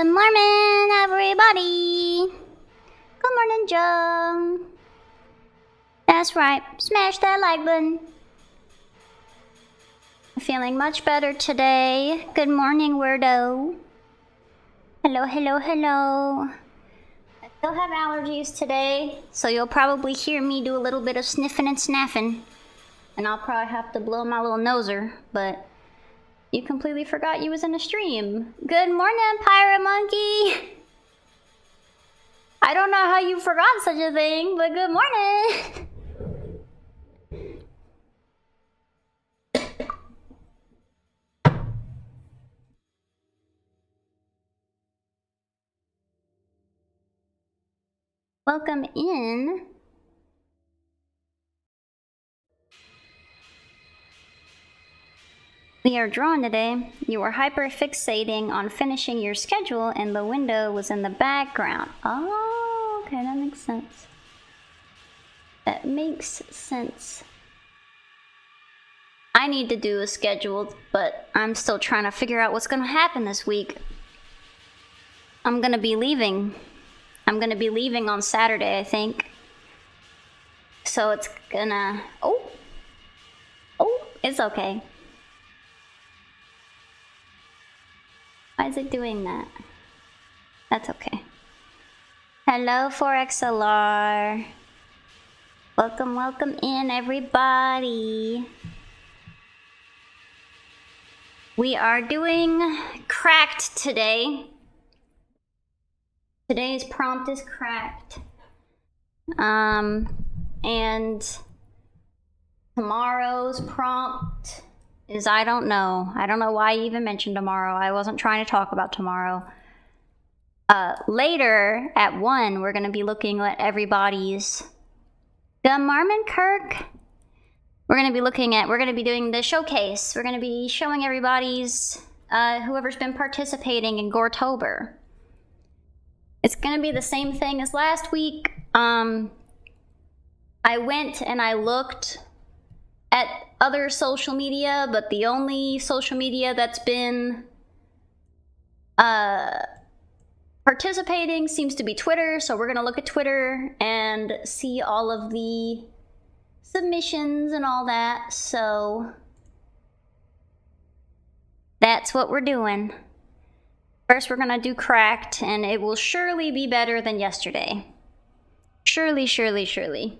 Good morning, everybody. Good morning, Joe. That's right, smash that like button. Feeling much better today. Good morning, weirdo. Hello, hello, hello. I still have allergies today, so you'll probably hear me do a little bit of sniffing and snaffing. And I'll probably have to blow my little noser, but you completely forgot you was in a stream. Good morning, Pirate Monkey. I don't know how you forgot such a thing, but good morning. Welcome in. We are drawn today. You were hyper-fixating on finishing your schedule and the window was in the background. Oh, okay, that makes sense. That makes sense. I need to do a schedule, but I'm still trying to figure out what's gonna happen this week. I'm gonna be leaving. I'm gonna be leaving on Saturday, I think. So it's gonna... Oh, it's okay. Why is it doing that? That's okay. Hello, 4XLR. Welcome, welcome in, everybody. We are doing Cracked today. Today's prompt is Cracked. And tomorrow's prompt is I don't know. I don't know why you even mentioned tomorrow. I wasn't trying to talk about tomorrow. Later at 1, we're going to be looking at everybody's... Good morning, Kirk. We're going to be doing the showcase. We're going to be showing everybody's, whoever's been participating in Goretober. It's going to be the same thing as last week. I went and I looked at other social media, but the only social media that's been participating seems to be Twitter, so we're gonna look at Twitter and see all of the submissions and all that, so that's what we're doing. First we're gonna do Cracked, and it will surely be better than yesterday. Surely, surely, surely.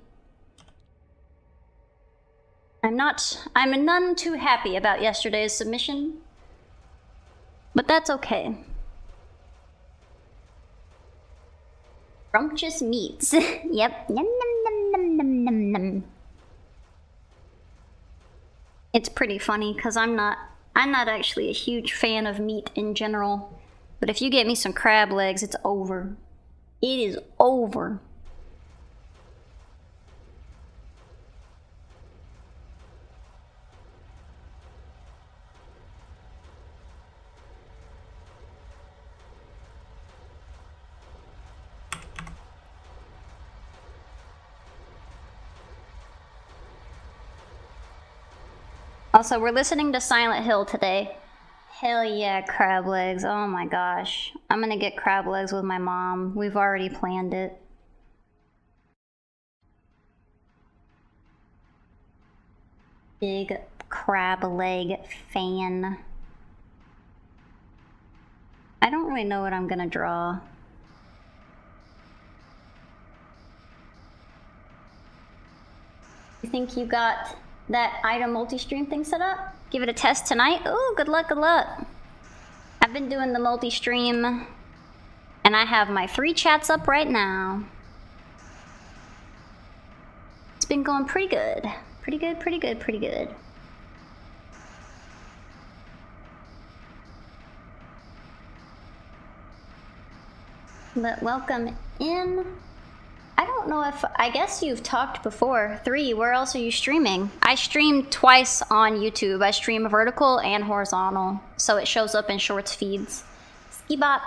I'm none too happy about yesterday's submission, but that's okay. Scrumptious meats. Yep. Yum, yum, yum, yum, yum, yum. It's pretty funny because I'm not actually a huge fan of meat in general, but if you get me some crab legs, it's over. It is over. Also, we're listening to Silent Hill today. Hell yeah, crab legs. Oh my gosh. I'm gonna get crab legs with my mom. We've already planned it. Big crab leg fan. I don't really know what I'm gonna draw. You think you got that item multi-stream thing set up? Give it a test tonight? Oh, good luck, good luck. I've been doing the multi-stream, and I have my 3 chats up right now. It's been going pretty good. Pretty good, pretty good, pretty good. But welcome in. I don't know if, I guess you've talked before. 3, where else are you streaming? I stream twice on YouTube. I stream vertical and horizontal, so it shows up in shorts feeds. Skibot.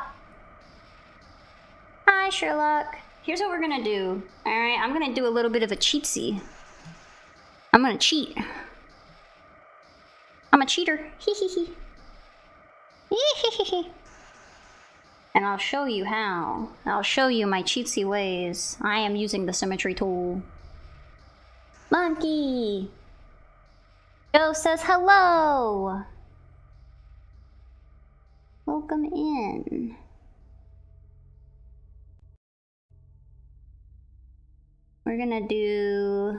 Hi, Sherlock. Here's what we're gonna do. Alright, I'm gonna do a little bit of a cheatsy. I'm gonna cheat. I'm a cheater. Hee hee hee. Hee hee hee hee. And I'll show you how. I'll show you my cheatsy ways. I am using the symmetry tool. Monkey! Joe says hello! Welcome in. We're gonna do...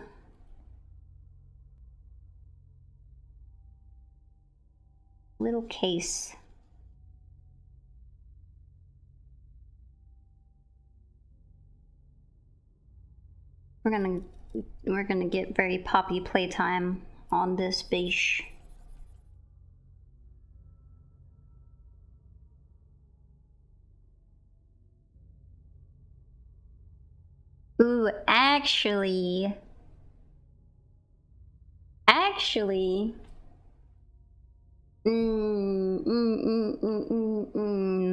little case. We're gonna get very poppy playtime on this beige. Ooh, actually,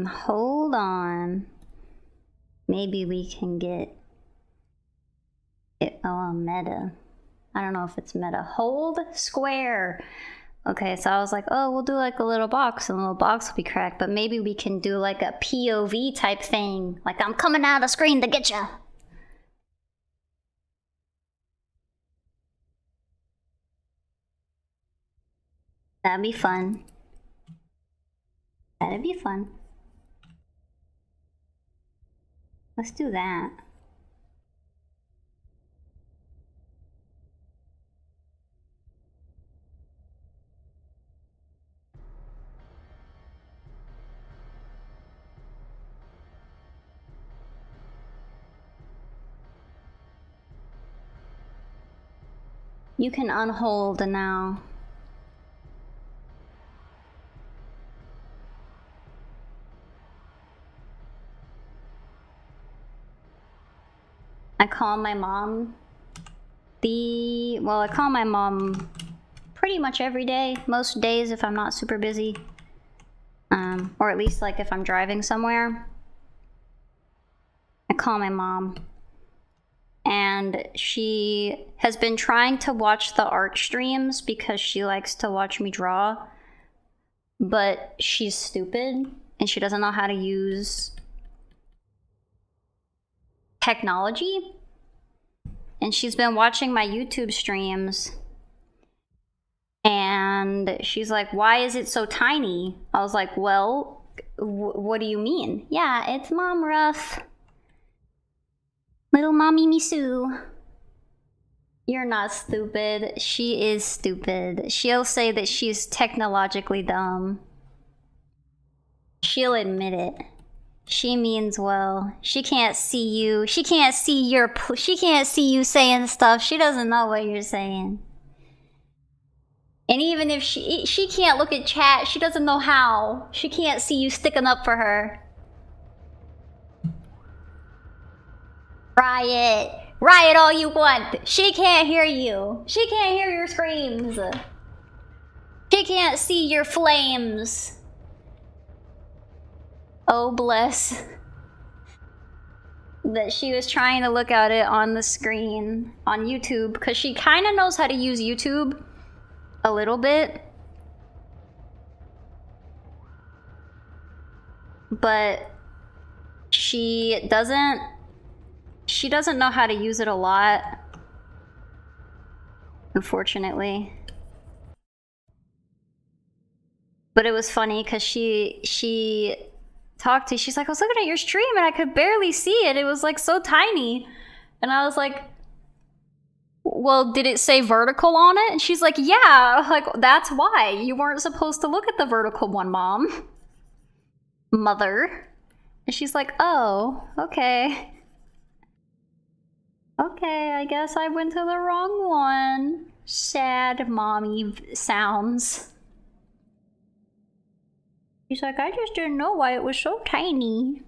hold on. Maybe we can get it. Oh, meta. I don't know if it's meta. Hold square. Okay, so I was like, oh, we'll do like a little box, and the little box will be cracked. But maybe we can do like a POV type thing. Like, I'm coming out of the screen to get ya. That'd be fun. That'd be fun. Let's do that. You can unhold now. I call my mom I call my mom pretty much every day, most days if I'm not super busy. Or at least like if I'm driving somewhere. I call my mom. And she has been trying to watch the art streams because she likes to watch me draw. But she's stupid and she doesn't know how to use technology. And she's been watching my YouTube streams. And she's like, why is it so tiny? I was like, well, what do you mean? Yeah, it's Mom Rough. Little Mommy Misu. You're not stupid. She is stupid. She'll say that she's technologically dumb. She'll admit it. She means well. She can't see you. She can't see you saying stuff. She doesn't know what you're saying. And even if she can't look at chat, she doesn't know how. She can't see you sticking up for her. Riot all you want. She can't hear you. She can't hear your screams. She can't see your flames. Oh, bless. That she was trying to look at it on the screen on YouTube because she kind of knows how to use YouTube a little bit. But she doesn't know how to use it a lot, unfortunately. But it was funny because she talked to, she's like, I was looking at your stream and I could barely see it. It was like so tiny. And I was like, well, did it say vertical on it? And she's like, yeah, like that's why. You weren't supposed to look at the vertical one, Mom. Mother. And she's like, oh, okay. Okay, I guess I went to the wrong one. Sad mommy sounds. She's like, I just didn't know why it was so tiny.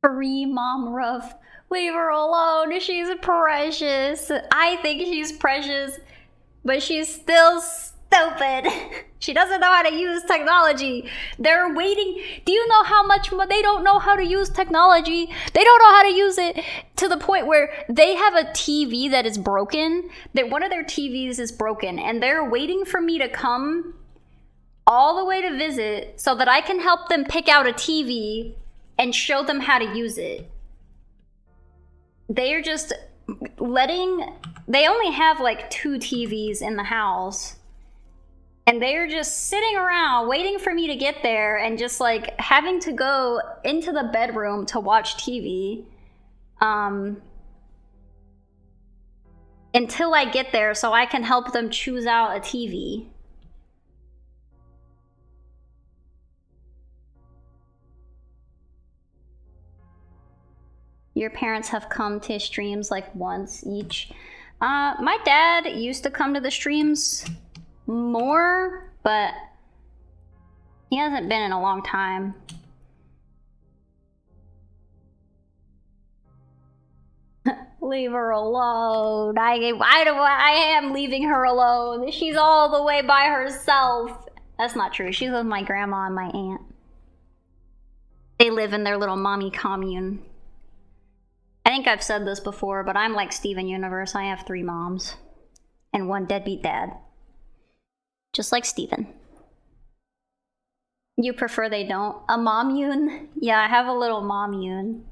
Free Mom Ruff. Leave her alone. She's precious. I think she's precious, but she's still Stupid. She doesn't know how to use technology. They're waiting. Do you know how much they don't know how to use technology? They don't know how to use it to the point where they have a TV that is broken. That one of their TVs is broken, and they're waiting for me to come all the way to visit so that I can help them pick out a TV and show them how to use it. They're just they only have like 2 TVs in the house. And they're just sitting around waiting for me to get there and just like having to go into the bedroom to watch TV until I get there so I can help them choose out a TV. Your parents have come to streams like once each. My dad used to come to the streams more, but he hasn't been in a long time. Leave her alone. I am leaving her alone. She's all the way by herself. That's not true. She's with my grandma and my aunt. They live in their little mommy commune. I think I've said this before, but I'm like Steven Universe. I have 3 moms and 1 deadbeat dad. Just like Steven. You prefer they don't? A mommune? Yeah, I have a little mommune.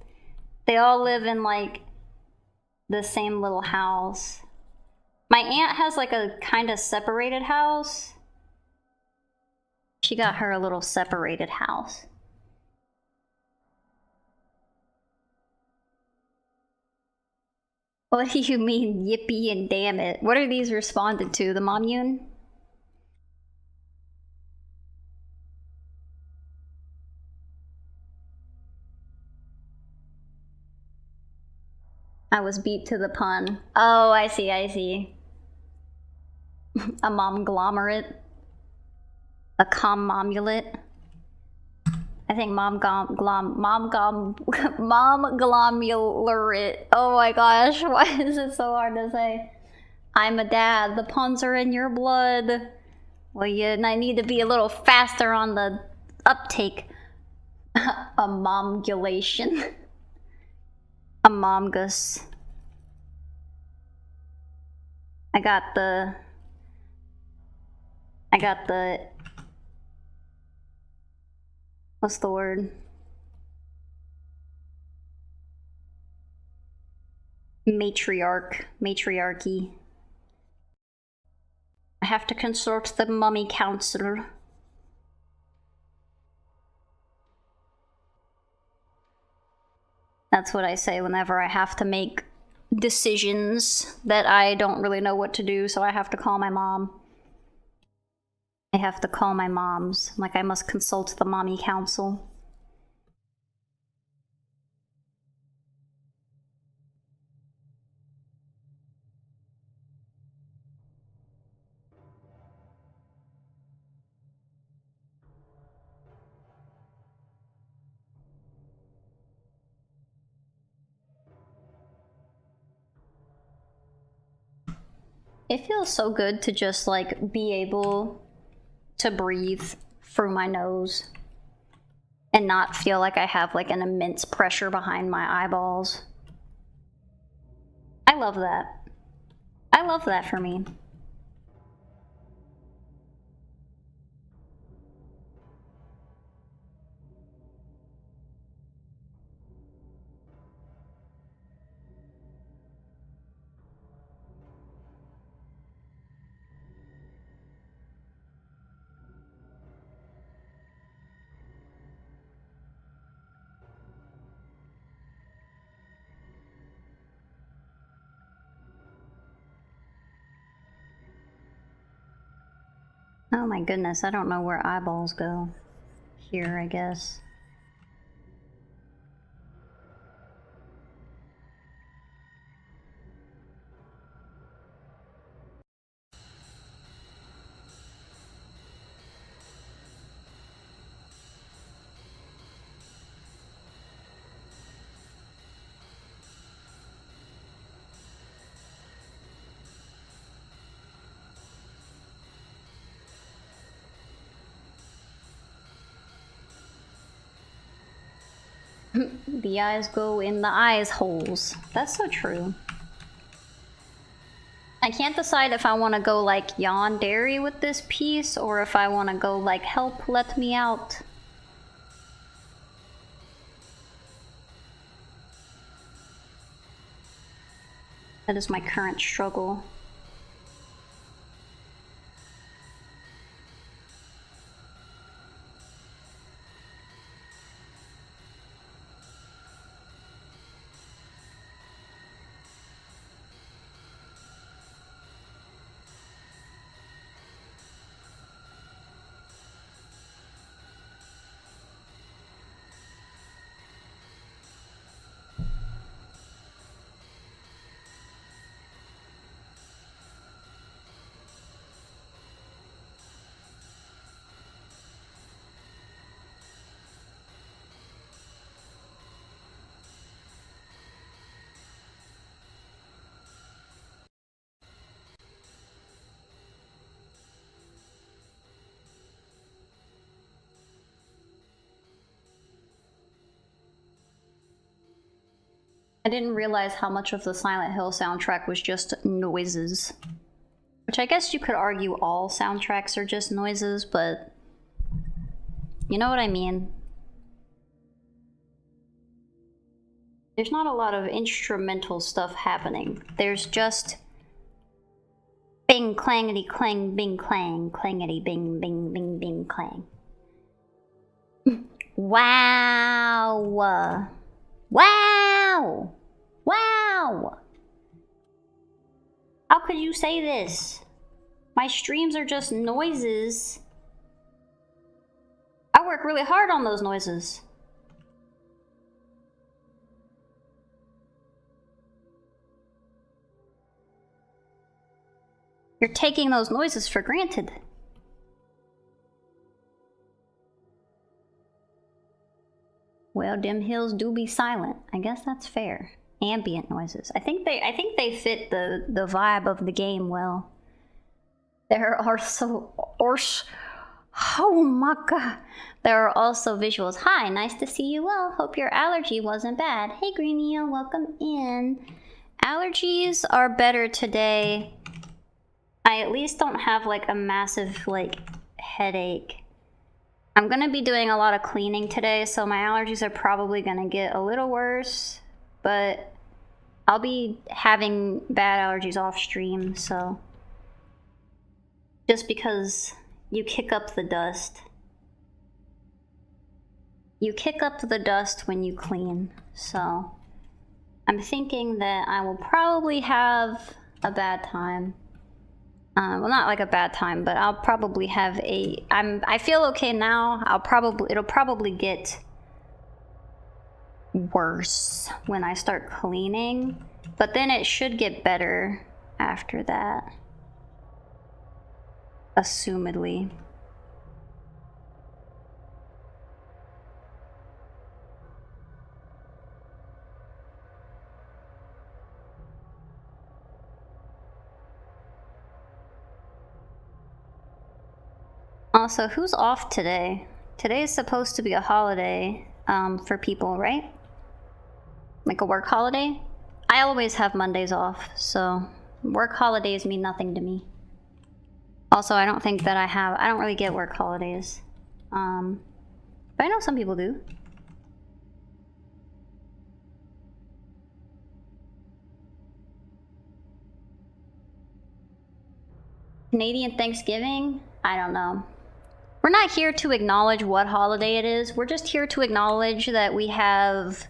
They all live in like the same little house. My aunt has like a kind of separated house. She got her a little separated house. What do you mean, yippee and damn it? What are these responded to? The mommune? I was beat to the pun. Oh, I see, I see. A momglomerate. A commomulate. I think momglomulate. Oh my gosh, why is it so hard to say? I'm a dad. The puns are in your blood. Well, I need to be a little faster on the uptake. A momgulation. Among Us. I got the what's the word? Matriarchy. I have to consult the mummy council. That's what I say whenever I have to make decisions that I don't really know what to do, so I have to call my mom. I have to call my moms. Like, I must consult the mommy council. It feels so good to just, like, be able to breathe through my nose and not feel like I have, like, an immense pressure behind my eyeballs. I love that. I love that for me. Oh my goodness, I don't know where eyeballs go. Here, I guess. The eyes go in the eyes holes. That's so true. I can't decide if I want to go like yandere with this piece or if I want to go like help let me out. That is my current struggle. I didn't realize how much of the Silent Hill soundtrack was just noises. Which I guess you could argue all soundtracks are just noises, but you know what I mean. There's not a lot of instrumental stuff happening. There's just bing clangety clang bing clang clangety bing bing bing bing clang. Wow. Wow! Wow! How could you say this? My streams are just noises. I work really hard on those noises. You're taking those noises for granted. Well, dim hills do be silent. I guess that's fair. Ambient noises. I think they fit the vibe of the game well. There are oh my god. There are also visuals. Hi, nice to see you well. Hope your allergy wasn't bad. Hey Greenia, welcome in. Allergies are better today. I at least don't have like a massive like headache. I'm gonna be doing a lot of cleaning today, so my allergies are probably gonna get a little worse, but I'll be having bad allergies off stream, so just because you kick up the dust. You kick up the dust when you clean, so I'm thinking that I will probably have a bad time. Well, not like a bad time, but I'll probably have I feel okay now. It'll probably get worse when I start cleaning, but then it should get better after that. Assumedly. Also, who's off today? Today is supposed to be a holiday for people, right? Like a work holiday? I always have Mondays off, so work holidays mean nothing to me. Also, I don't think that I don't really get work holidays. But I know some people do. Canadian Thanksgiving? I don't know. We're not here to acknowledge what holiday it is. We're just here to acknowledge that we have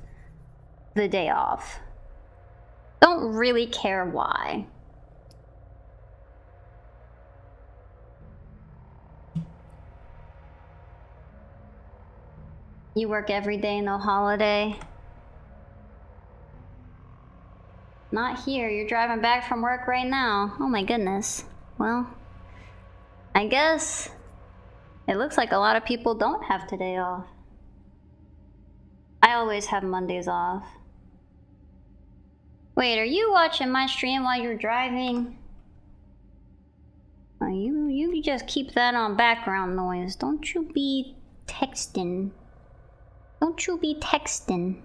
the day off. Don't really care why. You work every day, no holiday. Not here. You're driving back from work right now. Oh my goodness. Well, I guess it looks like a lot of people don't have today off. I always have Mondays off. Wait, are you watching my stream while you're driving? Oh, you just keep that on background noise. Don't you be texting. Don't you be texting.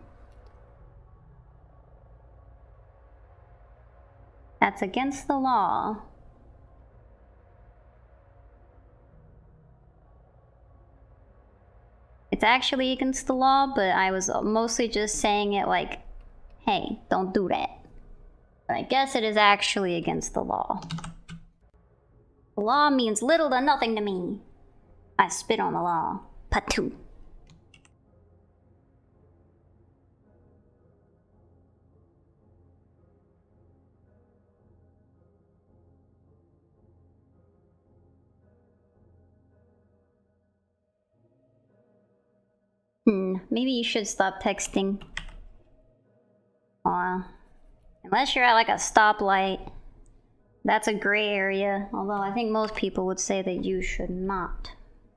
That's against the law. It's actually against the law, but I was mostly just saying it like, hey, don't do that. But I guess it is actually against the law. The law means little to nothing to me. I spit on the law. Patu. Maybe you should stop texting. Unless you're at like a stoplight. That's a gray area. Although I think most people would say that you should not.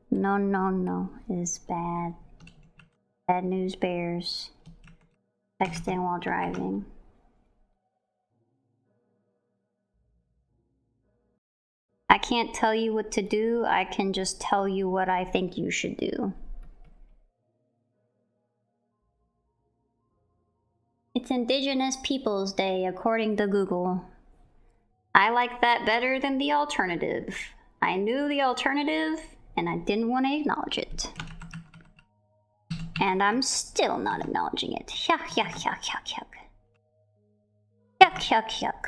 No, no, no. It's bad. Bad news bears. Texting while driving. I can't tell you what to do. I can just tell you what I think you should do. It's Indigenous Peoples Day, according to Google. I like that better than the alternative. I knew the alternative, and I didn't want to acknowledge it. And I'm still not acknowledging it. Yuck, yuck, yuck, yuck, yuck. Yuck, yuck, yuck.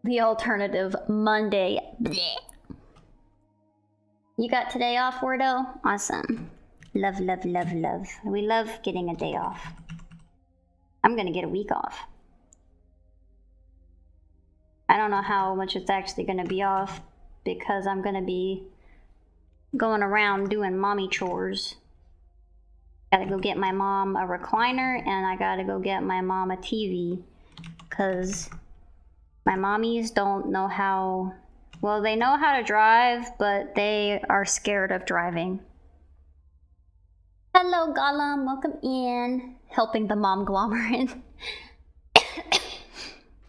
The alternative, Monday. Blech. You got today off, Wordo? Awesome. Love, love, love, love. We love getting a day off. I'm gonna get a week off. I don't know how much it's actually gonna be off because I'm gonna be going around doing mommy chores. Gotta go get my mom a recliner and I gotta go get my mom a TV because my mommies don't know how, well, they know how to drive, but they are scared of driving. Hello, Gollum. Welcome in. Helping the mom-glomerate.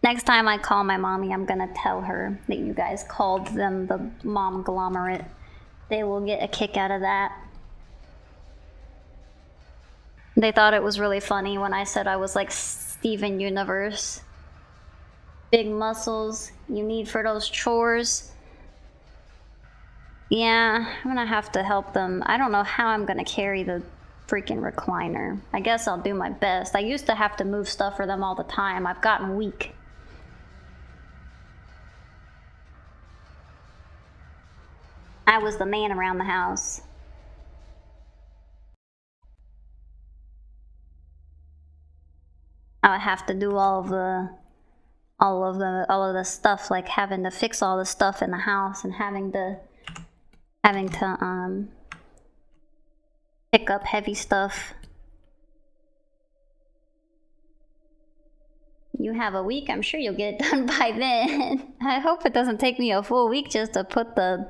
Next time I call my mommy, I'm gonna tell her that you guys called them the mom-glomerate. They will get a kick out of that. They thought it was really funny when I said I was like Steven Universe. Big muscles you need for those chores. Yeah, I'm gonna have to help them. I don't know how I'm gonna carry the freaking recliner. I guess I'll do my best. I used to have to move stuff for them all the time. I've gotten weak. I was the man around the house. I would have to do all of the stuff, like having to fix all the stuff in the house and having to pick up heavy stuff. You have a week, I'm sure you'll get it done by then. I hope it doesn't take me a full week just to put the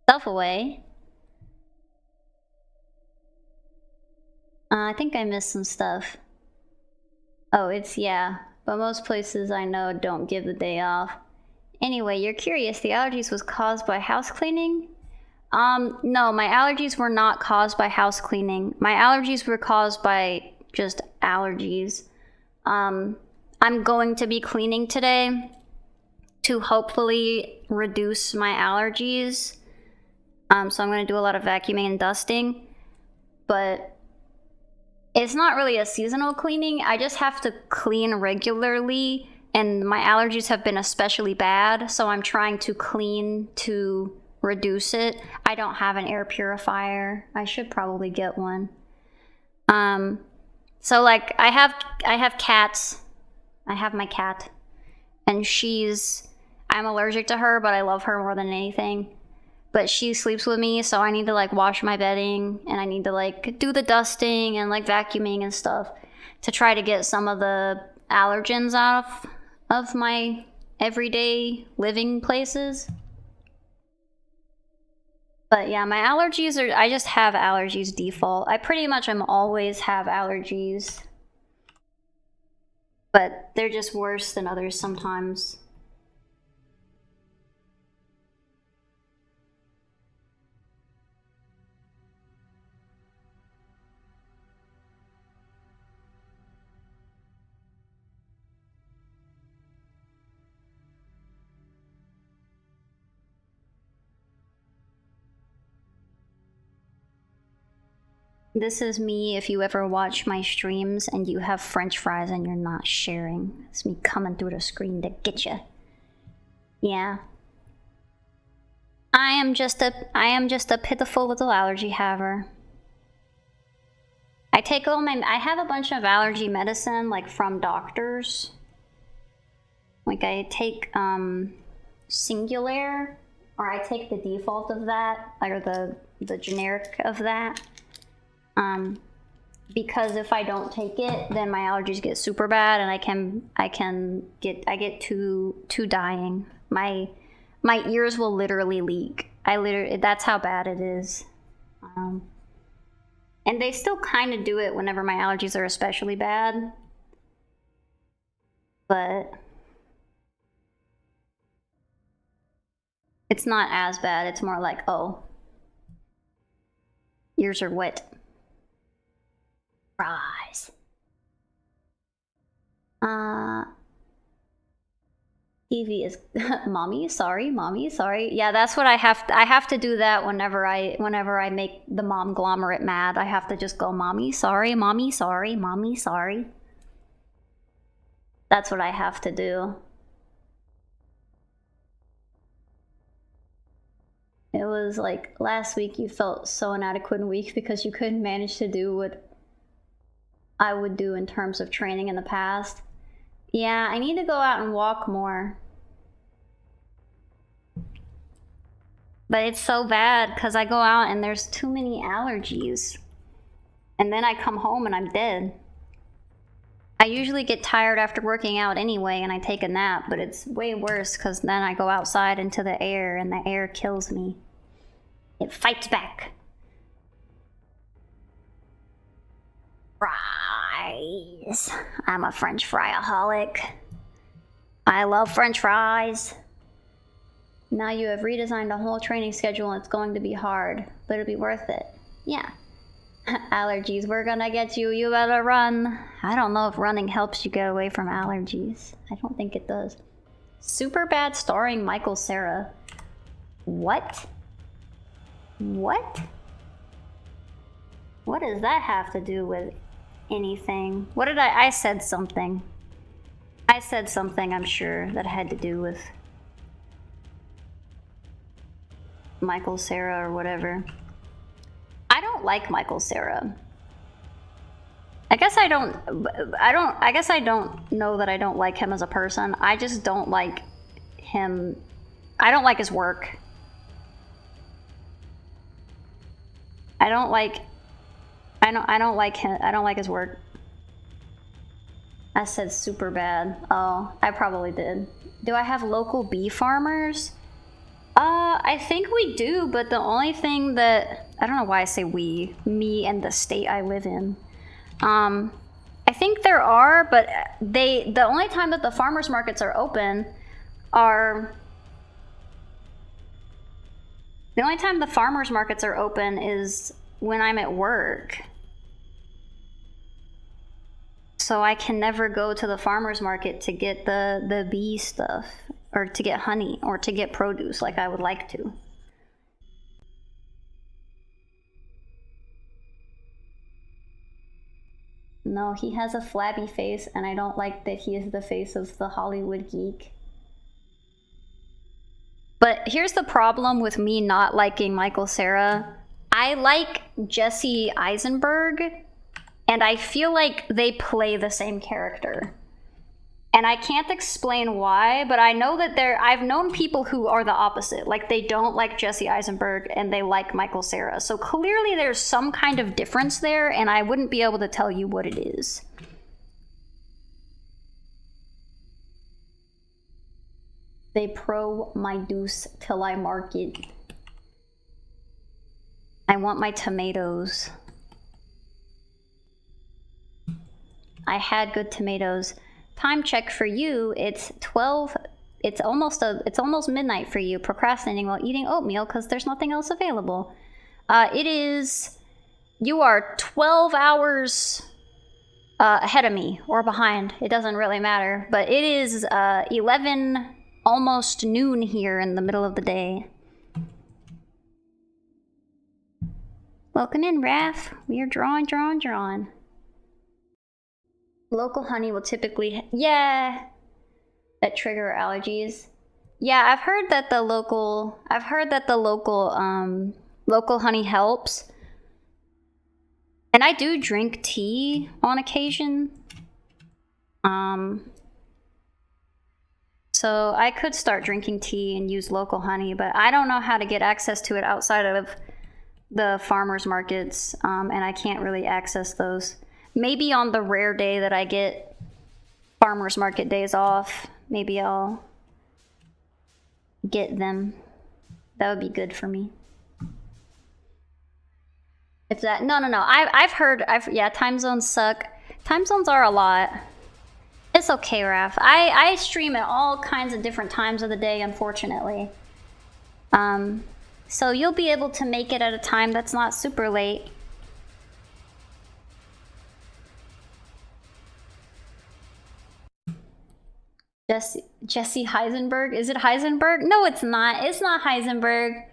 stuff away. I think I missed some stuff. Oh, yeah, but most places I know don't give the day off. Anyway, you're curious, the allergies was caused by house cleaning? No, my allergies were not caused by house cleaning. My allergies were caused by just allergies. I'm going to be cleaning today to hopefully reduce my allergies. So I'm going to do a lot of vacuuming and dusting, but it's not really a seasonal cleaning. I just have to clean regularly, and my allergies have been especially bad, so I'm trying to clean to reduce it. I don't have an air purifier. I should probably get one. So like I have cats. I have my cat, and I'm allergic to her, but I love her more than anything. But she sleeps with me, so I need to like wash my bedding, and I need to like do the dusting and like vacuuming and stuff to try to get some of the allergens off of my everyday living places. But yeah, my allergies I just have allergies default. I pretty much always have allergies. But they're just worse than others sometimes. This is me if you ever watch my streams and you have French fries and you're not sharing. It's me coming through the screen to get you. Yeah. I am just a pitiful little allergy haver. I take all my, I have a bunch of allergy medicine, like from doctors. Like I take Singular, or I take the default of that, or the generic of that. Because if I don't take it, then my allergies get super bad, and I get too dying. My ears will literally leak. That's how bad it is. And they still kind of do it whenever my allergies are especially bad. But it's not as bad. It's more like, oh, ears are wet. Fries. TV is mommy, sorry. Yeah, that's what I have to do that whenever I make the mom-glomerate mad. I have to just go, mommy, sorry. That's what I have to do. It was like last week you felt so inadequate and weak because you couldn't manage to do what I would do in terms of training in the past. Yeah, I need to go out and walk more. But it's so bad because I go out and there's too many allergies. And then I come home and I'm dead. I usually get tired after working out anyway and I take a nap, but it's way worse because then I go outside into the air and the air kills me. It fights back. Fries. I'm a French fry-aholic. I love French fries. Now you have redesigned a whole training schedule and it's going to be hard, but it'll be worth it. Yeah. Allergies, we're gonna get you. You better run. I don't know if running helps you get away from allergies. I don't think it does. Superbad starring Michael Cera. What? What? What does that have to do with anything? What did I said something. I said something, I'm sure, that had to do with Michael Cera or whatever. I don't like Michael Cera. I guess I don't know that I don't like him as a person. I just don't like him. I don't like his work. I don't like him. I don't like his work. I said super bad. Oh, I probably did. Do I have local bee farmers? I think we do, but the only thing that, I don't know why I say we, me and the state I live in. I think there are, but the only time that the farmers markets are open are, the only time the farmers markets are open is when I'm at work. So I can never go to the farmers market to get the bee stuff, or to get honey, or to get produce like I would like to. No, he has a flabby face, and I don't like that he is the face of the Hollywood geek. But here's the problem with me not liking Michael Cera. I like Jesse Eisenberg, and I feel like they play the same character. And I can't explain why, but I know that I've known people who are the opposite. Like, they don't like Jesse Eisenberg and they like Michael Cera. So clearly there's some kind of difference there, and I wouldn't be able to tell you what it is. They pro my deuce till I mark it. I want my tomatoes. I had good tomatoes. Time check for you, it's 12, it's almost midnight for you, procrastinating while eating oatmeal because there's nothing else available. You are 12 hours ahead of me, or behind, it doesn't really matter, but it is 11, almost noon here in the middle of the day. Welcome in, Raph. We are drawing. Local honey will typically, yeah, that trigger allergies. Yeah, I've heard that the local local honey helps. And I do drink tea on occasion. So I could start drinking tea and use local honey, but I don't know how to get access to it outside of the farmers markets, and I can't really access those. Maybe on the rare day that I get farmers market days off, maybe I'll get them. That would be good for me. If that, no. I've heard, yeah, time zones suck. Time zones are a lot. It's okay, Raph. I stream at all kinds of different times of the day, unfortunately. So you'll be able to make it at a time that's not super late. Jesse Heisenberg? Is it Heisenberg? No, it's not. It's not Heisenberg.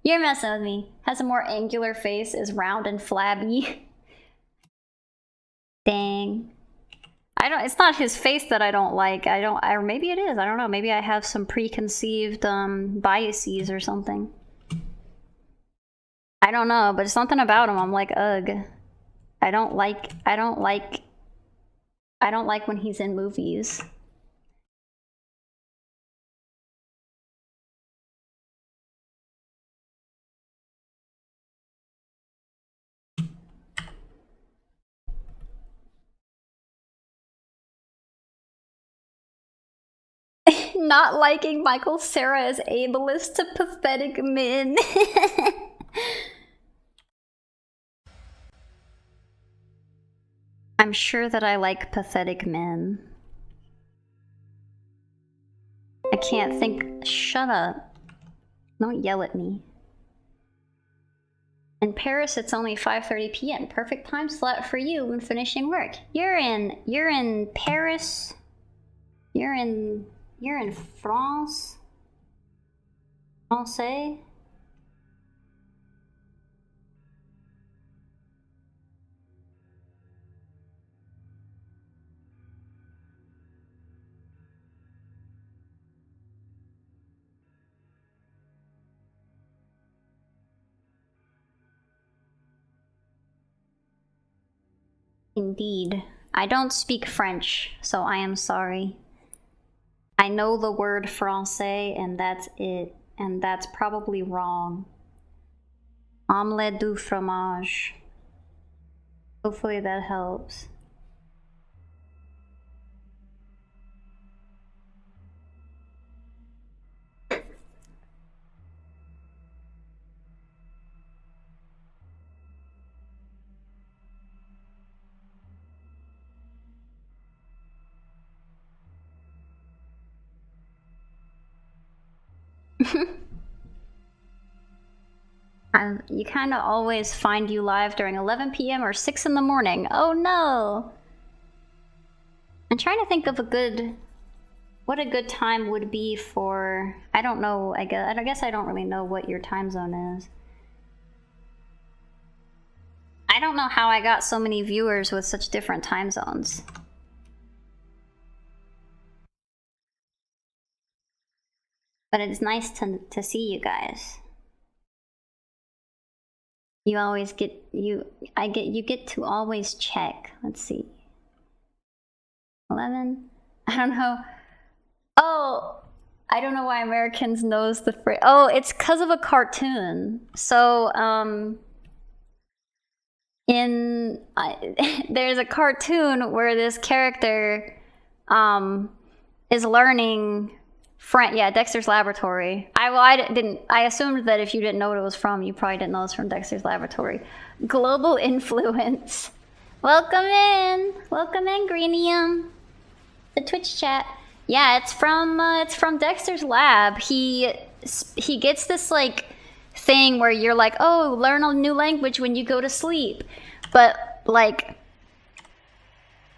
You're messing with me. Has a more angular face, is round and flabby. Dang. It's not his face that I don't like. Or maybe it is. I don't know. Maybe I have some preconceived biases or something. I don't know, but something about him, I'm like, ugh. I don't like when he's in movies. Not liking Michael Cera as ableist to pathetic men. I'm sure that I like pathetic men. I can't think. Shut up. Don't yell at me. In Paris, it's only 5:30 p.m. Perfect time slot for you when finishing work. You're in Paris. You're in France. Francais. Indeed. I don't speak French, so I am sorry. I know the word français, and that's it. And that's probably wrong. Omelette du fromage. Hopefully that helps. You kind of always find you live during 11 p.m. or 6 in the morning. Oh no! I'm trying to think of what a good time would be for, I don't know, I guess I don't really know what your time zone is. I don't know how I got so many viewers with such different time zones. But it's nice to see you guys. You always you get to always check. Let's see. 11? I don't know. Oh, I don't know why Americans knows the phrase. Oh, it's because of a cartoon. So, there's a cartoon where this character is learning French. Yeah, Dexter's Laboratory. I assumed that if you didn't know what it was from, you probably didn't know it's from Dexter's Laboratory. Global influence. Welcome in, Greenium. The Twitch chat. Yeah, it's from Dexter's Lab. He gets this like thing where you're like, oh, learn a new language when you go to sleep, but like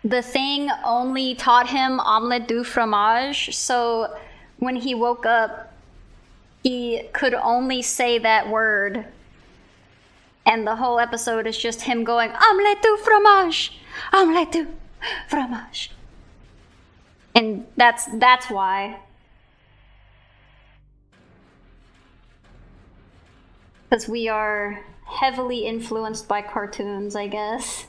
the thing only taught him omelette du fromage, so when he woke up he could only say that word And the whole episode is just him going, omelette du fromage! Omelette du fromage! And that's why. Because we are heavily influenced by cartoons, I guess.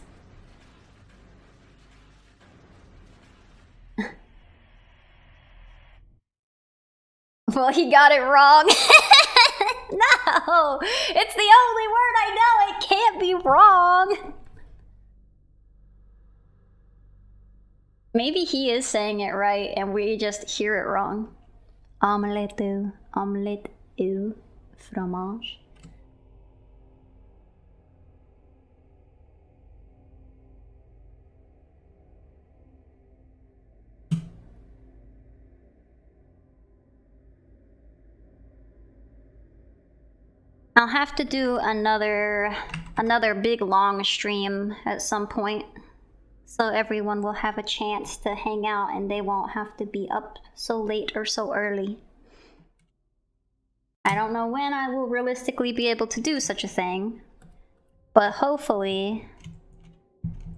Well, he got it wrong. No! It's the only word I know! It can't be wrong! Maybe he is saying it right and we just hear it wrong. Omelette au fromage. I'll have to do another big long stream at some point, so everyone will have a chance to hang out and they won't have to be up so late or so early. I don't know when I will realistically be able to do such a thing, but hopefully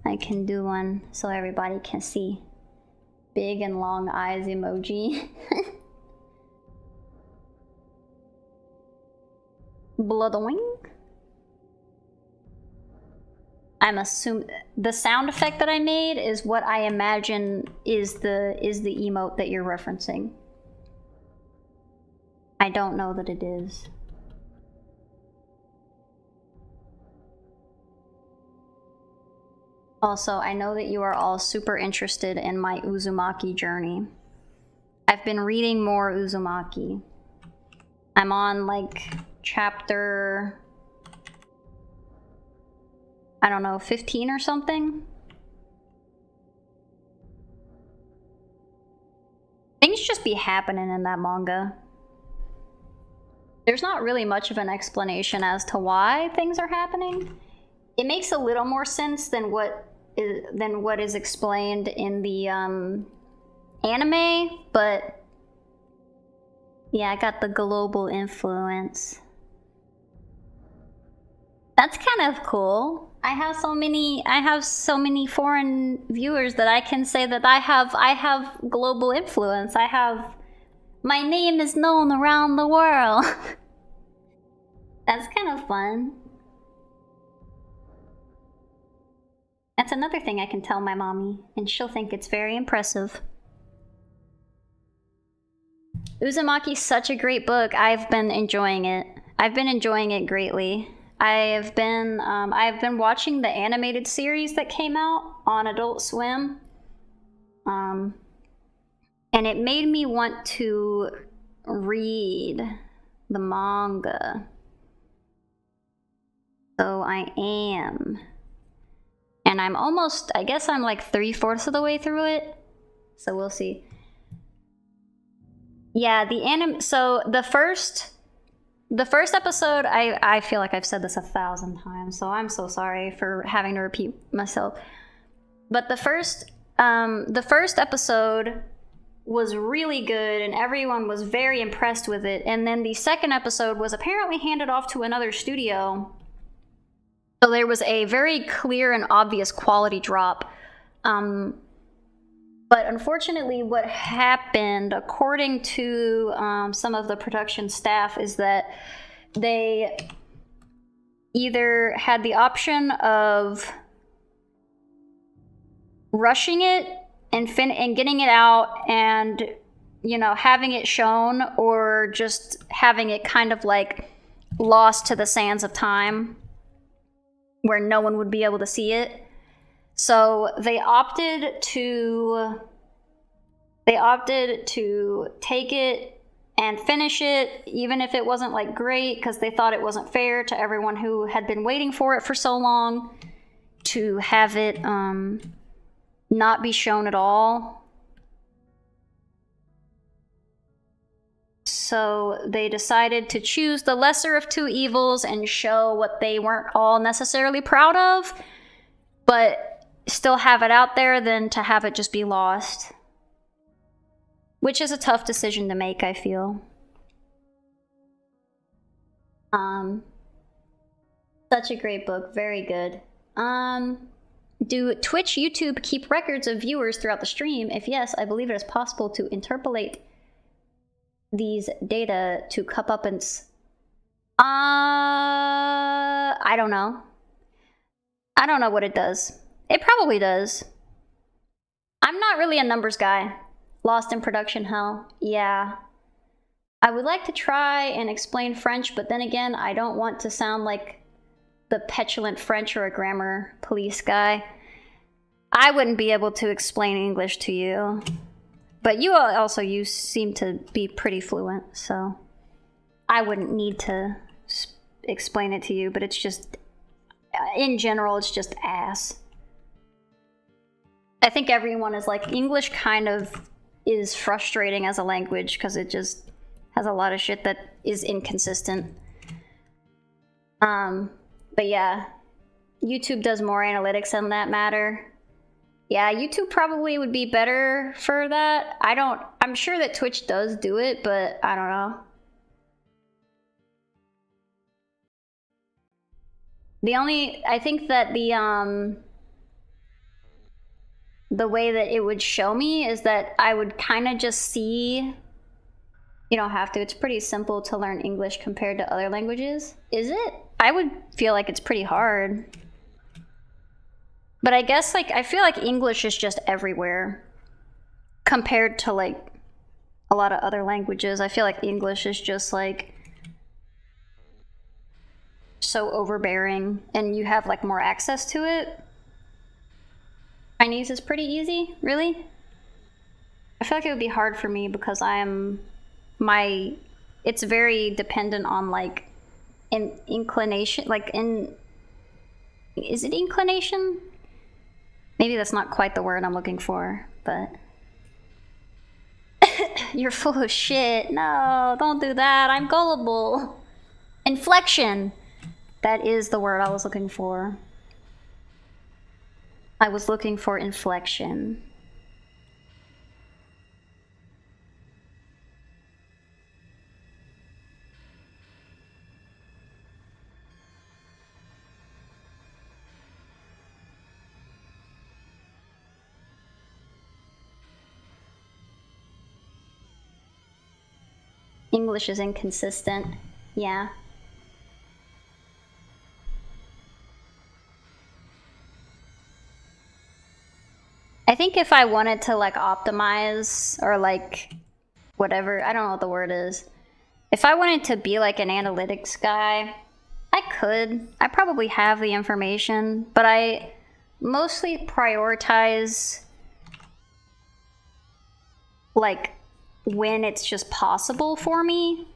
I can do one so everybody can see. Big and long eyes emoji. Bloodwing. I'm assuming the sound effect that I made is what I imagine is the emote that you're referencing. I don't know that it is. Also, I know that you are all super interested in my Uzumaki journey. I've been reading more Uzumaki. I'm on like chapter, I don't know, 15 or something. Things just be happening in that manga. There's not really much of an explanation as to why things are happening. It makes a little more sense than what is explained in the anime, but yeah, I got the global influence. That's kind of cool. I have so many foreign viewers that I can say that I have global influence. My name is known around the world. That's kind of fun. That's another thing I can tell my mommy, and she'll think it's very impressive. Uzumaki's such a great book. I've been enjoying it. I've been enjoying it greatly. I've been watching the animated series that came out on Adult Swim. And it made me want to read the manga. So I am. And I'm almost, I guess I'm like 3/4 of the way through it. So we'll see. Yeah, so the first episode, I feel like I've said this 1,000 times, so I'm so sorry for having to repeat myself. But the first episode was really good and everyone was very impressed with it. And then the second episode was apparently handed off to another studio. So there was a very clear and obvious quality drop. But unfortunately, what happened, according to some of the production staff, is that they either had the option of rushing it and getting it out and, you know, having it shown, or just having it kind of like lost to the sands of time where no one would be able to see it. So they opted to take it and finish it, even if it wasn't like great, because they thought it wasn't fair to everyone who had been waiting for it for so long to have it not be shown at all. So they decided to choose the lesser of two evils and show what they weren't all necessarily proud of, but still have it out there than to have it just be lost. Which is a tough decision to make, I feel. Such a great book. Very good. Do Twitch, YouTube keep records of viewers throughout the stream? If yes, I believe it is possible to interpolate these data to comeuppance. I don't know. I don't know what it does. It probably does. I'm not really a numbers guy. Lost in production hell. Yeah. I would like to try and explain French, but then again, I don't want to sound like the petulant French or a grammar police guy. I wouldn't be able to explain English to you. But you seem to be pretty fluent, so I wouldn't need to explain it to you, but it's just, in general, it's just ass. I think everyone is like, English kind of is frustrating as a language because it just has a lot of shit that is inconsistent. But yeah, YouTube does more analytics on that matter. Yeah, YouTube probably would be better for that. I'm sure that Twitch does do it, but I don't know. I think that the way that it would show me is that I would kind of just see. You don't have to. It's pretty simple to learn English compared to other languages. Is it? I would feel like it's pretty hard. But I guess, like, I feel like English is just everywhere compared to, like, a lot of other languages. I feel like English is just, like, so overbearing and you have, like, more access to it. Chinese is pretty easy, really? I feel like it would be hard for me because it's very dependent on, like, an inclination, like, is it inclination? Maybe that's not quite the word I'm looking for, but you're full of shit. No, don't do that. I'm gullible. Inflection. That is the word I was looking for. I was looking for inflection. English is inconsistent. Yeah. I think if I wanted to, like, optimize or, like, whatever, I don't know what the word is. If I wanted to be, like, an analytics guy, I could. I probably have the information, but I mostly prioritize, like, when it's just possible for me.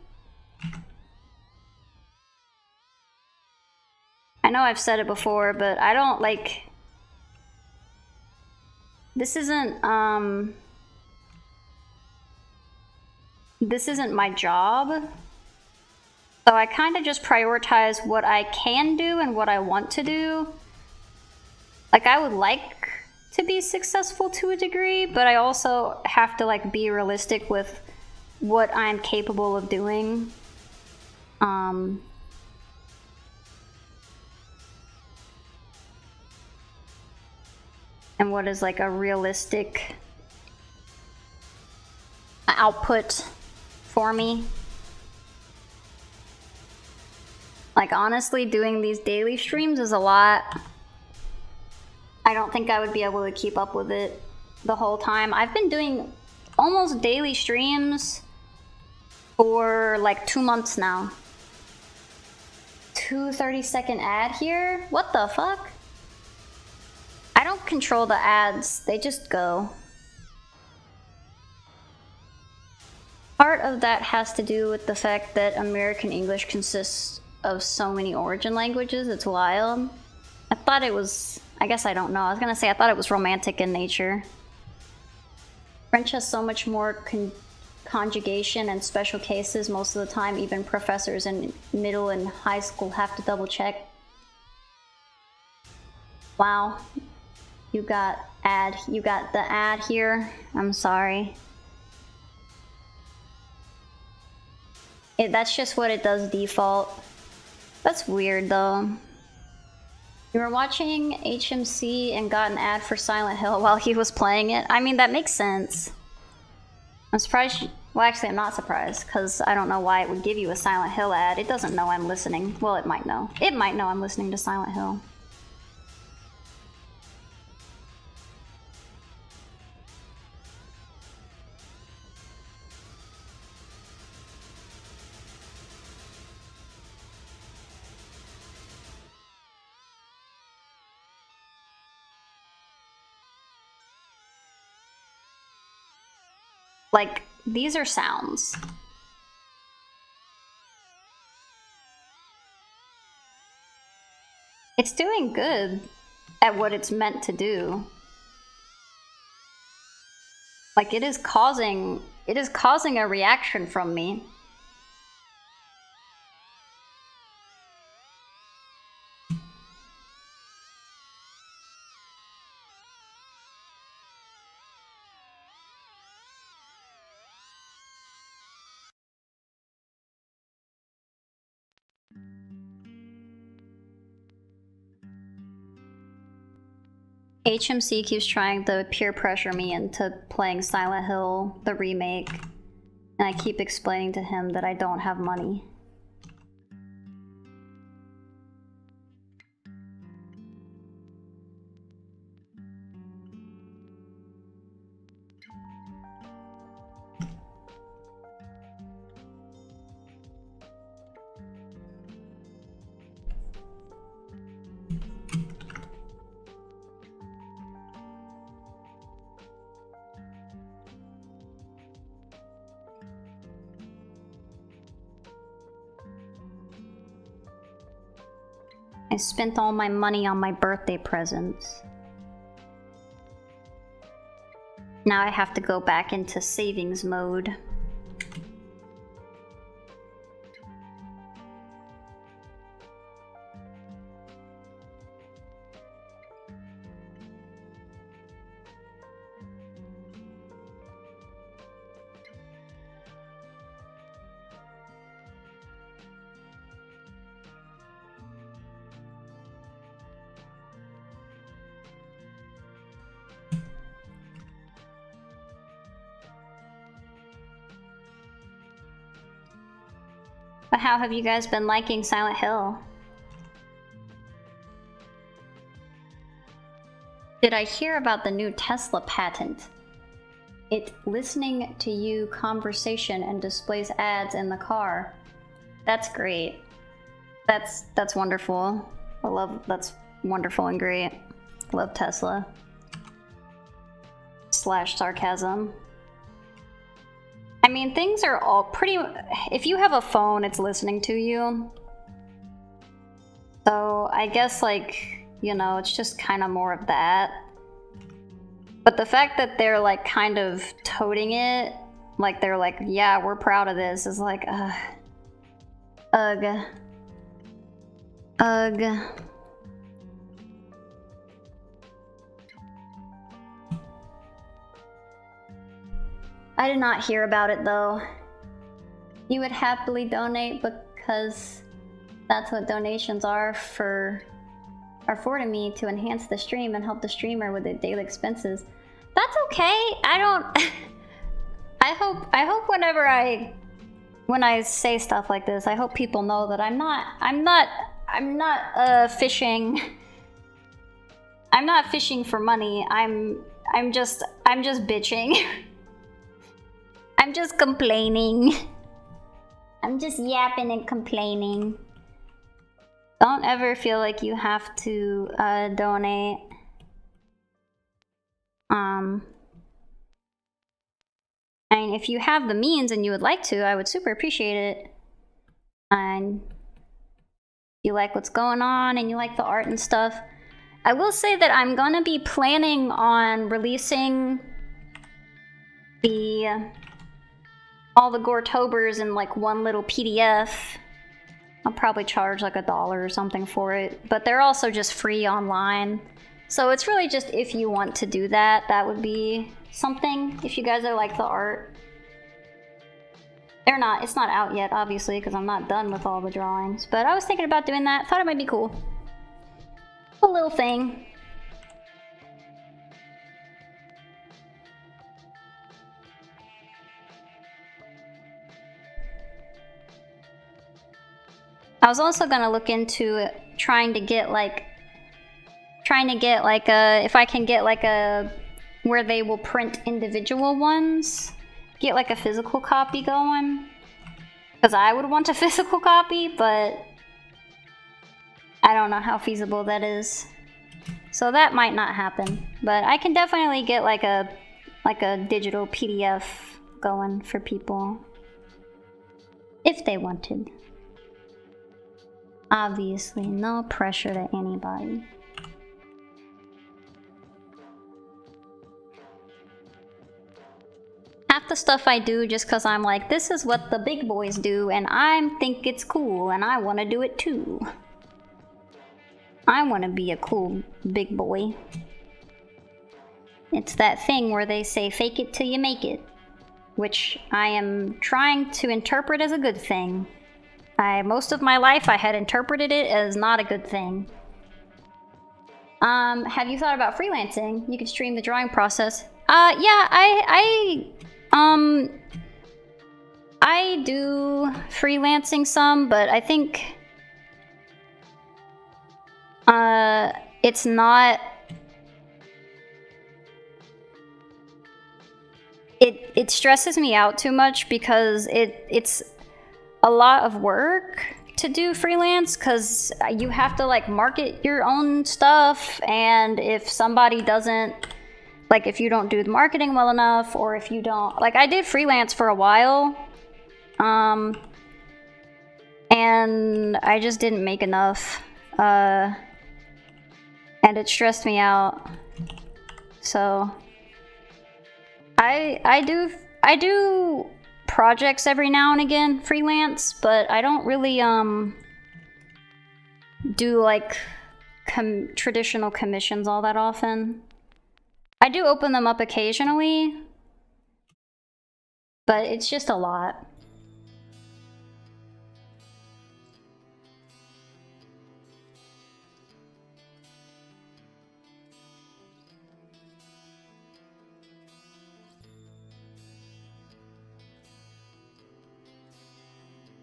I know I've said it before, but I don't, like, this isn't my job. So I kind of just prioritize what I can do and what I want to do. Like, I would like to be successful to a degree, but I also have to, like, be realistic with what I'm capable of doing. And what is, like, a realistic output for me. Like, honestly, doing these daily streams is a lot. I don't think I would be able to keep up with it the whole time. I've been doing almost daily streams for, like, 2 months now. 2 30-second ad here? What the fuck? I don't control the ads, they just go. Part of that has to do with the fact that American English consists of so many origin languages, it's wild. I thought it was, I guess I don't know, I was gonna say I thought it was romantic in nature. French has so much more conjugation and special cases most of the time, even professors in middle and high school have to double check. Wow. You got the ad here. I'm sorry. That's just what it does default. That's weird though. You were watching HMC and got an ad for Silent Hill while he was playing it? I mean, that makes sense. I'm surprised. Well, actually, I'm not surprised, because I don't know why it would give you a Silent Hill ad. It doesn't know I'm listening. Well, it might know. It might know I'm listening to Silent Hill. Like, these are sounds. It's doing good at what it's meant to do. Like, it is causing a reaction from me. HMC keeps trying to peer pressure me into playing Silent Hill, the remake, and I keep explaining to him that I don't have money. I spent all my money on my birthday presents. Now I have to go back into savings mode. But how have you guys been liking Silent Hill? Did I hear about the new Tesla patent? It listening to you conversation and displays ads in the car. That's great. That's wonderful. That's wonderful and great. Love Tesla. / sarcasm. I mean, things are all pretty... If you have a phone, it's listening to you. So, I guess, like, you know, it's just kind of more of that. But the fact that they're, like, kind of toting it, like, they're like, yeah, we're proud of this, is like, ugh. I did not hear about it, though. You would happily donate because that's what donations are for to me, to enhance the stream and help the streamer with the daily expenses. That's okay. I don't... I hope when I say stuff like this, I hope people know that I'm not fishing. I'm not fishing for money. I'm just bitching. I'm just complaining. I'm just yapping and complaining. Don't ever feel like you have to donate. I mean, if you have the means and you would like to, I would super appreciate it. And you like what's going on and you like the art and stuff. I will say that I'm gonna be planning on releasing all the Goretobers in like one little PDF. I'll probably charge like $1 or something for it, but they're also just free online. So it's really just if you want to do that, that would be something, if you guys are like the art. It's not out yet, obviously, because I'm not done with all the drawings, but I was thinking about doing that. Thought it might be cool. A little thing. I was also gonna look into trying to get like a, if I can get like a, where they will print individual ones, get like a physical copy going. Because I would want a physical copy, but I don't know how feasible that is. So that might not happen. But I can definitely get like a digital PDF going for people. If they wanted. Obviously, no pressure to anybody. Half the stuff I do just because I'm like, this is what the big boys do, and I think it's cool, and I want to do it too. I want to be a cool big boy. It's that thing where they say, fake it till you make it. Which I am trying to interpret as a good thing. Most of my life I had interpreted it as not a good thing. Have you thought about freelancing? You could stream the drawing process. Yeah, I do freelancing some, but I think it's not, it stresses me out too much because it's a lot of work to do freelance, because you have to like market your own stuff, and if somebody doesn't, like if you don't do the marketing well enough, or if you don't, like I did freelance for a while, and I just didn't make enough, and it stressed me out. So I do projects every now and again, freelance, but I don't really do like traditional commissions all that often. I do open them up occasionally, but it's just a lot.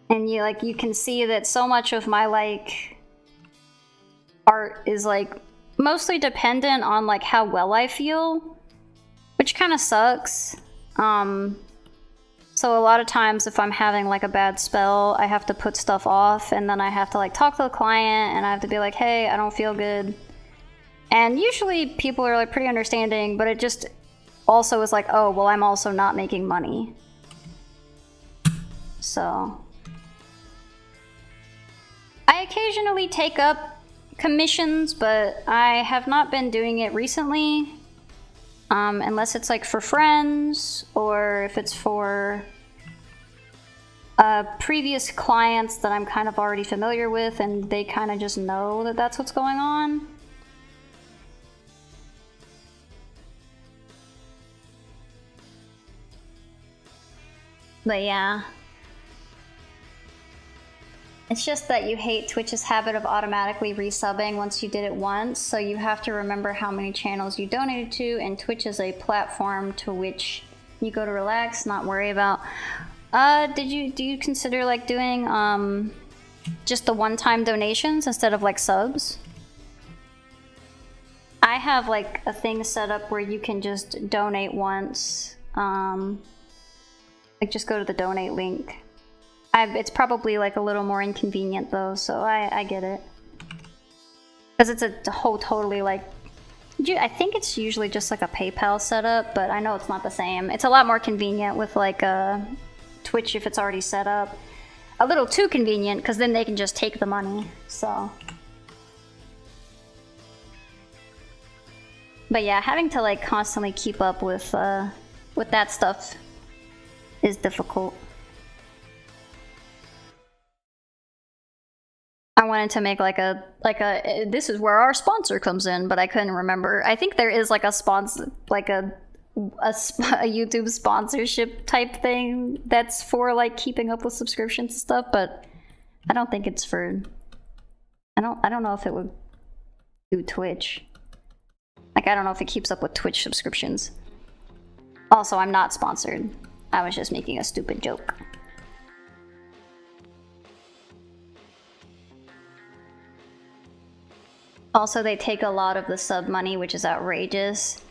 And you can see that so much of my like art is like mostly dependent on like how well I feel, which kind of sucks. So a lot of times if I'm having like a bad spell, I have to put stuff off, and then I have to like talk to the client, and I have to be like, hey, I don't feel good. And usually people are like pretty understanding, but it just also is like, oh, well, I'm also not making money. So I occasionally take up commissions, but I have not been doing it recently, unless it's like for friends, or if it's for previous clients that I'm kind of already familiar with, and they kind of just know that that's what's going on. But yeah. It's just that you hate Twitch's habit of automatically resubbing once you did it once, so you have to remember how many channels you donated to, and Twitch is a platform to which you go to relax, not worry about. Do you consider like doing just the one-time donations instead of like subs? I have like a thing set up where you can just donate once, like just go to the donate link. It's probably like a little more inconvenient though, so I get it. Because it's a whole totally like, I think it's usually just like a PayPal setup, but I know it's not the same. It's a lot more convenient with like Twitch if it's already set up. A little too convenient, because then they can just take the money, so. But yeah, having to like constantly keep up with that stuff is difficult. I wanted to make like a this is where our sponsor comes in, but I couldn't remember. I think there is like a sponsor, like a YouTube sponsorship type thing that's for like keeping up with subscriptions and stuff, but I don't think it's for. I don't know if it would do Twitch. Like, I don't know if it keeps up with Twitch subscriptions. Also, I'm not sponsored. I was just making a stupid joke. Also, they take a lot of the sub money, which is outrageous.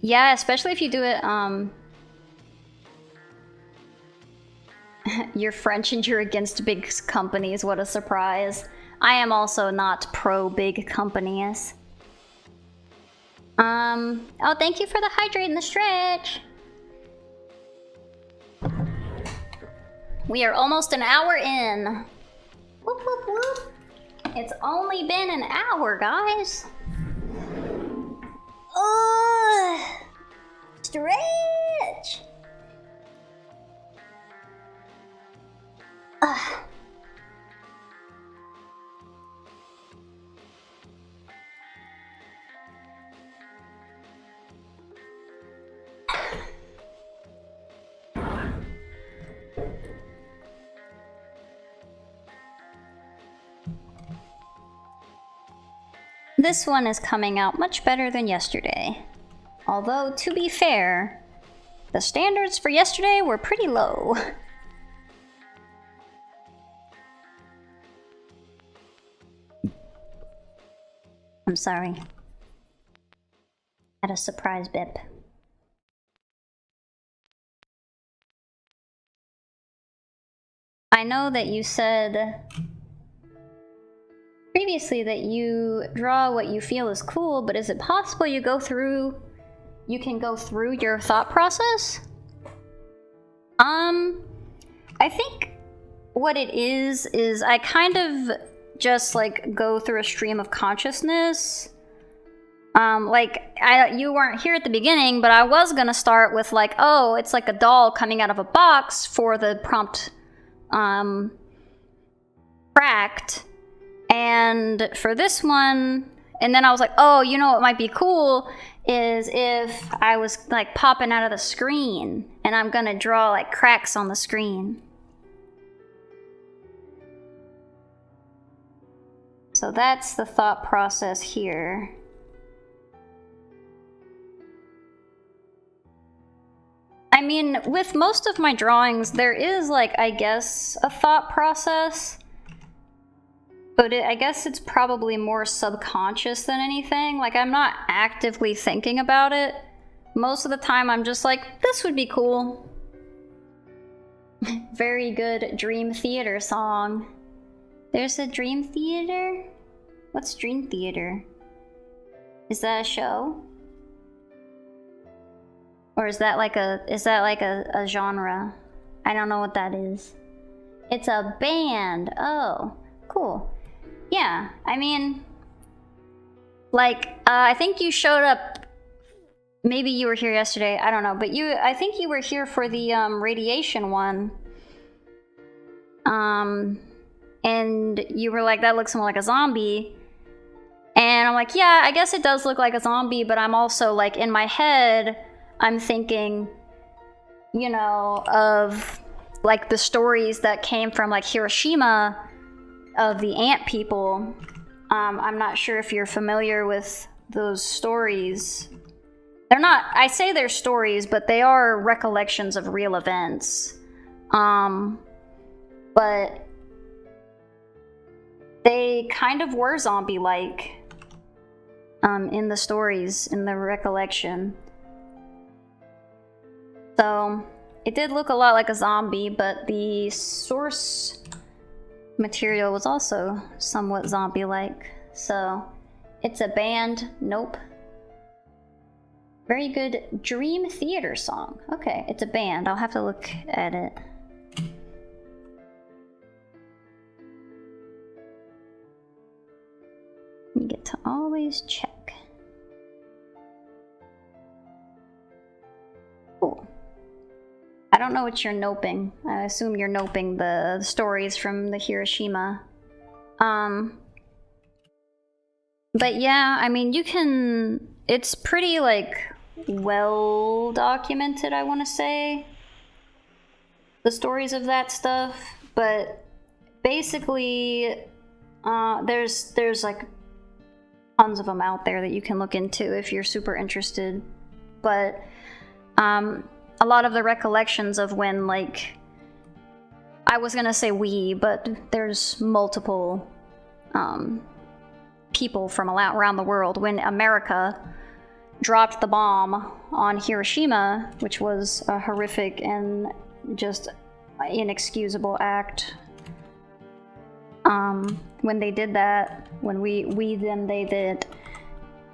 Yeah, especially if you do it, you're French and you're against big companies. What a surprise. I am also not pro big companies. Oh, thank you for the hydrate and the stretch. We are almost an hour in. Whoop, whoop, whoop. It's only been an hour, guys. Oh, stretch. This one is coming out much better than yesterday. Although, to be fair, the standards for yesterday were pretty low. I'm sorry. Had a surprise bip. I know that you said previously that you draw what you feel is cool, but is it possible you can go through your thought process? I think what it is I kind of just like go through a stream of consciousness. You weren't here at the beginning, but I was gonna start with like, oh, it's like a doll coming out of a box for the prompt, cracked. And for this one, and then I was like, oh, you know what might be cool is if I was like popping out of the screen and I'm gonna draw like cracks on the screen. So that's the thought process here. I mean, with most of my drawings, there is like, I guess, a thought process. But I guess it's probably more subconscious than anything. Like, I'm not actively thinking about it. Most of the time, I'm just like, this would be cool. Very good Dream Theater song. There's a Dream Theater? What's Dream Theater? Is that a show? Or is that like a genre? I don't know what that is. It's a band. Oh, cool. Yeah, I mean, like, I think you showed up, maybe you were here yesterday, I don't know, but I think you were here for the, radiation one. And you were like, that looks more like a zombie. And I'm like, yeah, I guess it does look like a zombie, but I'm also, like, in my head, I'm thinking, you know, of, like, the stories that came from, like, Hiroshima, of the ant people. I'm not sure if you're familiar with those stories. They're not, I say they're stories, but they are recollections of real events. But they kind of were zombie-like in the stories, in the recollection. So it did look a lot like a zombie, but the source material was also somewhat zombie-like. So it's a band. Nope. Very good Dream Theater song. Okay, it's a band. I'll have to look at it. You get to always check. Cool. I don't know what you're noping. I assume you're noping the stories from the Hiroshima. But yeah, I mean, you can... It's pretty, like, well documented, I want to say. The stories of that stuff. But basically, there's like tons of them out there that you can look into if you're super interested. But a lot of the recollections of when, like, I was gonna say we, but there's multiple people from around the world, when America dropped the bomb on Hiroshima, which was a horrific and just inexcusable act. When they did that, when we them, they did,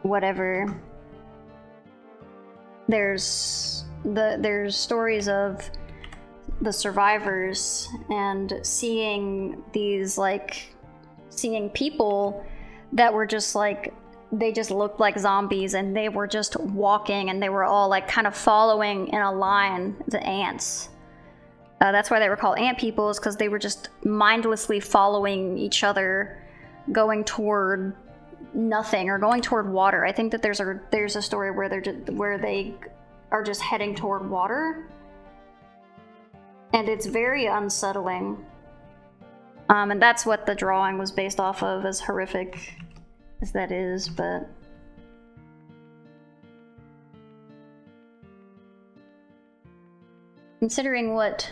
whatever. There's stories of the survivors and seeing these, like, seeing people that were just like, they just looked like zombies, and they were just walking, and they were all like kind of following in a line, the ants. That's why they were called ant people, is because they were just mindlessly following each other, going toward nothing or going toward water. I think that there's a story where they are just heading toward water, and it's very unsettling. And that's what the drawing was based off of, as horrific as that is, but considering what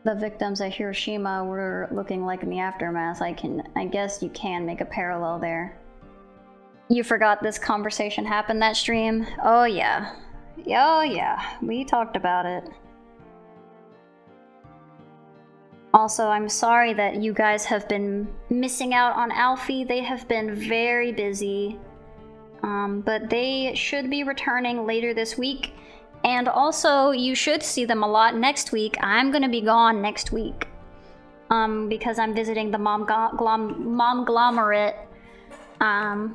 the victims at Hiroshima were looking like in the aftermath, I guess you can make a parallel there. You forgot this conversation happened that stream? Oh yeah. Oh yeah, we talked about it. Also, I'm sorry that you guys have been missing out on Alfie. They have been very busy. But they should be returning later this week. And also, you should see them a lot next week. I'm gonna be gone next week. Because I'm visiting the Momglomerate. I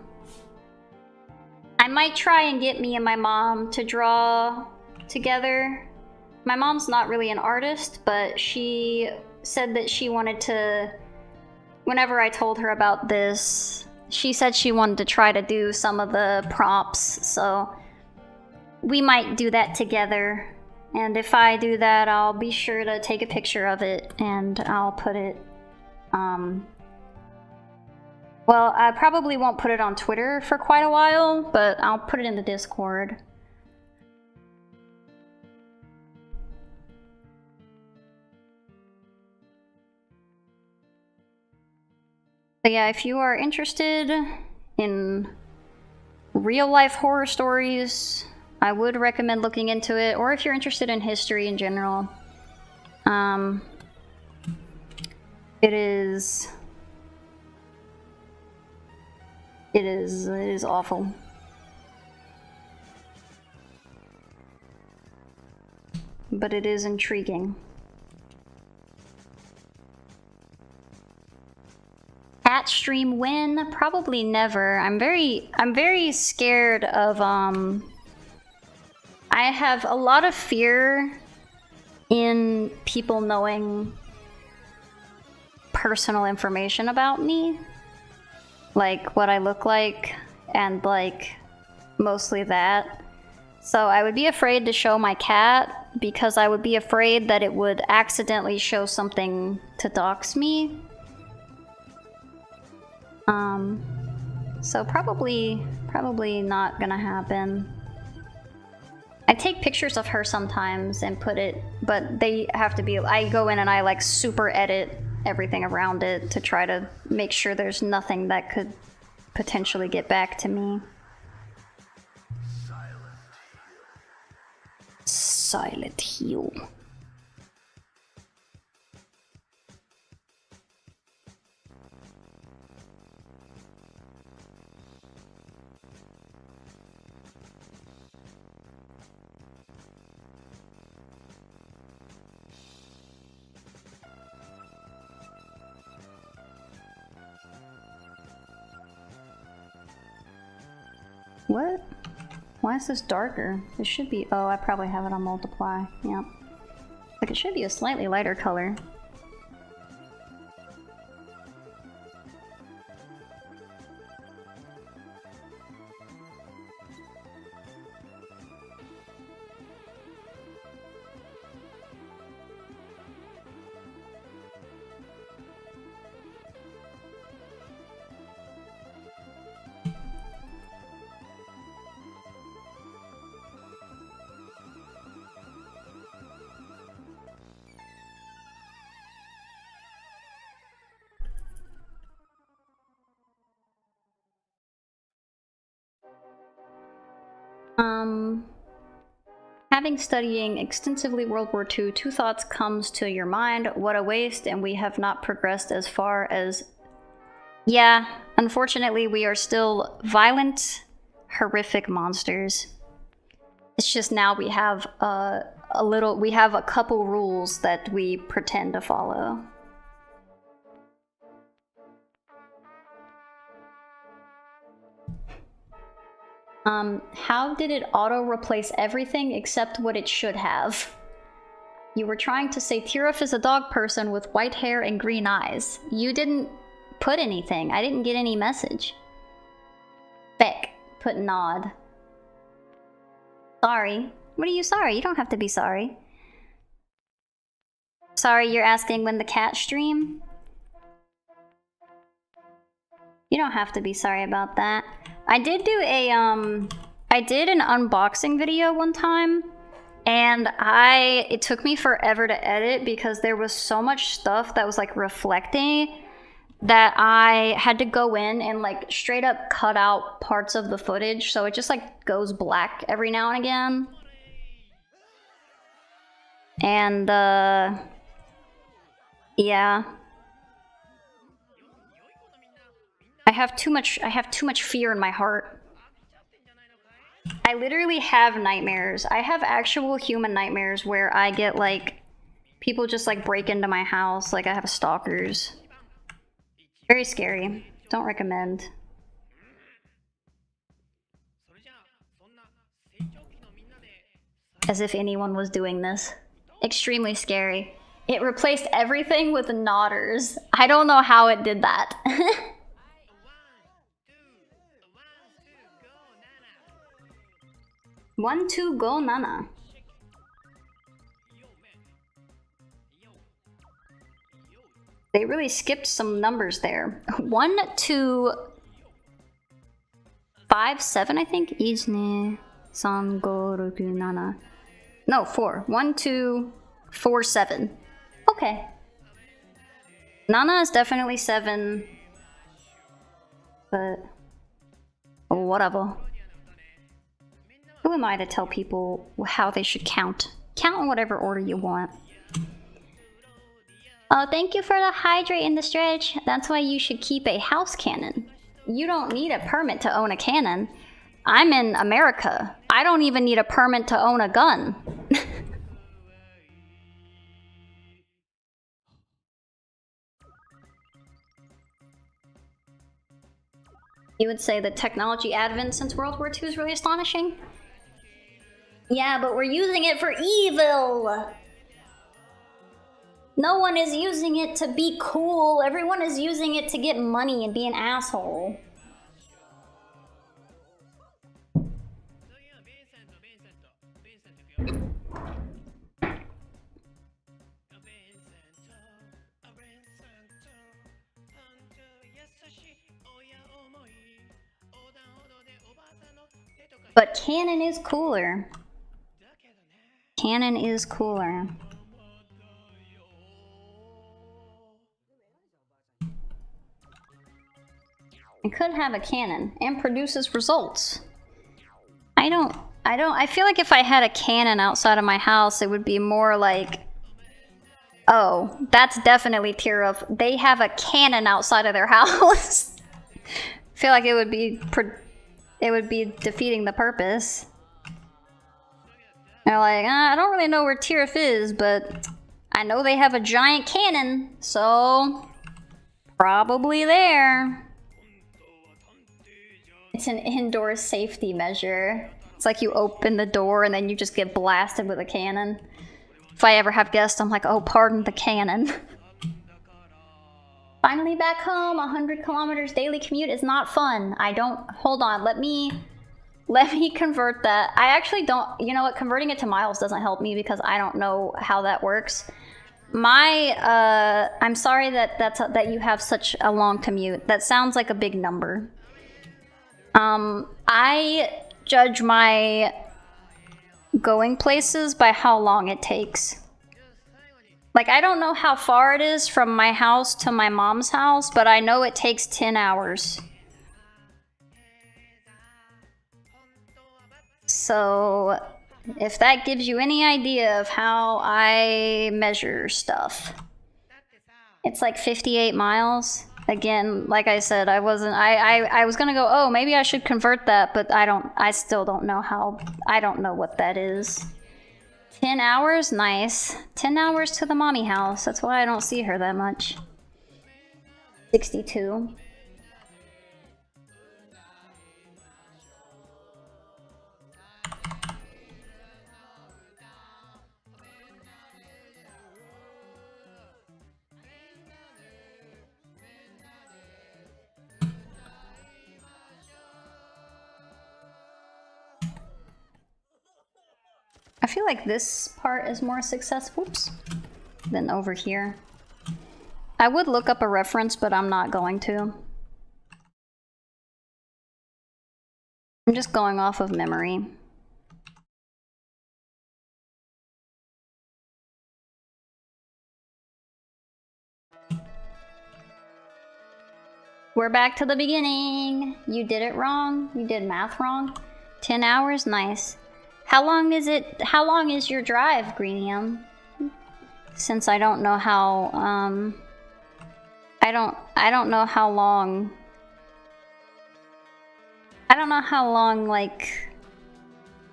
might try and get me and my mom to draw together. My mom's not really an artist, but she said that she wanted to, whenever I told her about this, she said she wanted to try to do some of the prompts, so we might do that together. And if I do that, I'll be sure to take a picture of it, and I'll put it, well, I probably won't put it on Twitter for quite a while, but I'll put it in the Discord. But yeah, if you are interested in real-life horror stories, I would recommend looking into it, or if you're interested in history in general. It is awful. But it is intriguing. Cat stream win? Probably never. I'm very scared of I have a lot of fear in people knowing personal information about me. Like what I look like, and like mostly that. So I would be afraid to show my cat because I would be afraid that it would accidentally show something to dox me. So probably not gonna happen. I take pictures of her sometimes and put it, but they have to be, I go in and I like super edit everything around it to try to make sure there's nothing that could potentially get back to me. Silent Hill. What? Why is this darker? It should be, oh, I probably have it on multiply. Yep. Like it should be a slightly lighter color. Having studying extensively World War II, two thoughts comes to your mind. What a waste, and we have not progressed as far as... Yeah, unfortunately we are still violent, horrific monsters. It's just now we have we have a couple rules that we pretend to follow. How did it auto-replace everything except what it should have? You were trying to say Tirif is a dog person with white hair and green eyes. You didn't put anything. I didn't get any message. Beck, put nod. Sorry. What are you sorry? You don't have to be sorry. Sorry, you're asking when the cat stream? You don't have to be sorry about that. I did do a, I did an unboxing video one time, and it took me forever to edit because there was so much stuff that was like reflecting that I had to go in and like straight up cut out parts of the footage, so it just like goes black every now and again. And, yeah. I have too much fear in my heart. I literally have nightmares. I have actual human nightmares where I get like people just like break into my house, like I have stalkers. Very scary. Don't recommend. As if anyone was doing this. Extremely scary. It replaced everything with nodders. I don't know how it did that. 1257. They really skipped some numbers there. 1257, I think. 1,2,3,5,6,7. No, 4. 1247. Okay. Nana is definitely 7. But whatever. Who am I to tell people how they should count? Count in whatever order you want. Oh, thank you for the hydrate in the stretch. That's why you should keep a house cannon. You don't need a permit to own a cannon. I'm in America. I don't even need a permit to own a gun. You would say the technology advent since World War II is really astonishing? Yeah, but we're using it for evil! No one is using it to be cool. Everyone is using it to get money and be an asshole. But Canon is cooler. Canon is cooler. It could have a cannon and produces results. I feel like if I had a cannon outside of my house, it would be more like, oh, that's definitely Tirif. They have a cannon outside of their house. I feel like it would be defeating the purpose. They're like, I don't really know where Tirif is, but I know they have a giant cannon, so probably there. It's an indoor safety measure. It's like you open the door and then you just get blasted with a cannon. If I ever have guests, I'm like, oh, pardon the cannon. Finally back home, 100 kilometers daily commute is not fun. Hold on, let me convert that. I actually don't, you know what, converting it to miles doesn't help me because I don't know how that works. I'm sorry that you have such a long commute. That sounds like a big number. I judge my going places by how long it takes. Like, I don't know how far it is from my house to my mom's house, but I know it takes 10 hours. So if that gives you any idea of how I measure stuff, it's like 58 miles. Again, like I said, I was gonna go, oh, maybe I should convert that, but I still don't know how, I don't know what that is. 10 hours? Nice. 10 hours to the mommy house. That's why I don't see her that much. 62. I feel like this part is more successful than over here. I would look up a reference, but I'm not going to. I'm just going off of memory. We're back to the beginning. You did it wrong. You did math wrong. 10 hours? Nice. How long is it? How long is your drive, Greenium? Since I don't know how, I don't know how long. I don't know how long, like,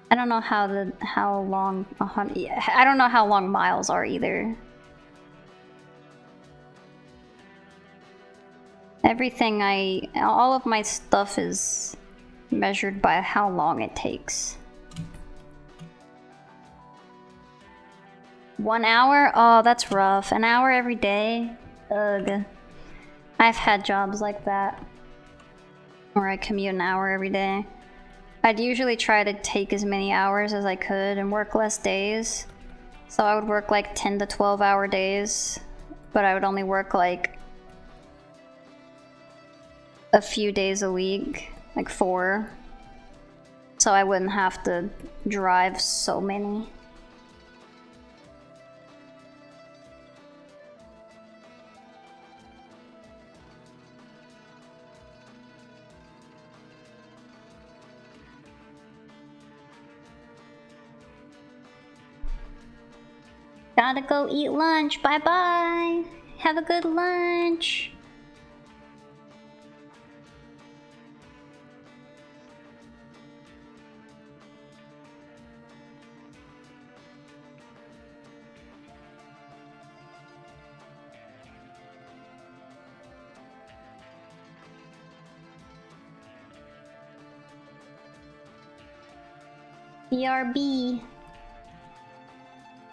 I don't know how long, I don't know how long miles are either. Everything all of my stuff is measured by how long it takes. 1 hour? Oh, that's rough. An hour every day? Ugh. I've had jobs like that, where I commute an hour every day. I'd usually try to take as many hours as I could and work less days. So I would work like 10 to 12 hour days, but I would only work like a few days a week, like 4. So I wouldn't have to drive so many. Gotta go eat lunch. Bye-bye. Have a good lunch. BRB.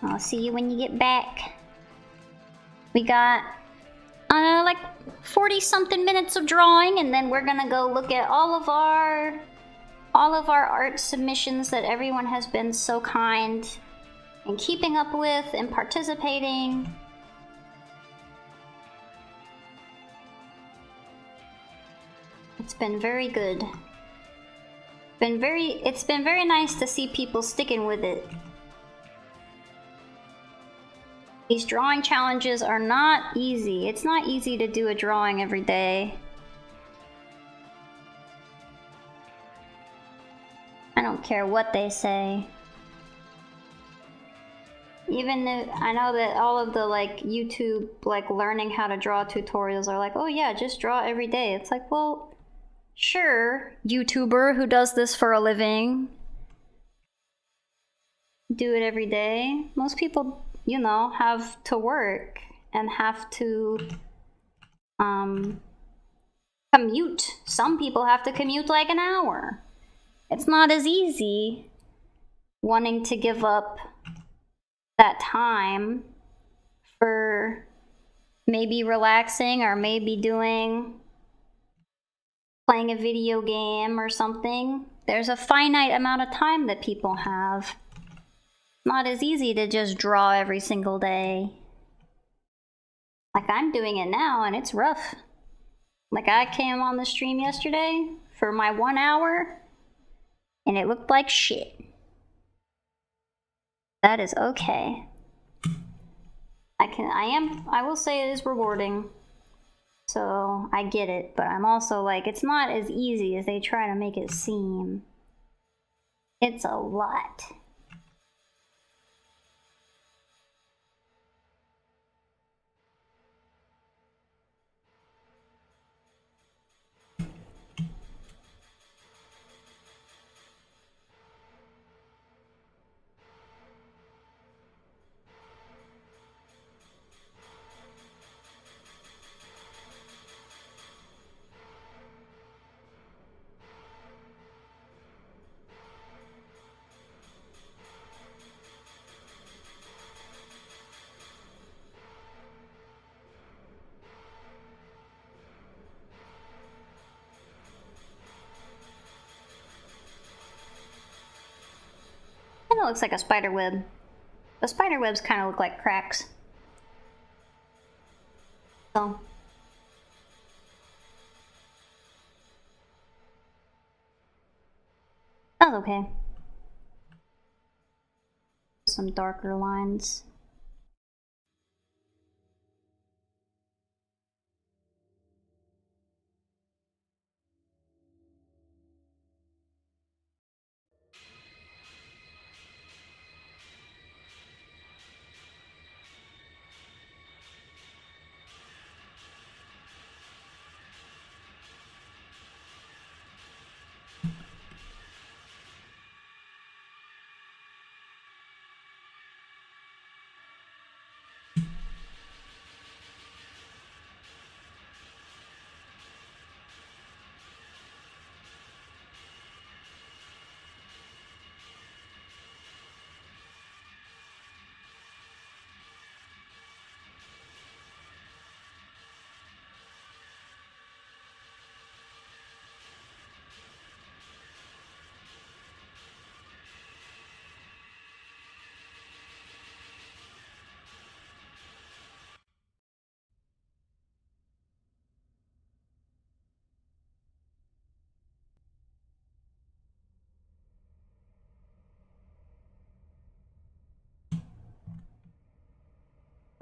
I'll see you when you get back. We got like 40 something minutes of drawing, and then we're gonna go look at all of our art submissions that everyone has been so kind in keeping up with and participating. It's been very good. It's been very nice to see people sticking with it. These drawing challenges are not easy. It's not easy to do a drawing every day. I don't care what they say. Even if I know that all of the like YouTube like learning how to draw tutorials are like, oh yeah, just draw every day. It's like, well, sure, YouTuber who does this for a living. Do it every day. Most people, you know, have to work and have to commute. Some people have to commute like an hour. It's not as easy wanting to give up that time for maybe relaxing or maybe playing a video game or something. There's a finite amount of time that people have. Not as easy to just draw every single day. Like I'm doing it now and it's rough. Like I came on the stream yesterday for my 1 hour and it looked like shit. That is okay. I will say it is rewarding. So I get it, but I'm also like, it's not as easy as they try to make it seem. It's a lot. Kinda looks like a spider web. The spider webs kind of look like cracks. So. That's okay. Some darker lines.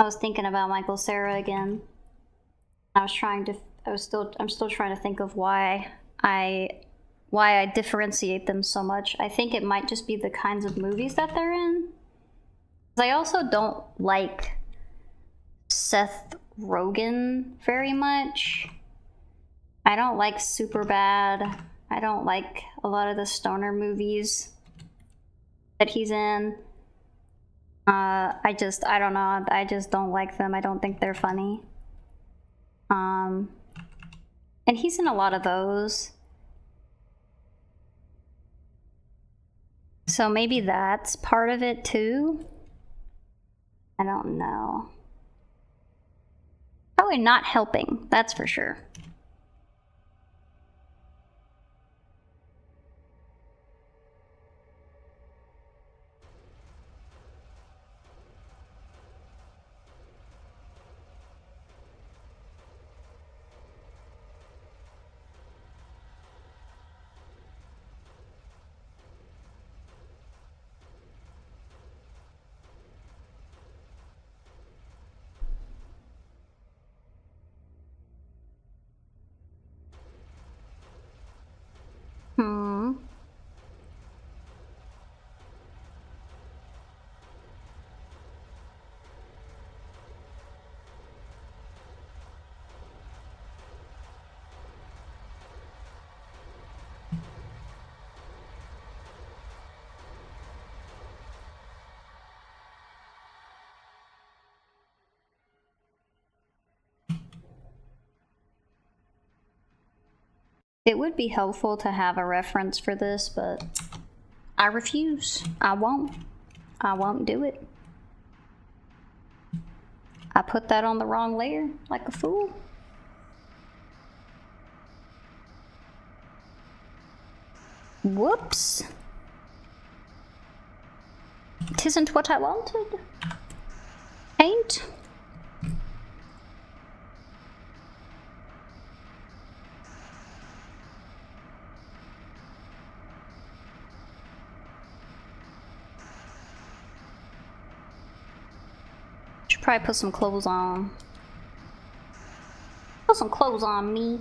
I was thinking about Michael Cera again. I'm still trying to think of why I differentiate them so much. I think it might just be the kinds of movies that they're in. I also don't like Seth Rogen very much. I don't like Superbad. I don't like a lot of the stoner movies that he's in. I don't know. I just don't like them. I don't think they're funny. And he's in a lot of those. So maybe that's part of it too. I don't know. Probably not helping, that's for sure. It would be helpful to have a reference for this, but I refuse. I won't. I won't do it. I put that on the wrong layer, like a fool. Whoops. Tisn't what I wanted. Ain't. Should probably put some clothes on. Put some clothes on me.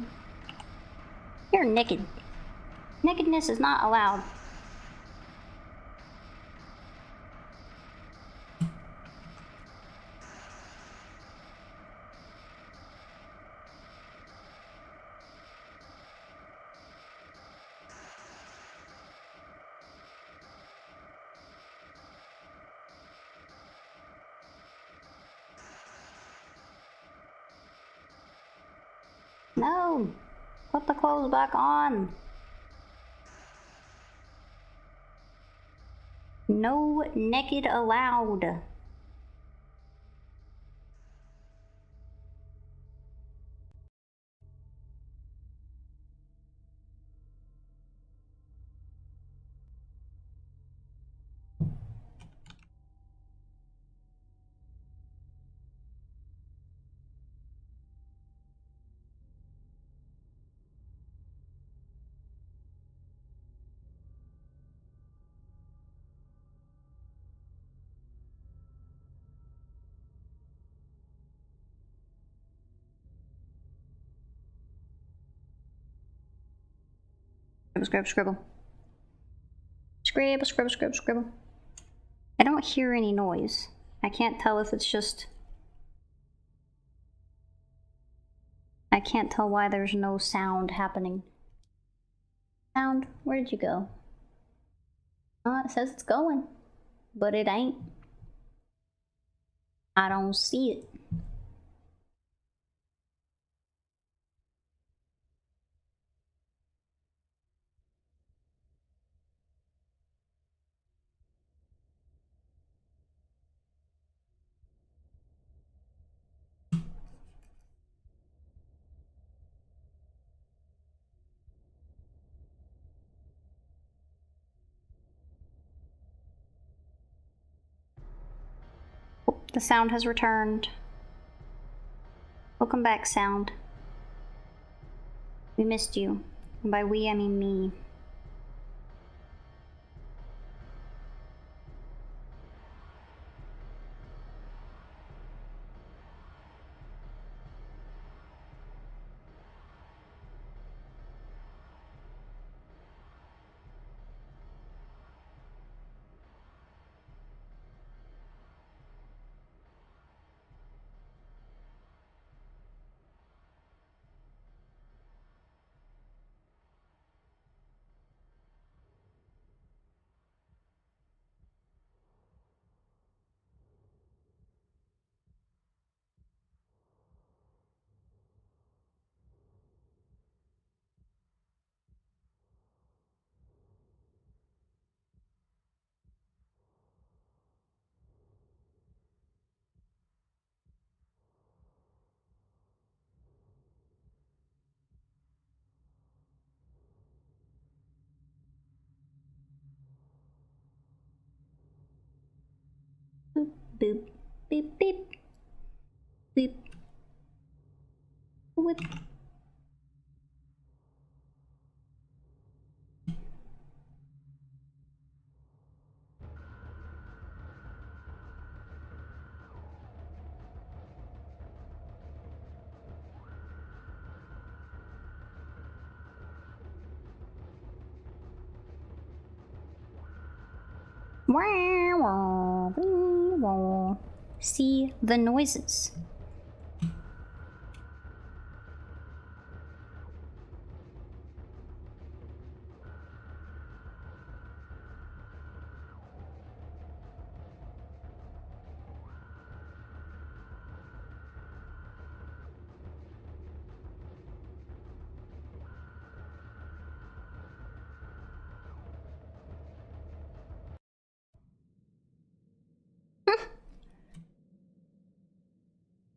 You're naked. Nakedness is not allowed. No! Put the clothes back on! No naked allowed. Scribble, scribble. Scribble, scribble, scribble, scribble. I don't hear any noise. I can't tell if it's just... I can't tell why there's no sound happening. Sound? Where did you go? Oh, it says it's going, but it ain't. I don't see it. Oh, the sound has returned. Welcome back, sound. We missed you. And by we, I mean me. Boop, boop, beep, beep. Beep. Whip. See the noises.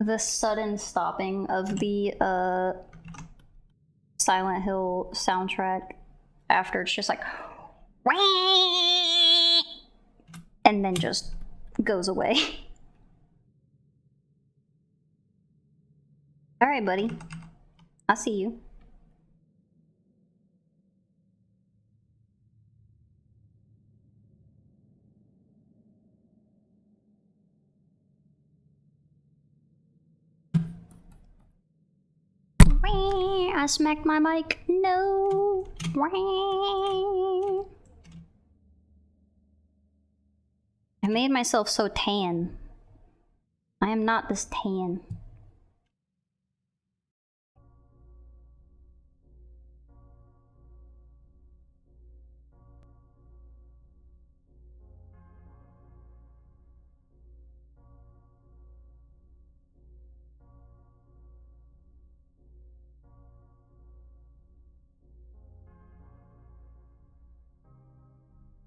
The sudden stopping of the Silent Hill soundtrack after it's just like and then just goes away. All right, buddy. I'll see you. I smacked my mic. No. I made myself so tan. I am not this tan.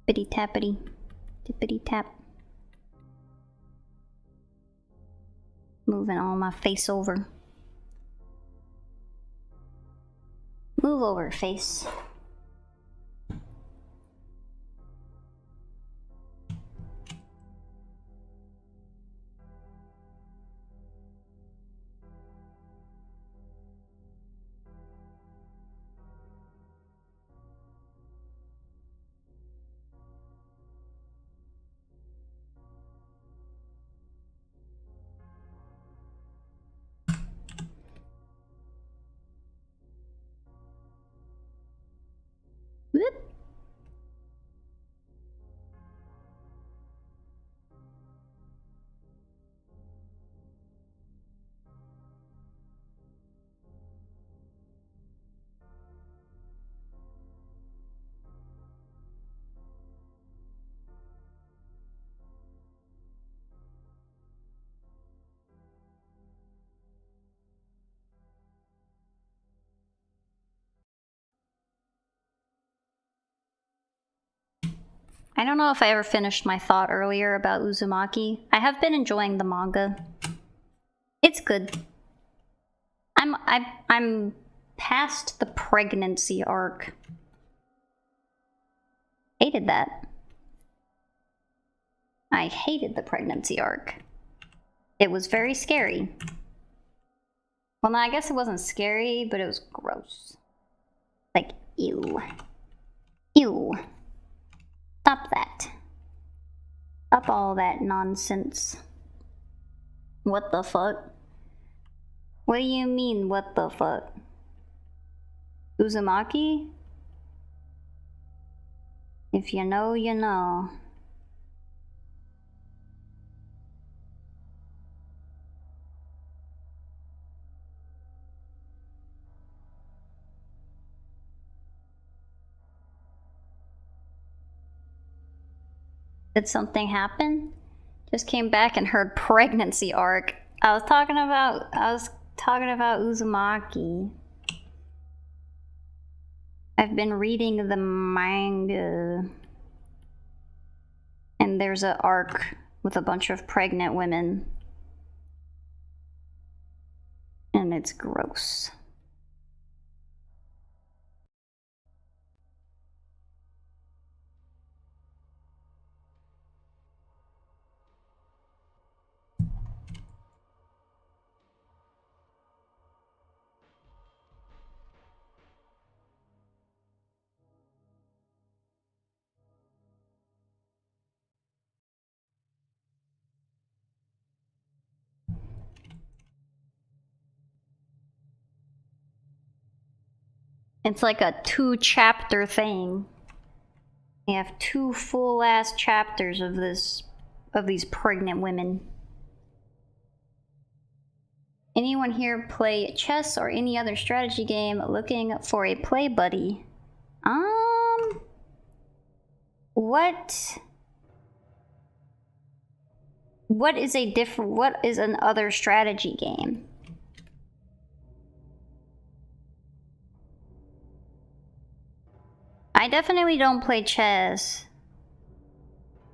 Tippity tappity. Tippity tap. Moving all my face over. Move over, face. Whoop. I don't know if I ever finished my thought earlier about Uzumaki. I have been enjoying the manga. It's good. I'm past the pregnancy arc. Hated that. I hated the pregnancy arc. It was very scary. Well, no, I guess it wasn't scary, but it was gross. Like, ew. Ew. Stop that. Stop all that nonsense. What the fuck? What do you mean, what the fuck? Uzumaki? If you know, you know. Did something happen? Just came back and heard pregnancy arc. I was talking about Uzumaki. I've been reading the manga. And there's an arc with a bunch of pregnant women. And it's gross. It's like a 2-chapter thing. You have 2 full-ass chapters of these pregnant women. Anyone here play chess or any other strategy game looking for a play buddy? What is an other strategy game? I definitely don't play chess.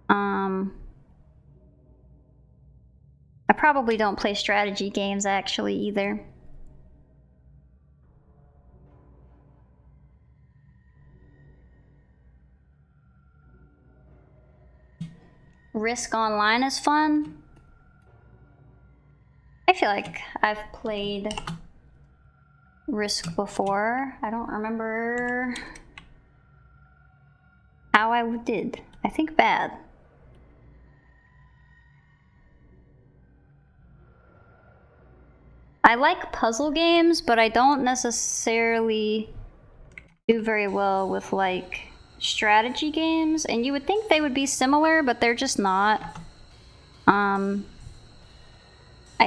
I probably don't play strategy games actually either. Risk Online is fun. I feel like I've played Risk before. I don't remember how I did. I think bad. I like puzzle games, but I don't necessarily do very well with like strategy games, and you would think they would be similar, but they're just not. I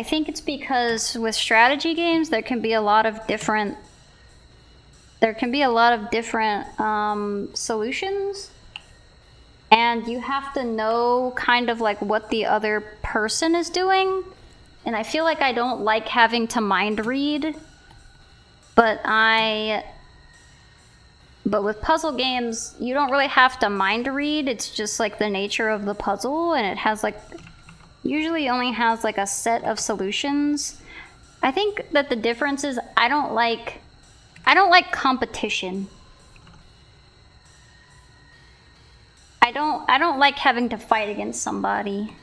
think it's because with strategy games there can be a lot of different solutions, and you have to know kind of like what the other person is doing, and I feel like I don't like having to mind read, but I But with puzzle games, you don't really have to mind read. It's just like the nature of the puzzle, and it has like usually only has like a set of solutions. I think that the difference is I don't like competition. I don't like having to fight against somebody.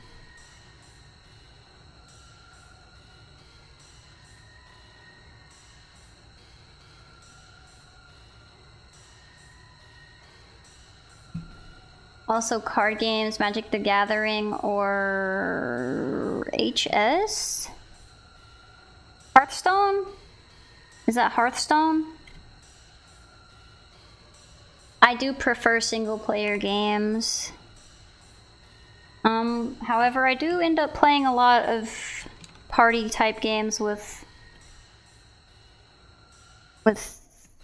Also card games, Magic the Gathering, or HS? Hearthstone? Is that Hearthstone? I do prefer single player games. However, I do end up playing a lot of party type games with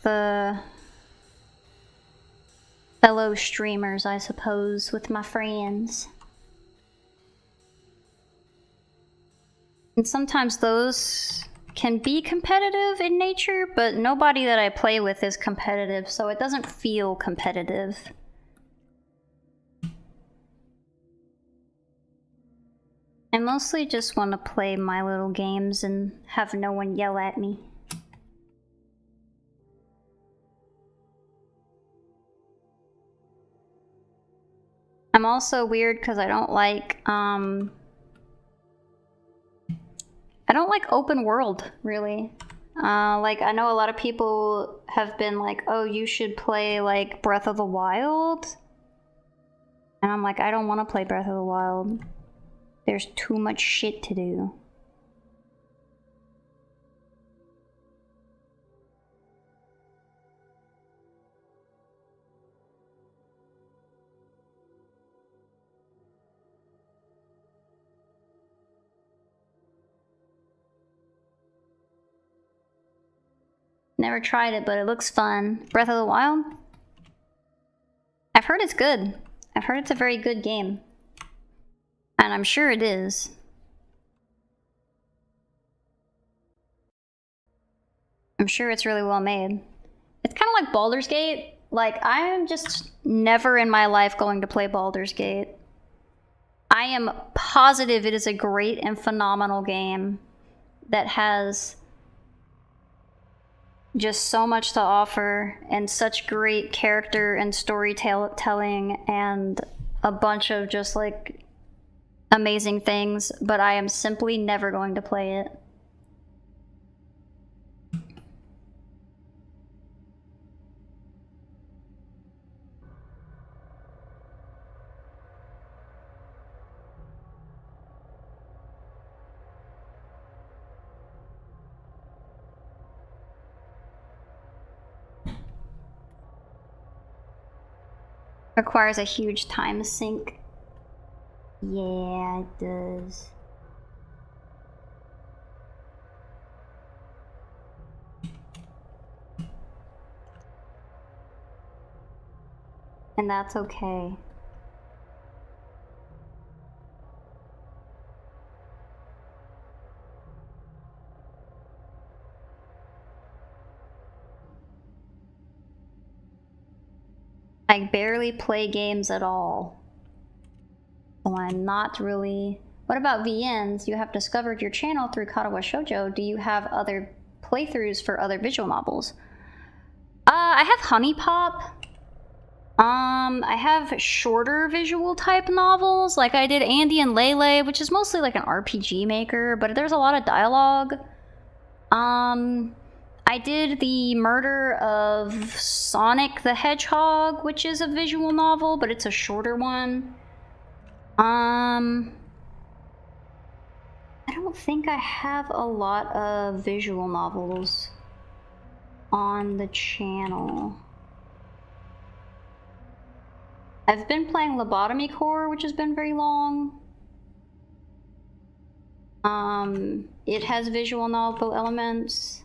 the fellow streamers, I suppose, with my friends. And sometimes those can be competitive in nature, but nobody that I play with is competitive, so it doesn't feel competitive. I mostly just want to play my little games and have no one yell at me. I'm also weird because I don't like open world, really. Like, I know a lot of people have been like, oh, you should play, like, Breath of the Wild. And I'm like, I don't want to play Breath of the Wild. There's too much shit to do. Never tried it, but it looks fun. Breath of the Wild? I've heard it's good. I've heard it's a very good game. And I'm sure it is. I'm sure it's really well made. It's kind of like Baldur's Gate. Like, I am just never in my life going to play Baldur's Gate. I am positive it is a great and phenomenal game that has just so much to offer and such great character and storytelling and a bunch of just like amazing things, but I am simply never going to play it. Requires a huge time sink. Yeah, it does. And that's okay. I barely play games at all. So I'm not really... What about VNs? You have discovered your channel through Katawa Shoujo. Do you have other playthroughs for other visual novels? I have Honey Pop. I have shorter visual type novels. Like I did Andy and Lele, which is mostly like an RPG maker, but there's a lot of dialogue. I did The Murder of Sonic the Hedgehog, which is a visual novel, but it's a shorter one. I don't think I have a lot of visual novels on the channel. I've been playing Lobotomy Core, which has been very long. It has visual novel elements.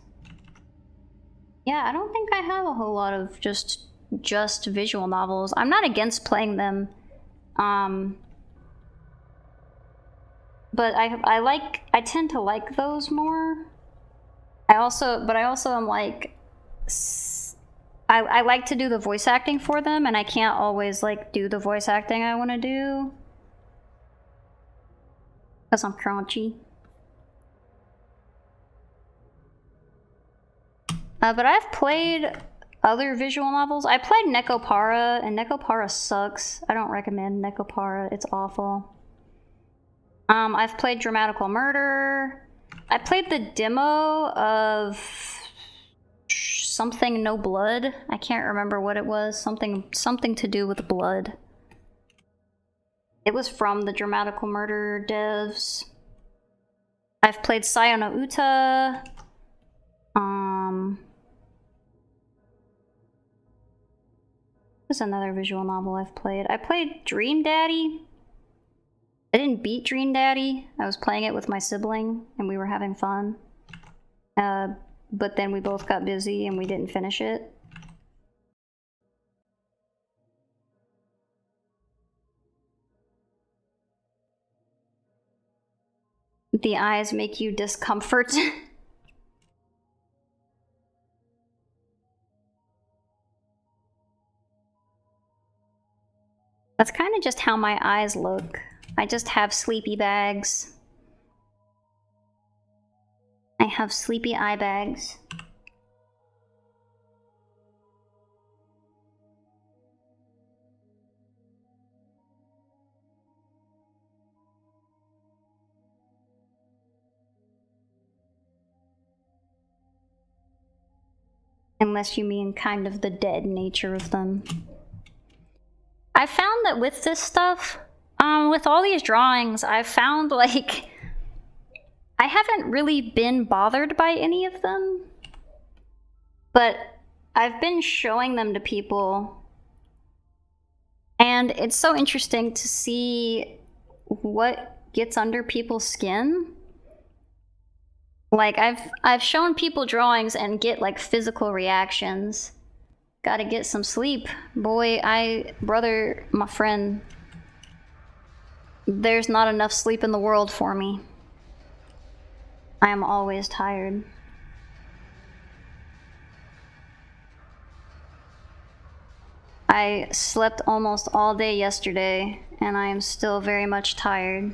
Yeah, I don't think I have a whole lot of just visual novels. I'm not against playing them. But I tend to like those more. I also am like, I like to do the voice acting for them, and I can't always like do the voice acting I want to do because I'm crunchy. But I've played other visual novels. I played Nekopara, and Nekopara sucks. I don't recommend Nekopara. It's awful. I've played Dramatical Murder. I played the demo of something No Blood. I can't remember what it was. Something to do with blood. It was from the Dramatical Murder devs. I've played Sayo Uta. There's another visual novel I've played. I played Dream Daddy. I didn't beat Dream Daddy. I was playing it with my sibling, and we were having fun. But then we both got busy, and we didn't finish it. The eyes make you discomfort. That's kind of just how my eyes look. I just have sleepy bags. I have sleepy eye bags. Unless you mean kind of the dead nature of them. I found that with this stuff, with all these drawings, I've found like I haven't really been bothered by any of them, but I've been showing them to people, and it's so interesting to see what gets under people's skin. Like I've shown people drawings and get like physical reactions. Gotta get some sleep. Boy, brother, my friend, there's not enough sleep in the world for me. I am always tired. I slept almost all day yesterday, and I am still very much tired.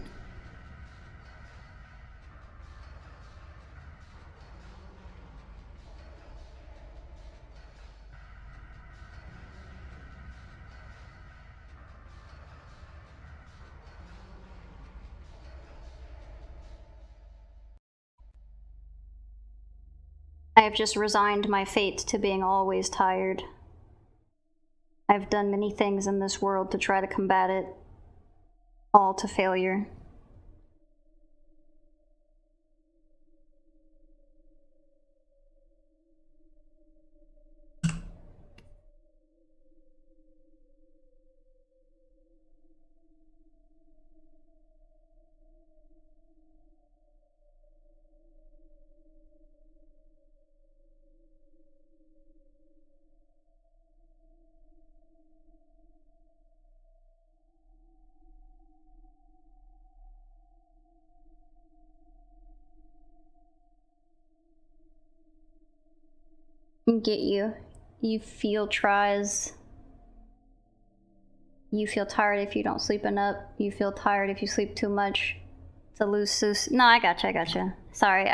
I have just resigned my fate to being always tired. I've done many things in this world to try to combat it, all to failure. Get you. You feel tries. You feel tired if you don't sleep enough. You feel tired if you sleep too much. To lose. No, I gotcha. Sorry,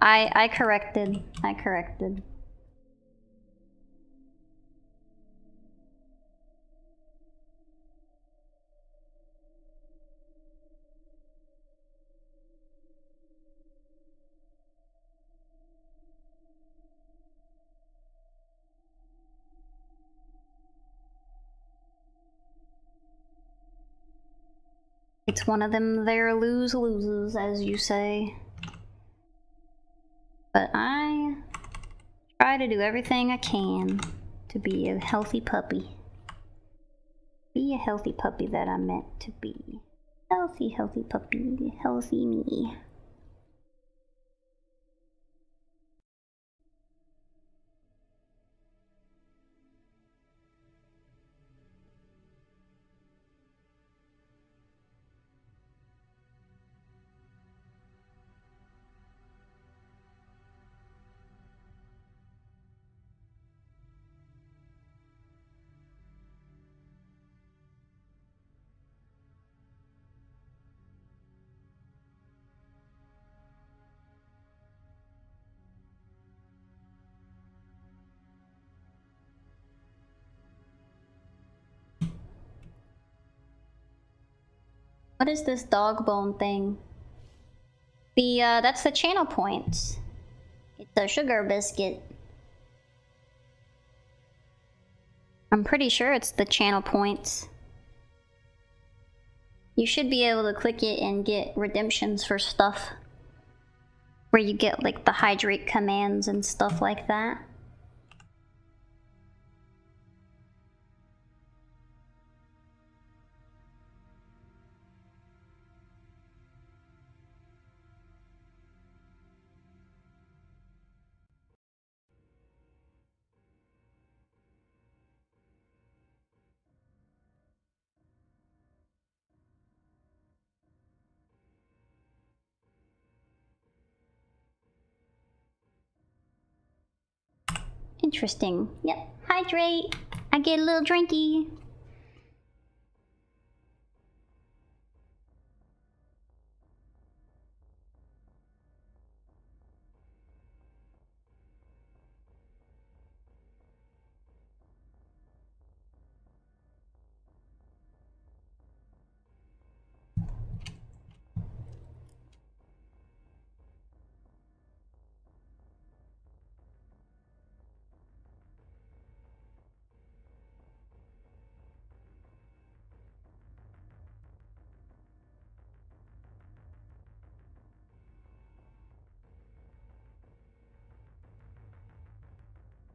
I corrected. I corrected. It's one of them there loses, as you say. But I try to do everything I can to be a healthy puppy. Be a healthy puppy that I'm meant to be. Healthy puppy, healthy me. What is this dog bone thing? That's the channel points. It's a sugar biscuit. I'm pretty sure it's the channel points. You should be able to click it and get redemptions for stuff. Where you get like the hydrate commands and stuff like that. Interesting. Yep. Hydrate. I get a little drinky.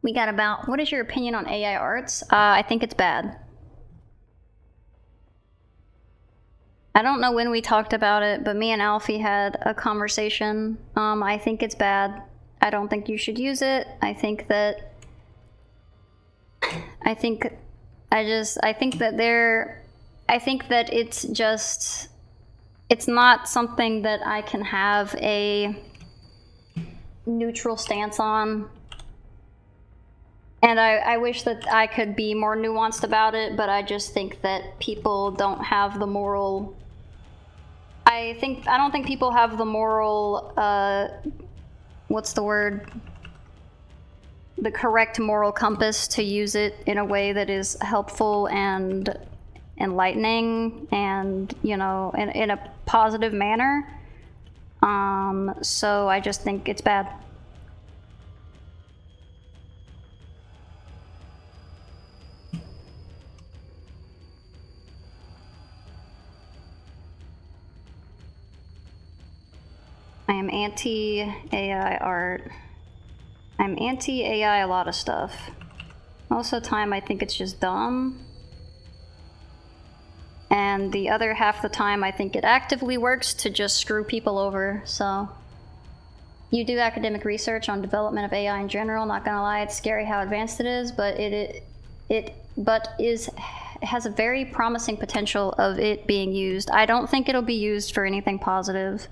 We got about, what is your opinion on AI arts? I think it's bad. I don't know when we talked about it, but me and Alfie had a conversation. I think it's bad. I don't think you should use it. I think that it's just, it's not something that I can have a neutral stance on. And I wish that I could be more nuanced about it, but I just think that people don't have the moral... I don't think people have the moral, what's the word? The correct moral compass to use it in a way that is helpful and enlightening and, you know, in a positive manner. So I just think it's bad. I am anti-AI art. I'm anti-AI a lot of stuff. Most of the time I think it's just dumb. And the other half of the time I think it actively works to just screw people over, so. You do academic research on development of AI in general, not gonna lie, it's scary how advanced it is, but it has a very promising potential of it being used. I don't think it'll be used for anything positive.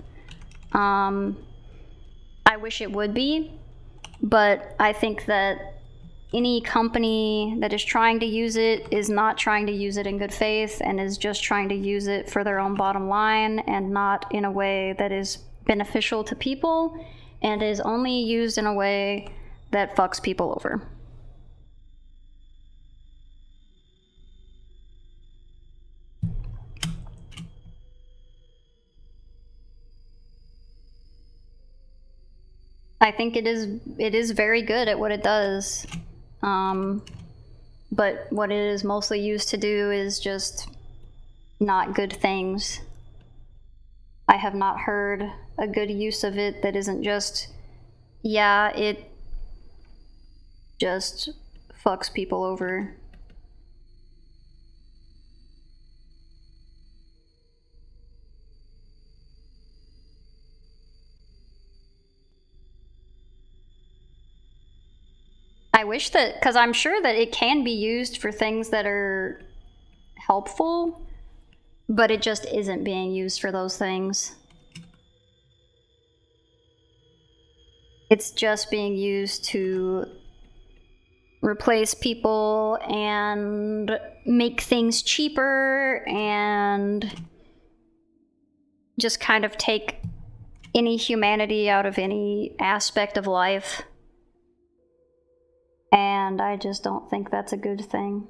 I wish it would be, but I think that any company that is trying to use it is not trying to use it in good faith and is just trying to use it for their own bottom line and not in a way that is beneficial to people and is only used in a way that fucks people over. I think it is very good at what it does. But what it is mostly used to do is just not good things. I have not heard a good use of it that isn't just, yeah, it just fucks people over. I wish that, because I'm sure that it can be used for things that are helpful, but it just isn't being used for those things. It's just being used to replace people and make things cheaper and just kind of take any humanity out of any aspect of life. And I just don't think that's a good thing.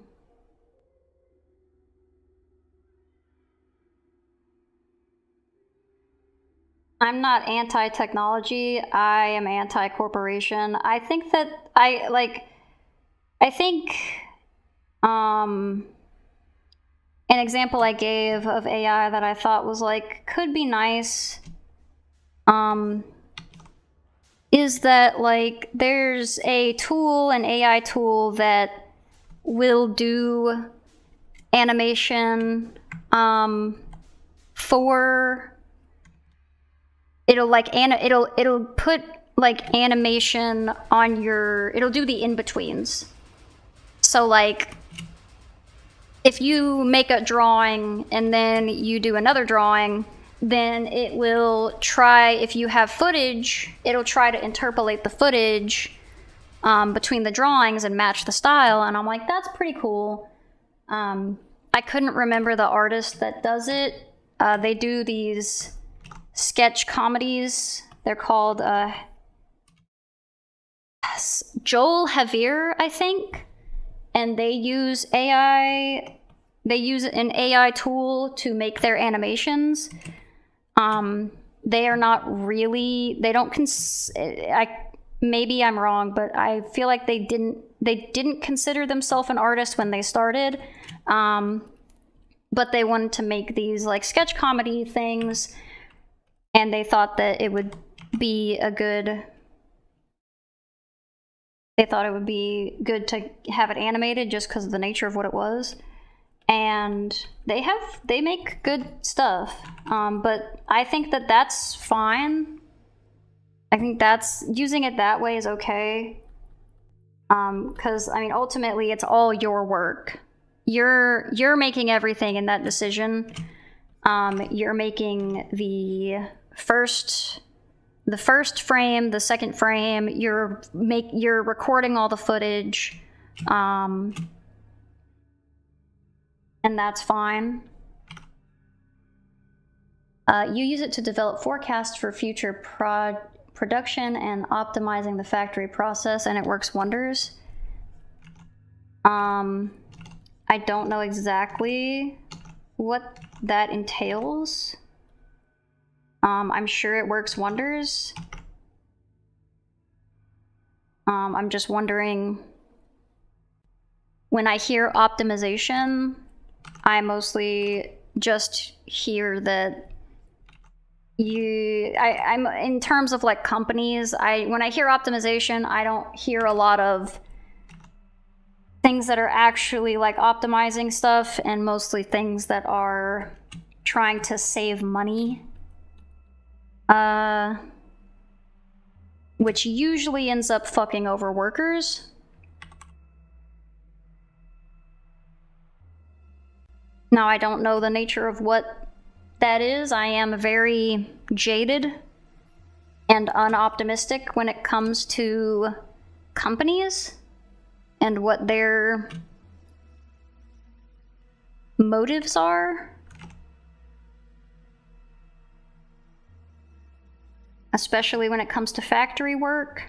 I'm not anti-technology. I am anti-corporation. I think that I think an example I gave of AI that I thought was like could be nice is that like there's a tool, an AI tool that will do animation for it'll put like animation on your, it'll do the in-betweens. So like if you make a drawing and then you do another drawing, then it will try, if you have footage, it'll try to interpolate the footage between the drawings and match the style. And I'm like, that's pretty cool. I couldn't remember the artist that does it. They do these sketch comedies. They're called Joel Javier, I think. And they use AI, they use an AI tool to make their animations. They are not really, they don't, maybe I'm wrong, but I feel like they didn't consider themselves an artist when they started. But they wanted to make these like sketch comedy things, and they thought that it would be they thought it would be good to have it animated just because of the nature of what it was. And they make good stuff. But I think that that's fine. I think that's, using it that way is okay. Because I mean, ultimately it's all your work. You're making everything in that decision. You're making the first frame, the second frame. You're recording all the footage, and that's fine. You use it to develop forecasts for future production and optimizing the factory process, and it works wonders. I don't know exactly what that entails. I'm sure it works wonders. I'm just wondering, when I hear optimization, I mostly just hear that I'm in terms of like companies, when I hear optimization, I don't hear a lot of things that are actually like optimizing stuff, and mostly things that are trying to save money. Which usually ends up fucking over workers. Now, I don't know the nature of what that is. I am very jaded and unoptimistic when it comes to companies and what their motives are. Especially when it comes to factory work.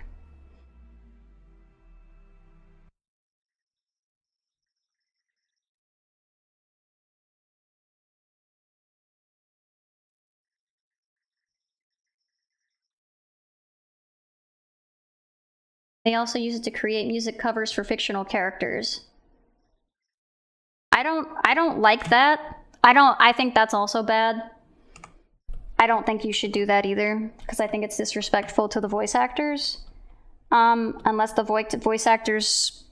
They also use it to create music covers for fictional characters. I don't like that. I think that's also bad. I don't think you should do that either, because I think it's disrespectful to the voice actors. Unless the voice actors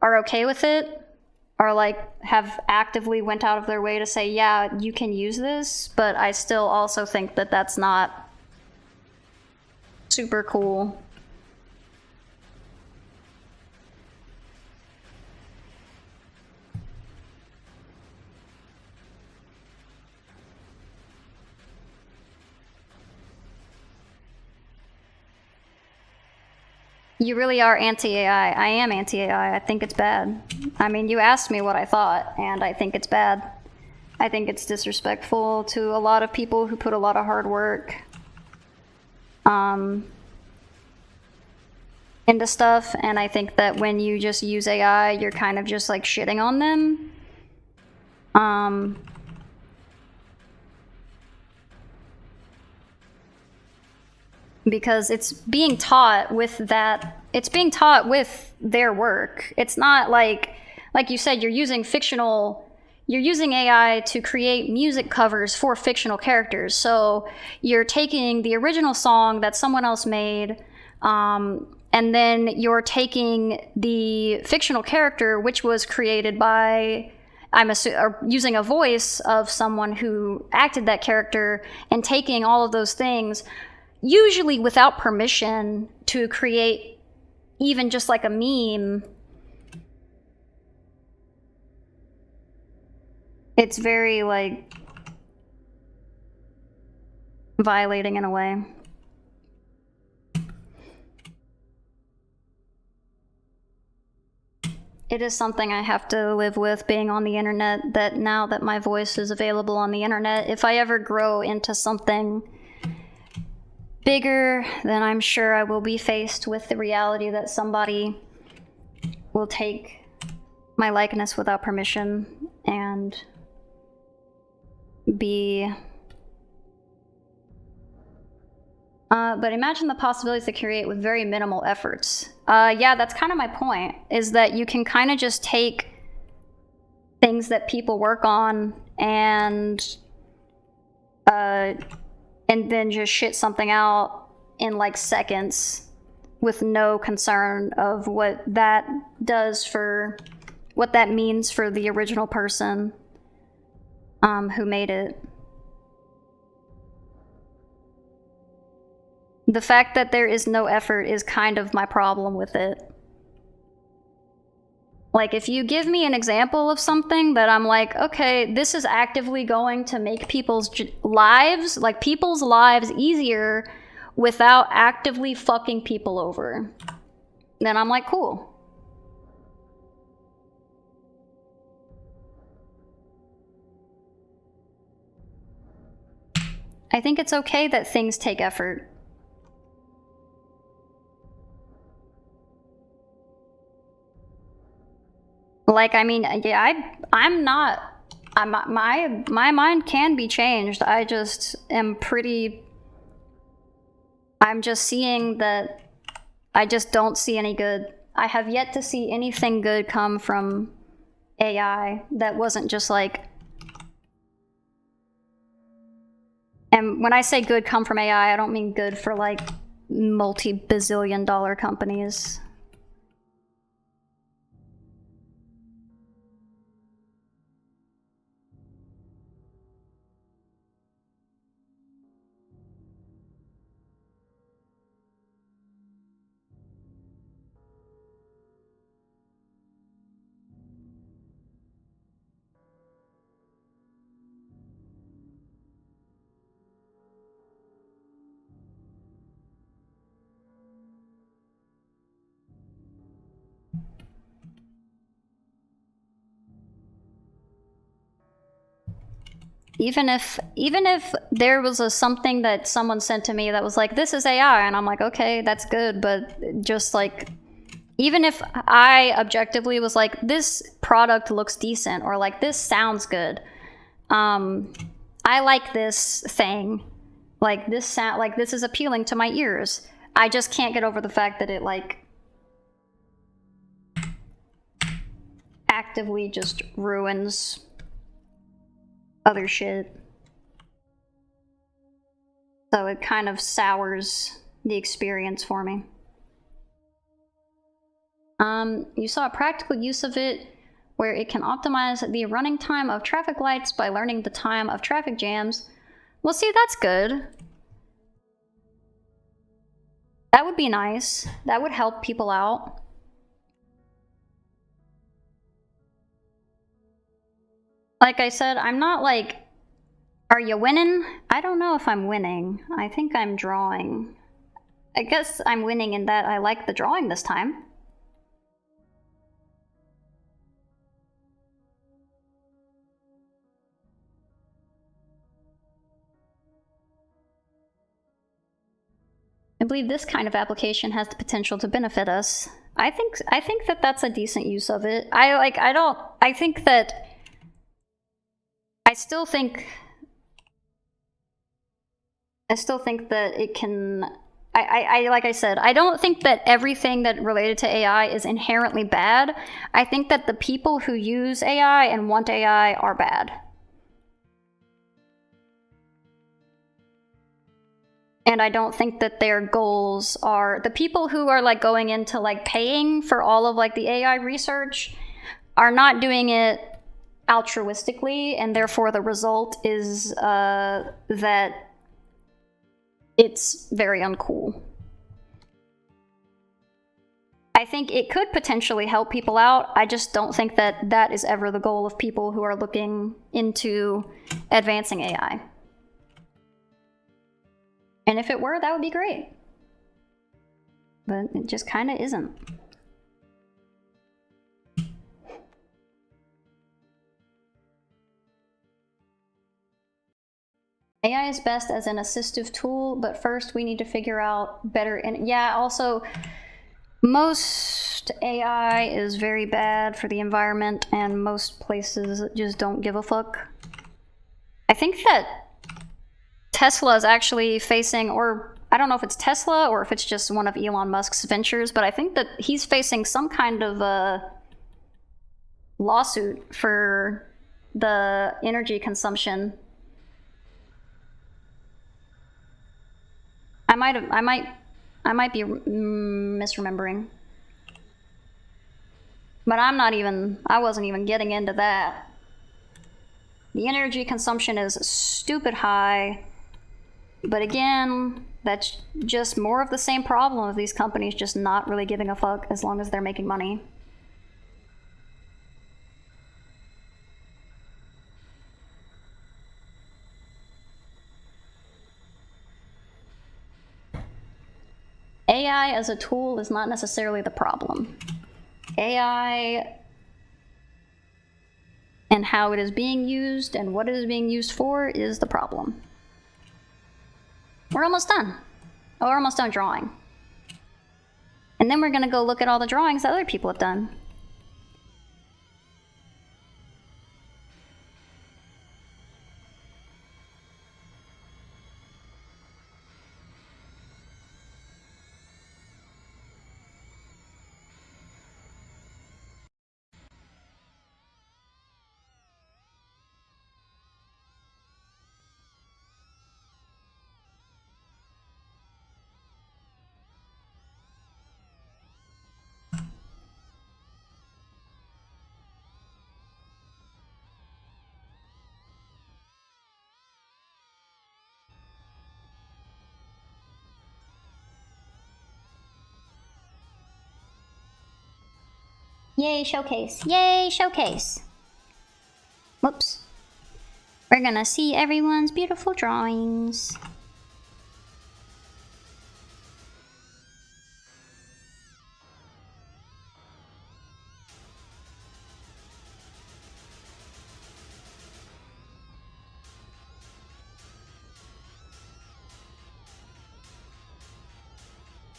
are okay with it, or like have actively went out of their way to say, yeah, you can use this, but I still also think that that's not super cool. You really are anti-AI. I am anti-AI. I think it's bad. I mean, you asked me what I thought, and I think it's bad. I think it's disrespectful to a lot of people who put a lot of hard work into stuff, and I think that when you just use AI, you're kind of just like shitting on them. because it's being taught with that. It's being taught with their work. It's not like you said, you're using AI to create music covers for fictional characters. So you're taking the original song that someone else made, and then you're taking the fictional character, which was created by, or using a voice of someone who acted that character, and taking all of those things, usually without permission, to create even just like a meme. It's very, like, violating in a way. It is something I have to live with, being on the internet, that now that my voice is available on the internet, if I ever grow into something bigger, then I'm sure I will be faced with the reality that somebody will take my likeness without permission and be... but imagine the possibilities to create with very minimal efforts. Yeah, that's kind of my point, is that you can kind of just take things that people work on and then just shit something out in like seconds with no concern of what that does for, what that means for the original person who made it. The fact that there is no effort is kind of my problem with it. Like, if you give me an example of something that I'm like, okay, this is actively going to make people's lives, like people's lives, easier without actively fucking people over, then I'm like, cool. I think it's okay that things take effort. Like, I mean, yeah, my mind can be changed. I just am I'm just seeing that I just don't see any good. I have yet to see anything good come from AI that wasn't just like, and when I say good come from AI, I don't mean good for like multi-bazillion-dollar companies. Even if there was something that someone sent to me that was like, this is AI, and I'm like, okay, that's good, but just like, even if I objectively was like, this product looks decent, or like, this sounds good, I like this thing, like this sound, like this is appealing to my ears, I just can't get over the fact that it like actively just ruins other shit. So it kind of sours the experience for me. You saw a practical use of it where it can optimize the running time of traffic lights by learning the time of traffic jams. Well, see, that's good. That would be nice. That would help people out. Like I said, I'm not like, are you winning? I don't know if I'm winning. I think I'm drawing. I guess I'm winning in that I like the drawing this time. I believe this kind of application has the potential to benefit us. I think that that's a decent use of it. I still think that it can like I said, I don't think that everything that related to AI is inherently bad. I think that the people who use AI and want AI are bad. And I don't think that their goals are the people who are like going into like paying for all of like the AI research are not doing it altruistically, and therefore the result is that it's very uncool. I think it could potentially help people out. I just don't think that that is ever the goal of people who are looking into advancing AI. And if it were, that would be great. But it just kind of isn't. AI is best as an assistive tool, but first we need to figure out better. And yeah, also, most AI is very bad for the environment, and most places just don't give a fuck. I think that Tesla is actually facing, or I don't know if it's Tesla or if it's just one of Elon Musk's ventures, but I think that he's facing some kind of a lawsuit for the energy consumption. I might be misremembering. But I wasn't even getting into that. The energy consumption is stupid high. But again, that's just more of the same problem of these companies just not really giving a fuck as long as they're making money. AI as a tool is not necessarily the problem. AI and how it is being used and what it is being used for is the problem. We're almost done. Oh, we're almost done drawing. And then we're gonna go look at all the drawings that other people have done. Yay, showcase. Yay, showcase. Whoops. We're gonna see everyone's beautiful drawings.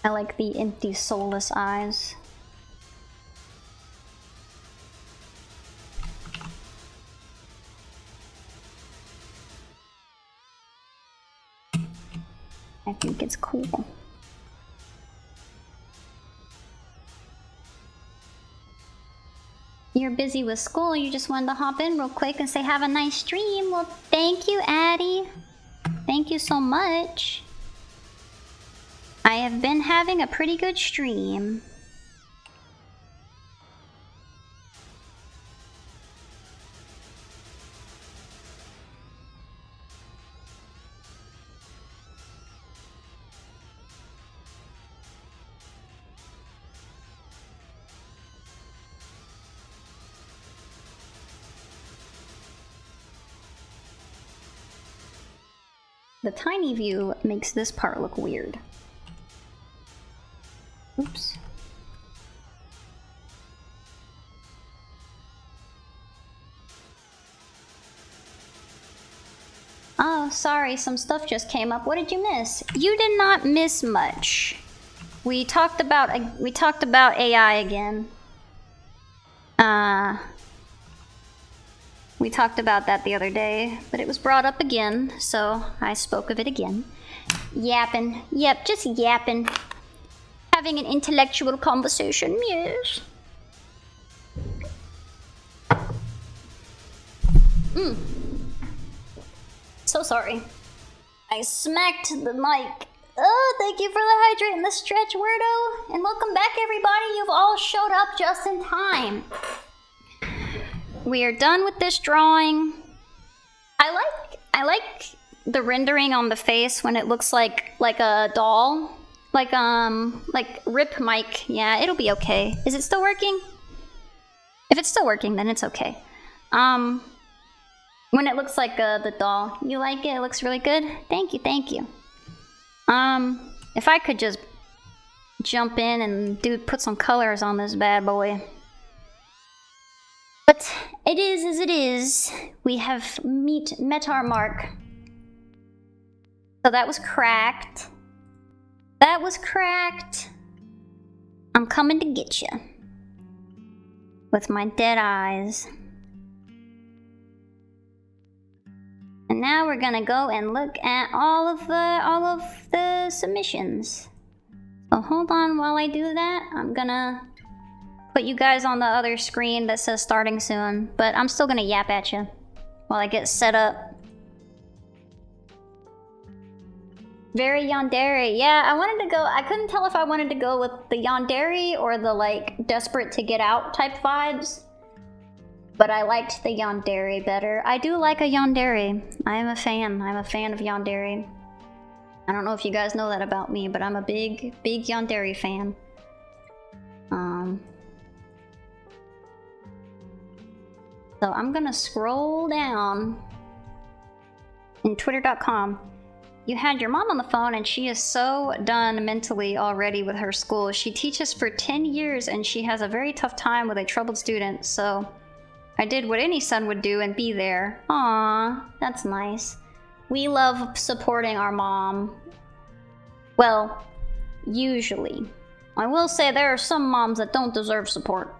I like the empty, soulless eyes. I think it's cool. You're busy with school, you just wanted to hop in real quick and say have a nice stream. Well, thank you, Addie. Thank you so much. I have been having a pretty good stream. The tiny view makes this part look weird. Oops. Oh, sorry, some stuff just came up. What did you miss? You did not miss much. We talked about AI again. We talked about that the other day, but it was brought up again, so I spoke of it again. Yapping. Yep, just yapping. Having an intellectual conversation, yes. So sorry. I smacked the mic. Oh, thank you for the hydrate and the stretch, Wordo. And welcome back, everybody. You've all showed up just in time. We are done with this drawing. I like the rendering on the face when it looks like a doll. Like Rip Mike. Yeah, it'll be okay. Is it still working? If it's still working, then it's okay. When it looks like the doll. You like it? It looks really good? Thank you, thank you. If I could just jump in and put some colors on this bad boy. But it is as it is. We have met our mark. So that was cracked. That was cracked. I'm coming to get you. With my dead eyes. And now we're gonna go and look at all of the submissions. So hold on while I do that. I'm gonna put you guys on the other screen that says starting soon, but I'm still gonna yap at you while I get set up. Very yandere. Yeah, I wanted to go. I couldn't tell if I wanted to go with the yandere or the like desperate to get out type vibes. But I liked the yandere better. I do like a yandere. I am a fan. I'm a fan of yandere. I don't know if you guys know that about me, but I'm a big yandere fan. So I'm gonna scroll down in twitter.com. You had your mom on the phone and she is so done mentally already with her school. She teaches for 10 years and she has a very tough time with a troubled student, so I did what any son would do and be there. Aww, that's nice. We love supporting our mom. Well, usually. I will say there are some moms that don't deserve support.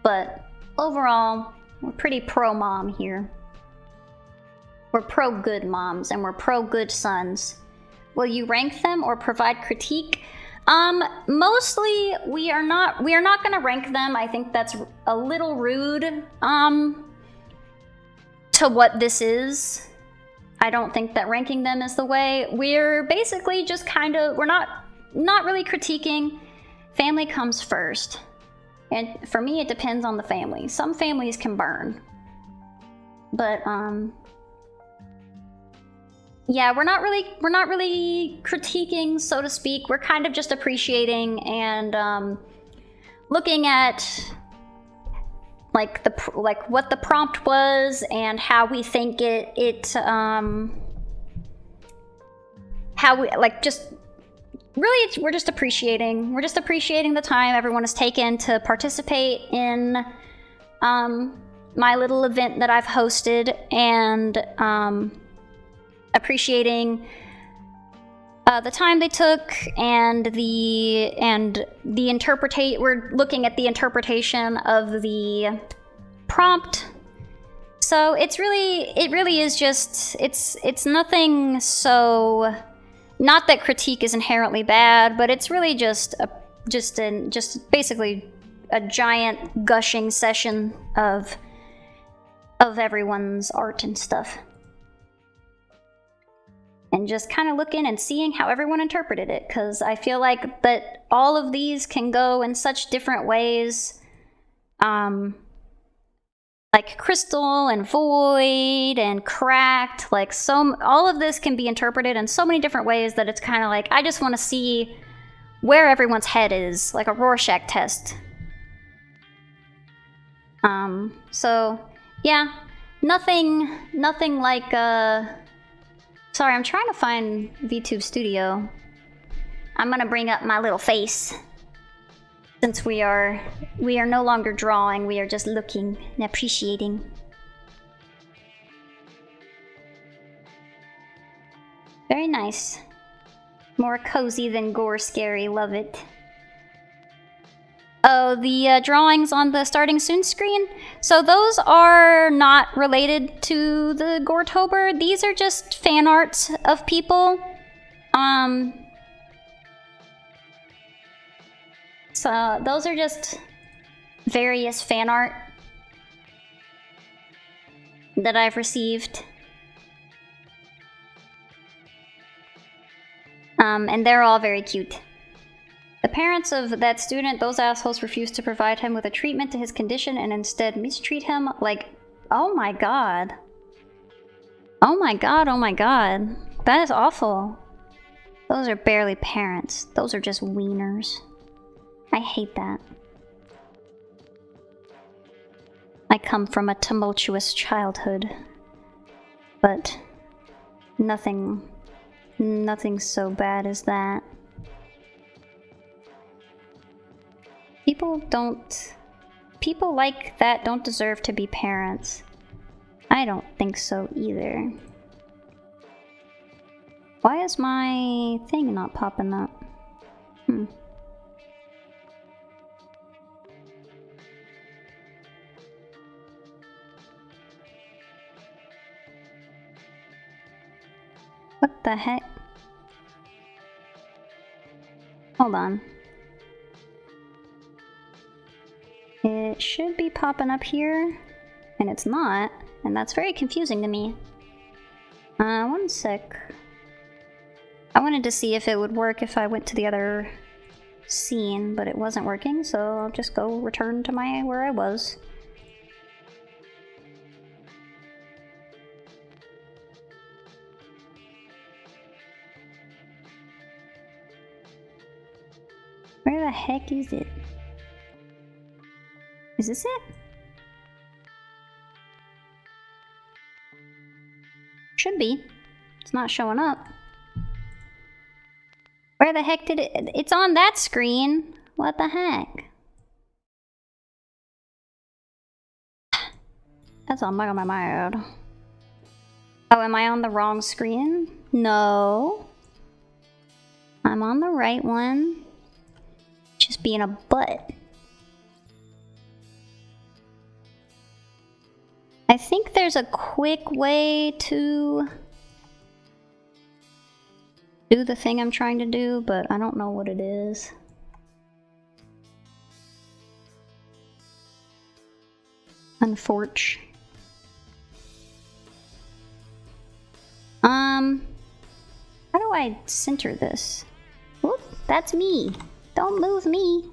But overall, we're pretty pro-mom here. We're pro-good moms and we're pro-good sons. Will you rank them or provide critique? Mostly we are not gonna rank them. I think that's a little rude, to what this is. I don't think that ranking them is the way. We're basically just we're not really critiquing. Family comes first. And for me, it depends on the family. Some families can burn. But, yeah, we're not really critiquing, so to speak. We're kind of just appreciating and looking at like what the prompt was and how we think how we just really we're just appreciating. We're just appreciating the time everyone has taken to participate in my little event that I've hosted and appreciating the time they took and we're looking at the interpretation of the prompt. So it really is just it's nothing so, not that critique is inherently bad, but it's really just basically a giant gushing session of everyone's art and stuff. And just kind of looking and seeing how everyone interpreted it, because I feel like that all of these can go in such different ways. Like crystal and void and cracked, like all of this can be interpreted in so many different ways that it's kind of like, I just want to see where everyone's head is, like a Rorschach test. So yeah, nothing like sorry, I'm trying to find VTube Studio. I'm gonna bring up my little face. Since we are no longer drawing, we are just looking and appreciating. Very nice. More cozy than gore scary, love it. Oh, the drawings on the starting soon screen? So those are not related to the Goretober. These are just fan arts of people. So those are just various fan art that I've received. And they're all very cute. The parents of that student, those assholes, refused to provide him with a treatment to his condition and instead mistreat him like... Oh my god. Oh my god, oh my god. That is awful. Those are barely parents. Those are just wieners. I hate that. I come from a tumultuous childhood. But... nothing so bad as that. People like that don't deserve to be parents. I don't think so either. Why is my thing not popping up? What the heck? Hold on. It should be popping up here, and it's not, and that's very confusing to me. One sec. I wanted to see if it would work if I went to the other scene, but it wasn't working, so I'll just go return to where I was. Where the heck is it? Is this it? Should be. It's not showing up. Where the heck did it... It's on that screen. What the heck? That's on my mind. Oh, am I on the wrong screen? No. I'm on the right one. Just being a butt. I think there's a quick way to do the thing I'm trying to do, but I don't know what it is. Unfortunately. How do I center this? Whoop, that's me. Don't move me.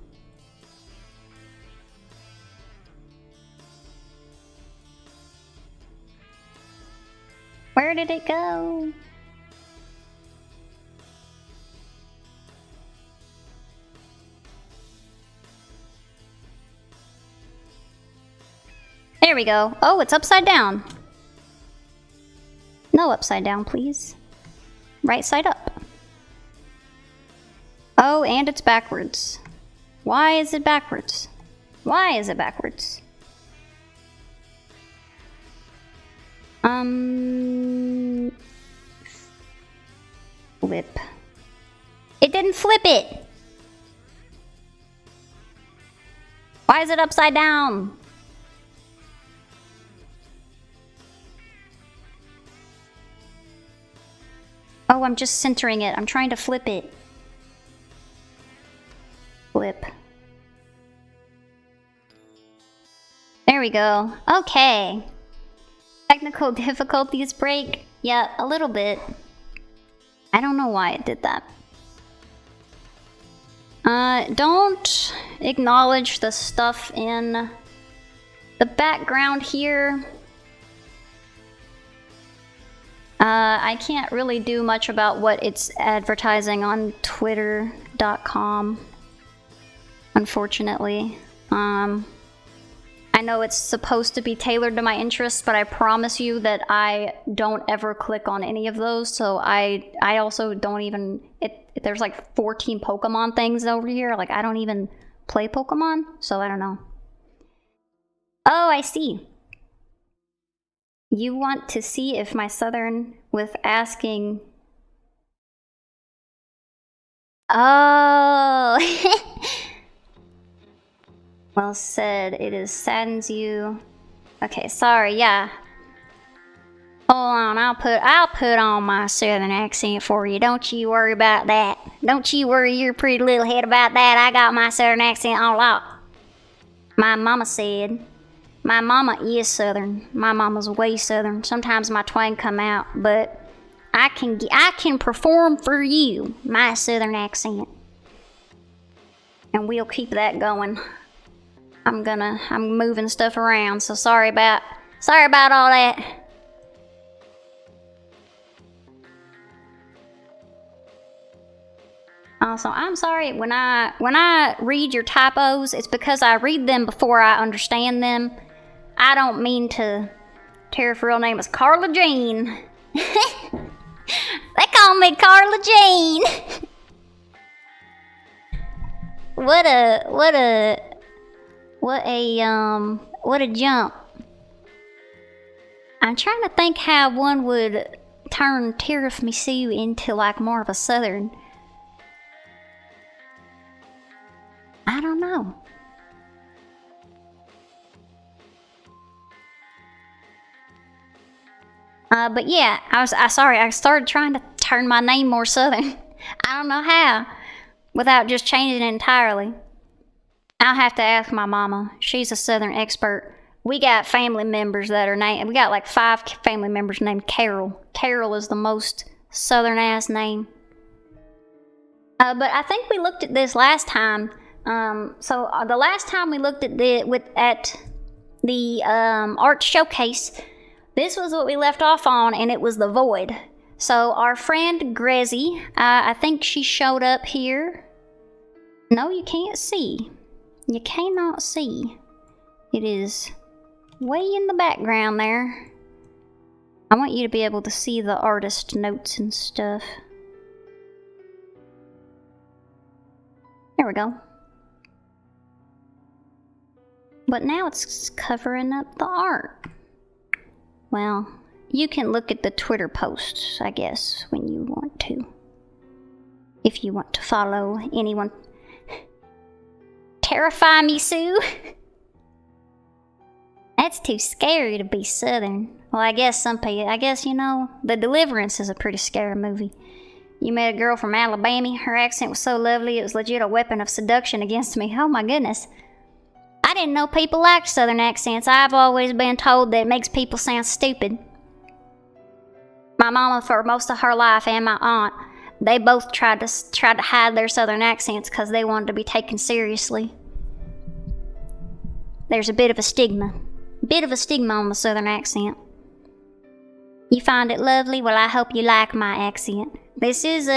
Where did it go? There we go. Oh, it's upside down. No upside down, please. Right side up. Oh, and it's backwards. Why is it backwards? Why is it backwards? Flip. It didn't flip it! Why is it upside down? Oh, I'm just centering it. I'm trying to flip it. Flip. There we go. Okay. Technical difficulties break? Yeah, a little bit. I don't know why it did that. Don't acknowledge the stuff in the background here. I can't really do much about what it's advertising on twitter.com, unfortunately. I know it's supposed to be tailored to my interests, but I promise you that I don't ever click on any of those, so I also don't even... There's like 14 Pokemon things over here, like I don't even play Pokemon, so I don't know. Oh, I see. You want to see if my Southern with asking... Oh... Well said. It saddens you. Okay, sorry, yeah. Hold on, I'll put on my southern accent for you. Don't you worry about that. Don't you worry your pretty little head about that. I got my southern accent all out. My mama said. My mama is southern. My mama's way southern. Sometimes my twang come out, but I can perform for you my southern accent. And we'll keep that going. I'm moving stuff around, so sorry about all that. Also, I'm sorry when I read your typos, it's because I read them before I understand them. I don't mean to. Tara's real name is Carla Jean. They call me Carla Jean. What a jump. I'm trying to think how one would turn tiramisu into like more of a southern. I don't know. But yeah, I started trying to turn my name more southern. I don't know how, without just changing it entirely. I'll have to ask my mama. She's a southern expert. We got family members that are named, we got like 5 family members named Carol. Carol is the most southern ass name. But I think we looked at this last time. So the last time we looked at the art showcase, this was what we left off on, and it was the void. So our friend Grezzy, I think she showed up here. No, you can't see. You cannot see. It is way in the background there. I want you to be able to see the artist notes and stuff. There we go. But now it's covering up the art. Well, you can look at the Twitter posts, I guess, when you want to. If you want to follow anyone. Terrify me, Sue. That's too scary to be southern. Well, I guess you know, The Deliverance is a pretty scary movie. You met a girl from Alabama. Her accent was so lovely, it was legit a weapon of seduction against me. Oh my goodness. I didn't know people liked southern accents. I've always been told that it makes people sound stupid. My mama, for most of her life, and my aunt, they both tried to hide their southern accents because they wanted to be taken seriously. There's a bit of a stigma. On the southern accent. You find it lovely? Well, I hope you like my accent. This is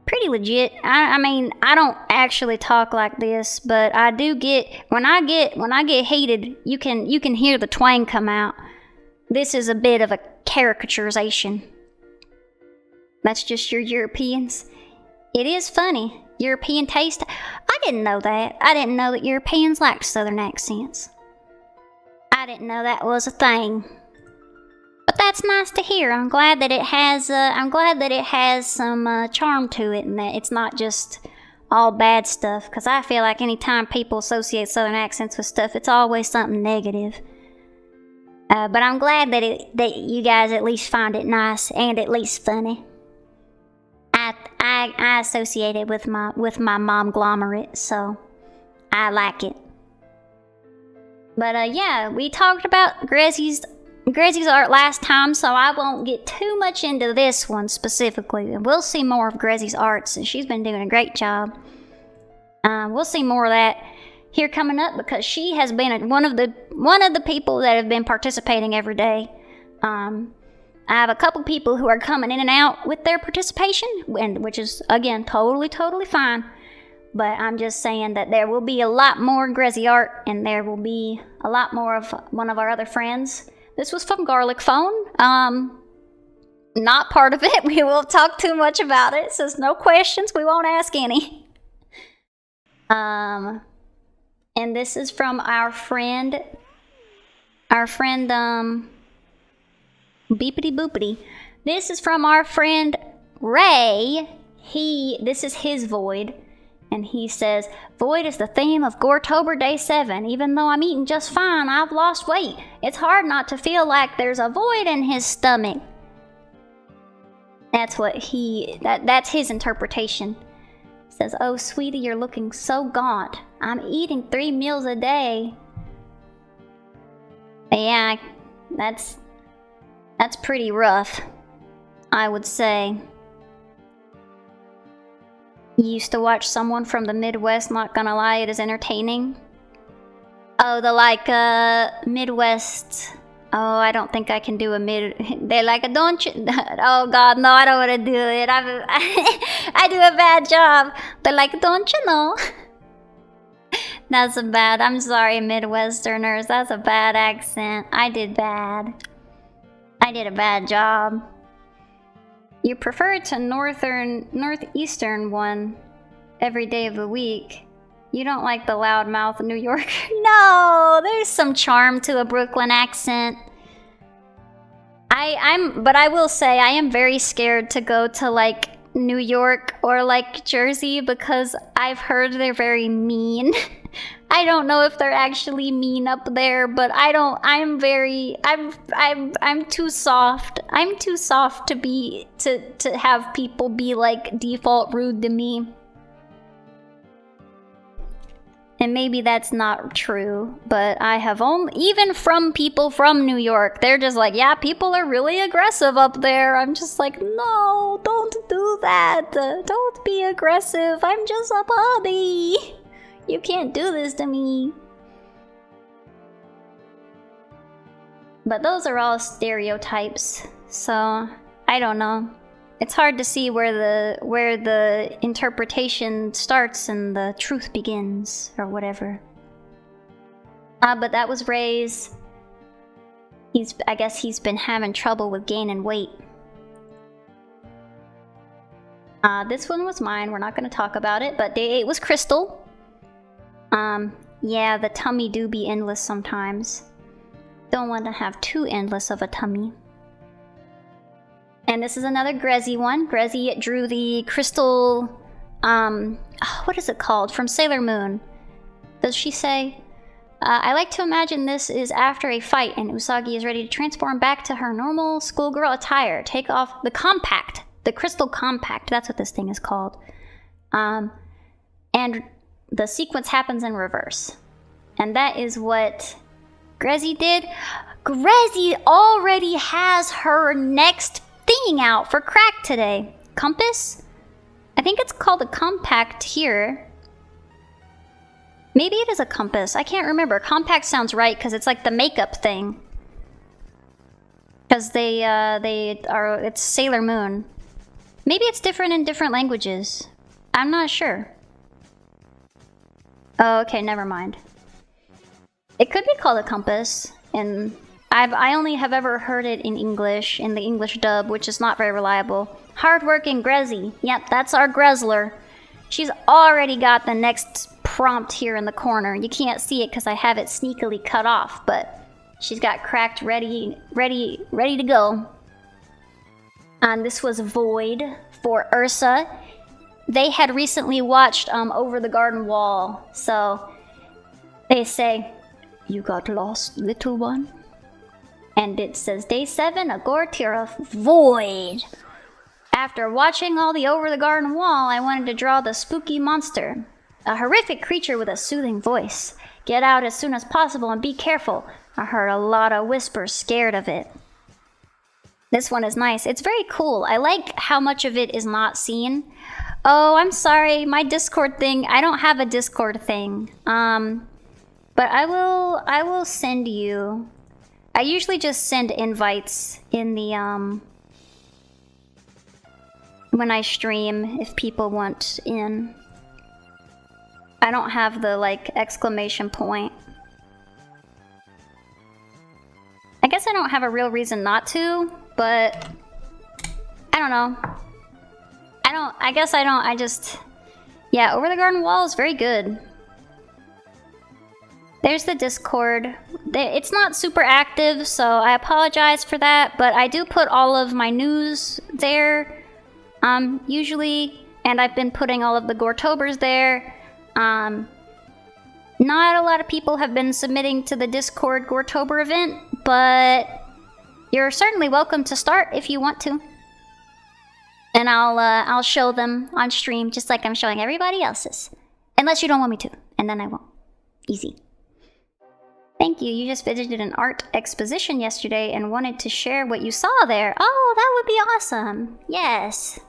pretty legit. I mean, I don't actually talk like this, but I do get when I get heated, you can hear the twang come out. This is a bit of a caricaturization. That's just your Europeans. It is funny. European taste. I didn't know that. I didn't know that Europeans liked southern accents. I didn't know that was a thing. But that's nice to hear. I'm glad that it has some charm to it, and that it's not just all bad stuff. Because I feel like anytime people associate southern accents with stuff, it's always something negative. But I'm glad that you guys at least find it nice and at least funny. I associate it with my momglomerate, so I like it. But yeah, we talked about Grezzy's art last time, so I won't get too much into this one specifically. We'll see more of Grezzy's art, since she's been doing a great job. We'll see more of that here coming up, because she has been one of the people that have been participating every day. I have a couple people who are coming in and out with their participation, which is, again, totally fine. But I'm just saying that there will be a lot more Grezzy art, and there will be a lot more of one of our other friends. This was from Garlic Phone. Not part of it. We won't talk too much about it. It says no questions. We won't ask any. And this is from our friend, Beepity Boopity. This is from our friend Ray. This is his void. And he says, Void is the theme of Goretober Day 7. Even though I'm eating just fine, I've lost weight. It's hard not to feel like there's a void in his stomach. That's what that's his interpretation. He says, oh, sweetie, you're looking so gaunt. I'm eating 3 meals a day. But yeah, that's pretty rough, I would say. You used to watch someone from the Midwest, not gonna lie, it is entertaining. Oh, the Midwest. Oh, I don't think I can do a They're like, don't you? Oh God, no, I don't want to do it. I do a bad job. They're like, don't you know? That's a bad. I'm sorry, Midwesterners. That's a bad accent. I did bad. I did a bad job. You prefer to northeastern one every day of the week. You don't like the loudmouth New Yorker. No, there's some charm to a Brooklyn accent. But I will say I am very scared to go to like New York or like Jersey because I've heard they're very mean. I don't know if they're actually mean up there, but I'm too soft. I'm too soft to have people be like default rude to me. And maybe that's not true, but I have even from people from New York, they're just like, yeah, people are really aggressive up there. I'm just like, no, don't do that. Don't be aggressive. I'm just a puppy. You can't do this to me. But those are all stereotypes, so I don't know. It's hard to see where the interpretation starts and the truth begins, or whatever. But that was Ray's. I guess he's been having trouble with gaining weight. This one was mine. We're not going to talk about it, but day 8 was Crystal. Yeah, the tummy do be endless sometimes. Don't want to have too endless of a tummy. And this is another Grezzy one. Grezzy drew the crystal, what is it called? From Sailor Moon. Does she say? I like to imagine this is after a fight and Usagi is ready to transform back to her normal schoolgirl attire. Take off the compact. The crystal compact. That's what this thing is called. And the sequence happens in reverse. And that is what Grezzy did. Grezzy already has her next thing out for crack today. Compass? I think it's called a compact here. Maybe it is a compass. I can't remember. Compact sounds right because it's like the makeup thing. Because it's Sailor Moon. Maybe it's different in different languages. I'm not sure. Oh, okay, never mind. It could be called a compass, and I only have ever heard it in English, in the English dub, which is not very reliable. Hardworking Grezzy. Yep, that's our Grezler. She's already got the next prompt here in the corner. You can't see it because I have it sneakily cut off, but she's got cracked ready to go. And this was Void for Ursa. They had recently watched Over the Garden Wall, so they say, "You got lost, little one?" And it says, Day 7, a Goretober Void. After watching all the Over the Garden Wall, I wanted to draw the spooky monster. A horrific creature with a soothing voice. Get out as soon as possible and be careful. I heard a lot of whispers scared of it. This one is nice. It's very cool. I like how much of it is not seen. Oh, I'm sorry. My Discord thing. I don't have a Discord thing. But I will send you. I usually just send invites in the when I stream if people want in. I don't have the like exclamation point. I guess I don't have a real reason not to, but I don't know. I just yeah, Over the Garden Wall is very good. There's the Discord. It's not super active, so I apologize for that, but I do put all of my news there, usually. and I've been putting all of the Goretobers there. Not a lot of people have been submitting to the Discord Goretober event, but you're certainly welcome to start if you want to. And I'll show them on stream just like I'm showing everybody else's. Unless you don't want me to, and then I won't. Easy. Thank you. You just visited an art exposition yesterday and wanted to share what you saw there. Oh, that would be awesome. Yes.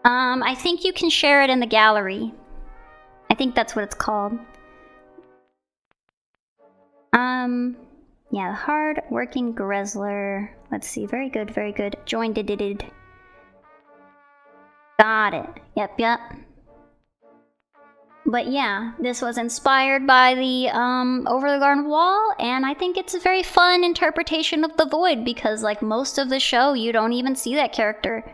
I think you can share it in the gallery. I think that's what it's called. Yeah, hard-working Grezler. Let's see. Very good, very good. Joined it. Got it. Yep. But yeah, this was inspired by the Over the Garden Wall, and I think it's a very fun interpretation of the Void because, like, most of the show, you don't even see that character.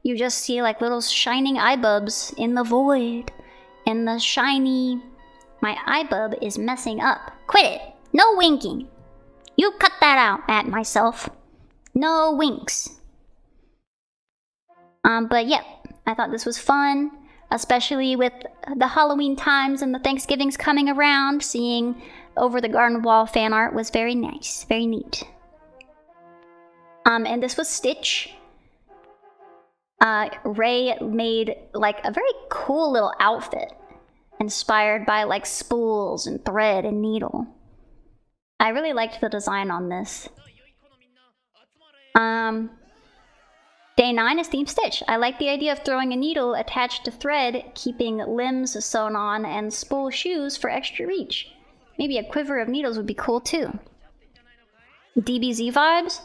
You just see, like, little shining eye bulbs in the Void. And the shiny... My eye bulb is messing up. Quit it! No winking! You cut that out, at myself. No winks. But yeah, I thought this was fun. Especially with the Halloween times and the Thanksgivings coming around, seeing Over the Garden Wall fan art was very nice, very neat. And this was Stitch. Ray made like a very cool little outfit, inspired by like spools and thread and needle. I really liked the design on this. Day 9 is Team Stitch. I like the idea of throwing a needle attached to thread, keeping limbs sewn on, and spool shoes for extra reach. Maybe a quiver of needles would be cool too. DBZ vibes?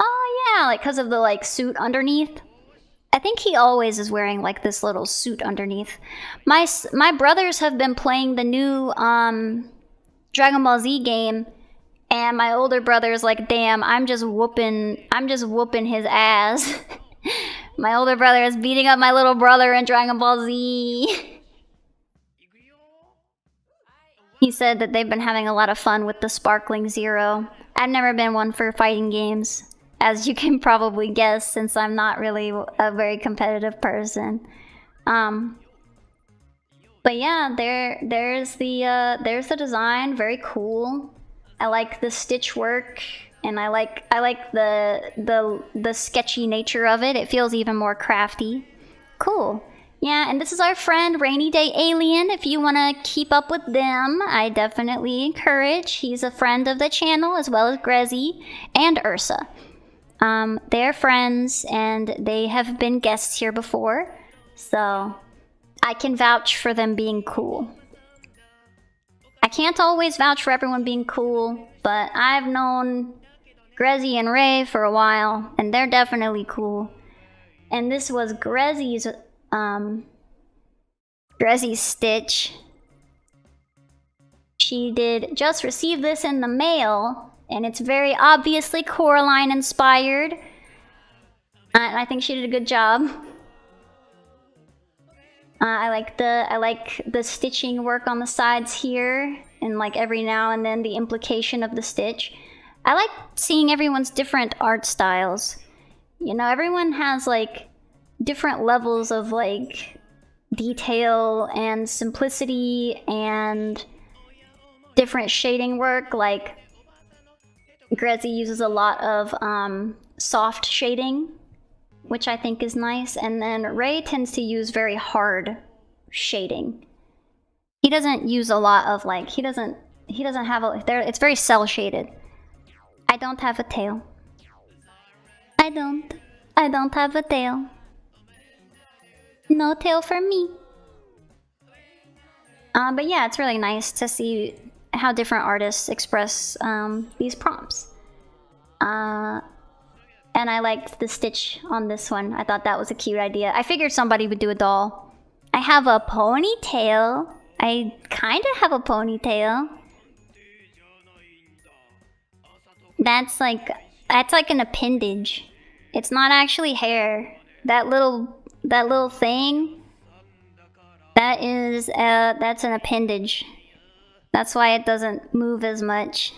Oh yeah, like because of the like suit underneath. I think he always is wearing like this little suit underneath. My brothers have been playing the new Dragon Ball Z game, and my older brother's like, damn, I'm just whooping his ass. My older brother is beating up my little brother in Dragon Ball Z. He said that they've been having a lot of fun with the Sparkling Zero. I've never been one for fighting games, as you can probably guess, since I'm not really a very competitive person. But yeah, there's the design, very cool. I like the stitch work, and I like the sketchy nature of it. It feels even more crafty. Cool. Yeah, and this is our friend Rainy Day Alien. If you want to keep up with them, I definitely encourage. He's a friend of the channel, as well as Grezzy and Ursa. They're friends, and they have been guests here before, so I can vouch for them being cool. I can't always vouch for everyone being cool, but I've known Grezzy and Ray for a while, and they're definitely cool. And this was Grezzy's Stitch. She did just receive this in the mail, and it's very obviously Coraline inspired. And I think she did a good job. I like the stitching work on the sides here, and like every now and then the implication of the stitch. I like seeing everyone's different art styles. You know, everyone has like different levels of like detail and simplicity and different shading work. Like Grezzy uses a lot of soft shading, which I think is nice, and then Ray tends to use very hard shading. He doesn't use a lot of like, he doesn't have a, it's very cell shaded. I don't have a tail. I don't have a tail. No tail for me. But yeah, it's really nice to see how different artists express these prompts. And I liked the stitch on this one. I thought that was a cute idea. I figured somebody would do a doll. I have a ponytail. I kind of have a ponytail. That's like an appendage. It's not actually hair. That little thing, that's an appendage. That's why it doesn't move as much.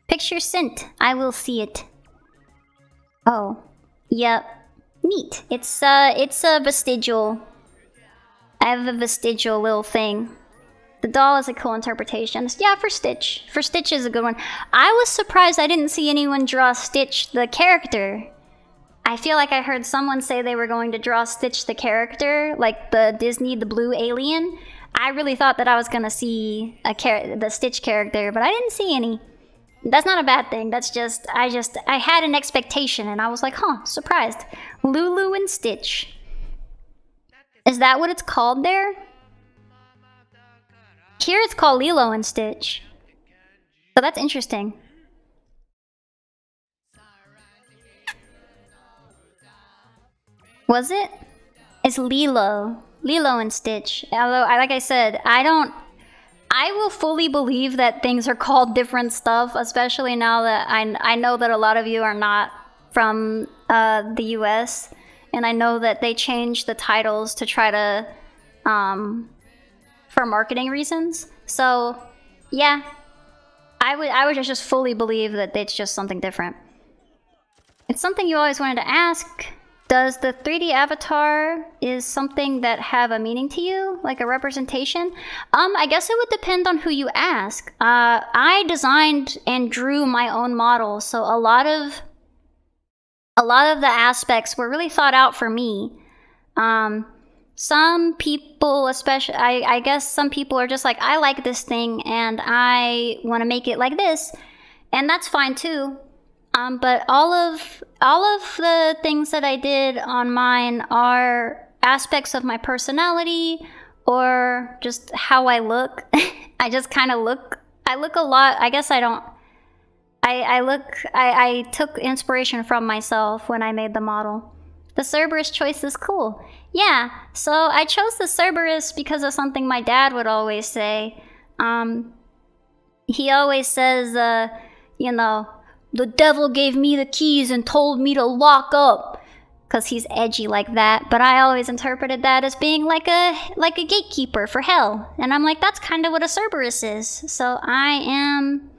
Picture sent. I will see it. Oh, yep. Neat. It's a vestigial. I have a vestigial little thing. The doll is a cool interpretation. Yeah, for Stitch. For Stitch is a good one. I was surprised I didn't see anyone draw Stitch the character. I feel like I heard someone say they were going to draw Stitch the character, like the Disney, the blue alien. I really thought that I was gonna see the Stitch character, but I didn't see any. That's not a bad thing. That's just I had an expectation and I was like, huh, surprised. Lulu and Stitch. Is that what it's called there? Here it's called Lilo and Stitch. So that's interesting. Was it? It's Lilo. Lilo and Stitch. Although, like I said, I will fully believe that things are called different stuff, especially now that I know that a lot of you are not from the US. And I know that they changed the titles to try to, for marketing reasons. So, yeah, I would just fully believe that it's just something different. It's something you always wanted to ask. Does the 3D avatar is something that have a meaning to you, like a representation? I guess it would depend on who you ask. I designed and drew my own model, so a lot of the aspects were really thought out for me. Some people, especially, I guess some people are just like, I like this thing and I want to make it like this, and that's fine too. But all of the things that I did on mine are aspects of my personality or just how I look. I just kind of look. I look a lot. I guess I don't. I took inspiration from myself when I made the model. The Cerberus choice is cool. Yeah, so I chose the Cerberus because of something my dad would always say. He always says, you know, the devil gave me the keys and told me to lock up. Because he's edgy like that. But I always interpreted that as being like a gatekeeper for hell. And I'm like, that's kind of what a Cerberus is. So I am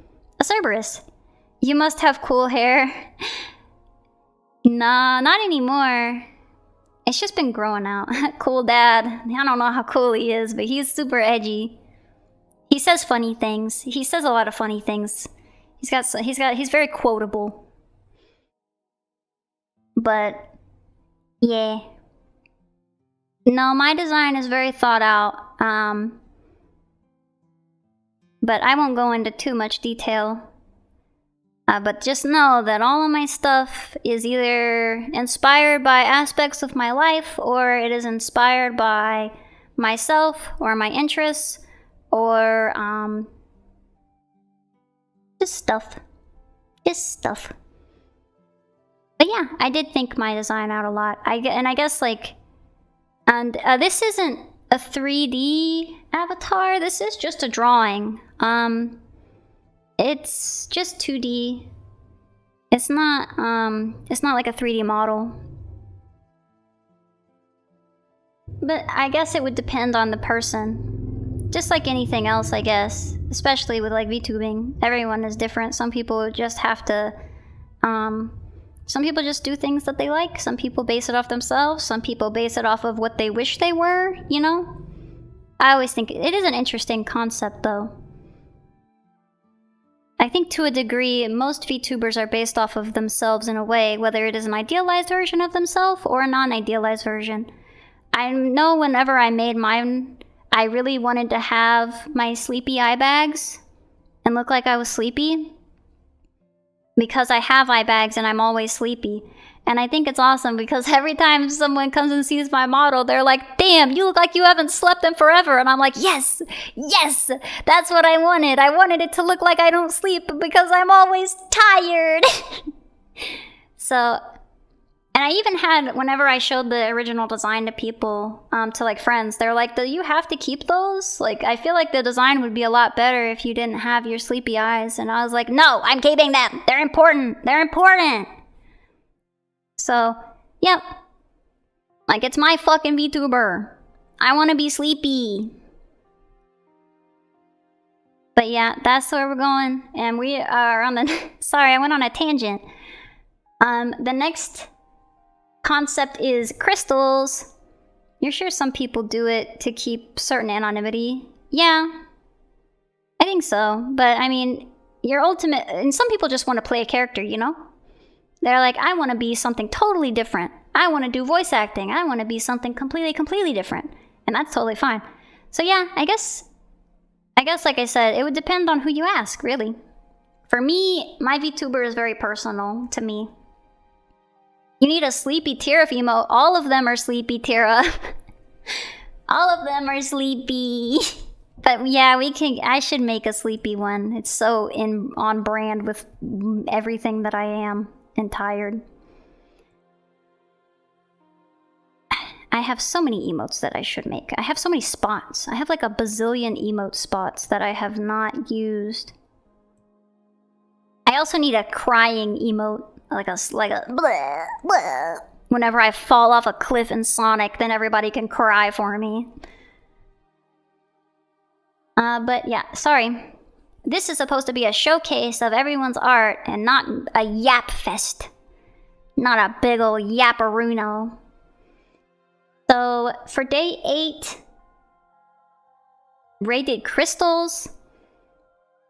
a Cerberus. You must have cool hair. Nah, not anymore. It's just been growing out. Cool dad. I don't know how cool he is, but he's super edgy. He says funny things. He says a lot of funny things. He's very quotable. But yeah. No, my design is very thought out. But I won't go into too much detail. But just know that all of my stuff is either inspired by aspects of my life, or it is inspired by myself or my interests, or just stuff. But yeah, I did think my design out a lot. I guess like, and this isn't a 3D avatar. This is just a drawing. It's just 2D. It's not like a 3D model. But I guess it would depend on the person. Just like anything else, I guess. Especially with like VTubing. Everyone is different. Some people just have to, some people just do things that they like. Some people base it off themselves. Some people base it off of what they wish they were, you know? I always think it is an interesting concept though. I think to a degree, most VTubers are based off of themselves in a way, whether it is an idealized version of themselves or a non-idealized version. I know whenever I made mine, I really wanted to have my sleepy eye bags and look like I was sleepy. Because I have eye bags and I'm always sleepy. And I think it's awesome because every time someone comes and sees my model, they're like, damn, you look like you haven't slept in forever. And I'm like, yes, that's what I wanted. I wanted it to look like I don't sleep because I'm always tired. So, and I even had, whenever I showed the original design to people, to like friends, they're like, do you have to keep those? Like, I feel like the design would be a lot better if you didn't have your sleepy eyes. And I was like, no, I'm keeping them. They're important. They're important. So, yep. Like, it's my fucking VTuber. I want to be sleepy. But yeah, that's where we're going. And we are on the... Sorry, I went on a tangent. The next concept is crystals. You're sure some people do it to keep certain anonymity? Yeah, I think so. But I mean, your ultimate, and some people just want to play a character, you know? They're like, I want to be something totally different. I want to do voice acting. I want to be something completely different. And that's totally fine. So yeah, I guess like I said, it would depend on who you ask, really. For me, my VTuber is very personal to me. You need a Sleepy Tira emote. All of them are Sleepy Tira. All of them are sleepy. But yeah, I should make a sleepy one. It's so on brand with everything that I am and tired. I have so many emotes that I should make. I have so many spots. I have like a bazillion emote spots that I have not used. I also need a crying emote, like a blah, blah. Whenever I fall off a cliff in Sonic, then everybody can cry for me. But yeah, sorry. This is supposed to be a showcase of everyone's art and not a yap fest. Not a big ol' yapparuno. So, for day 8, Ray did crystals,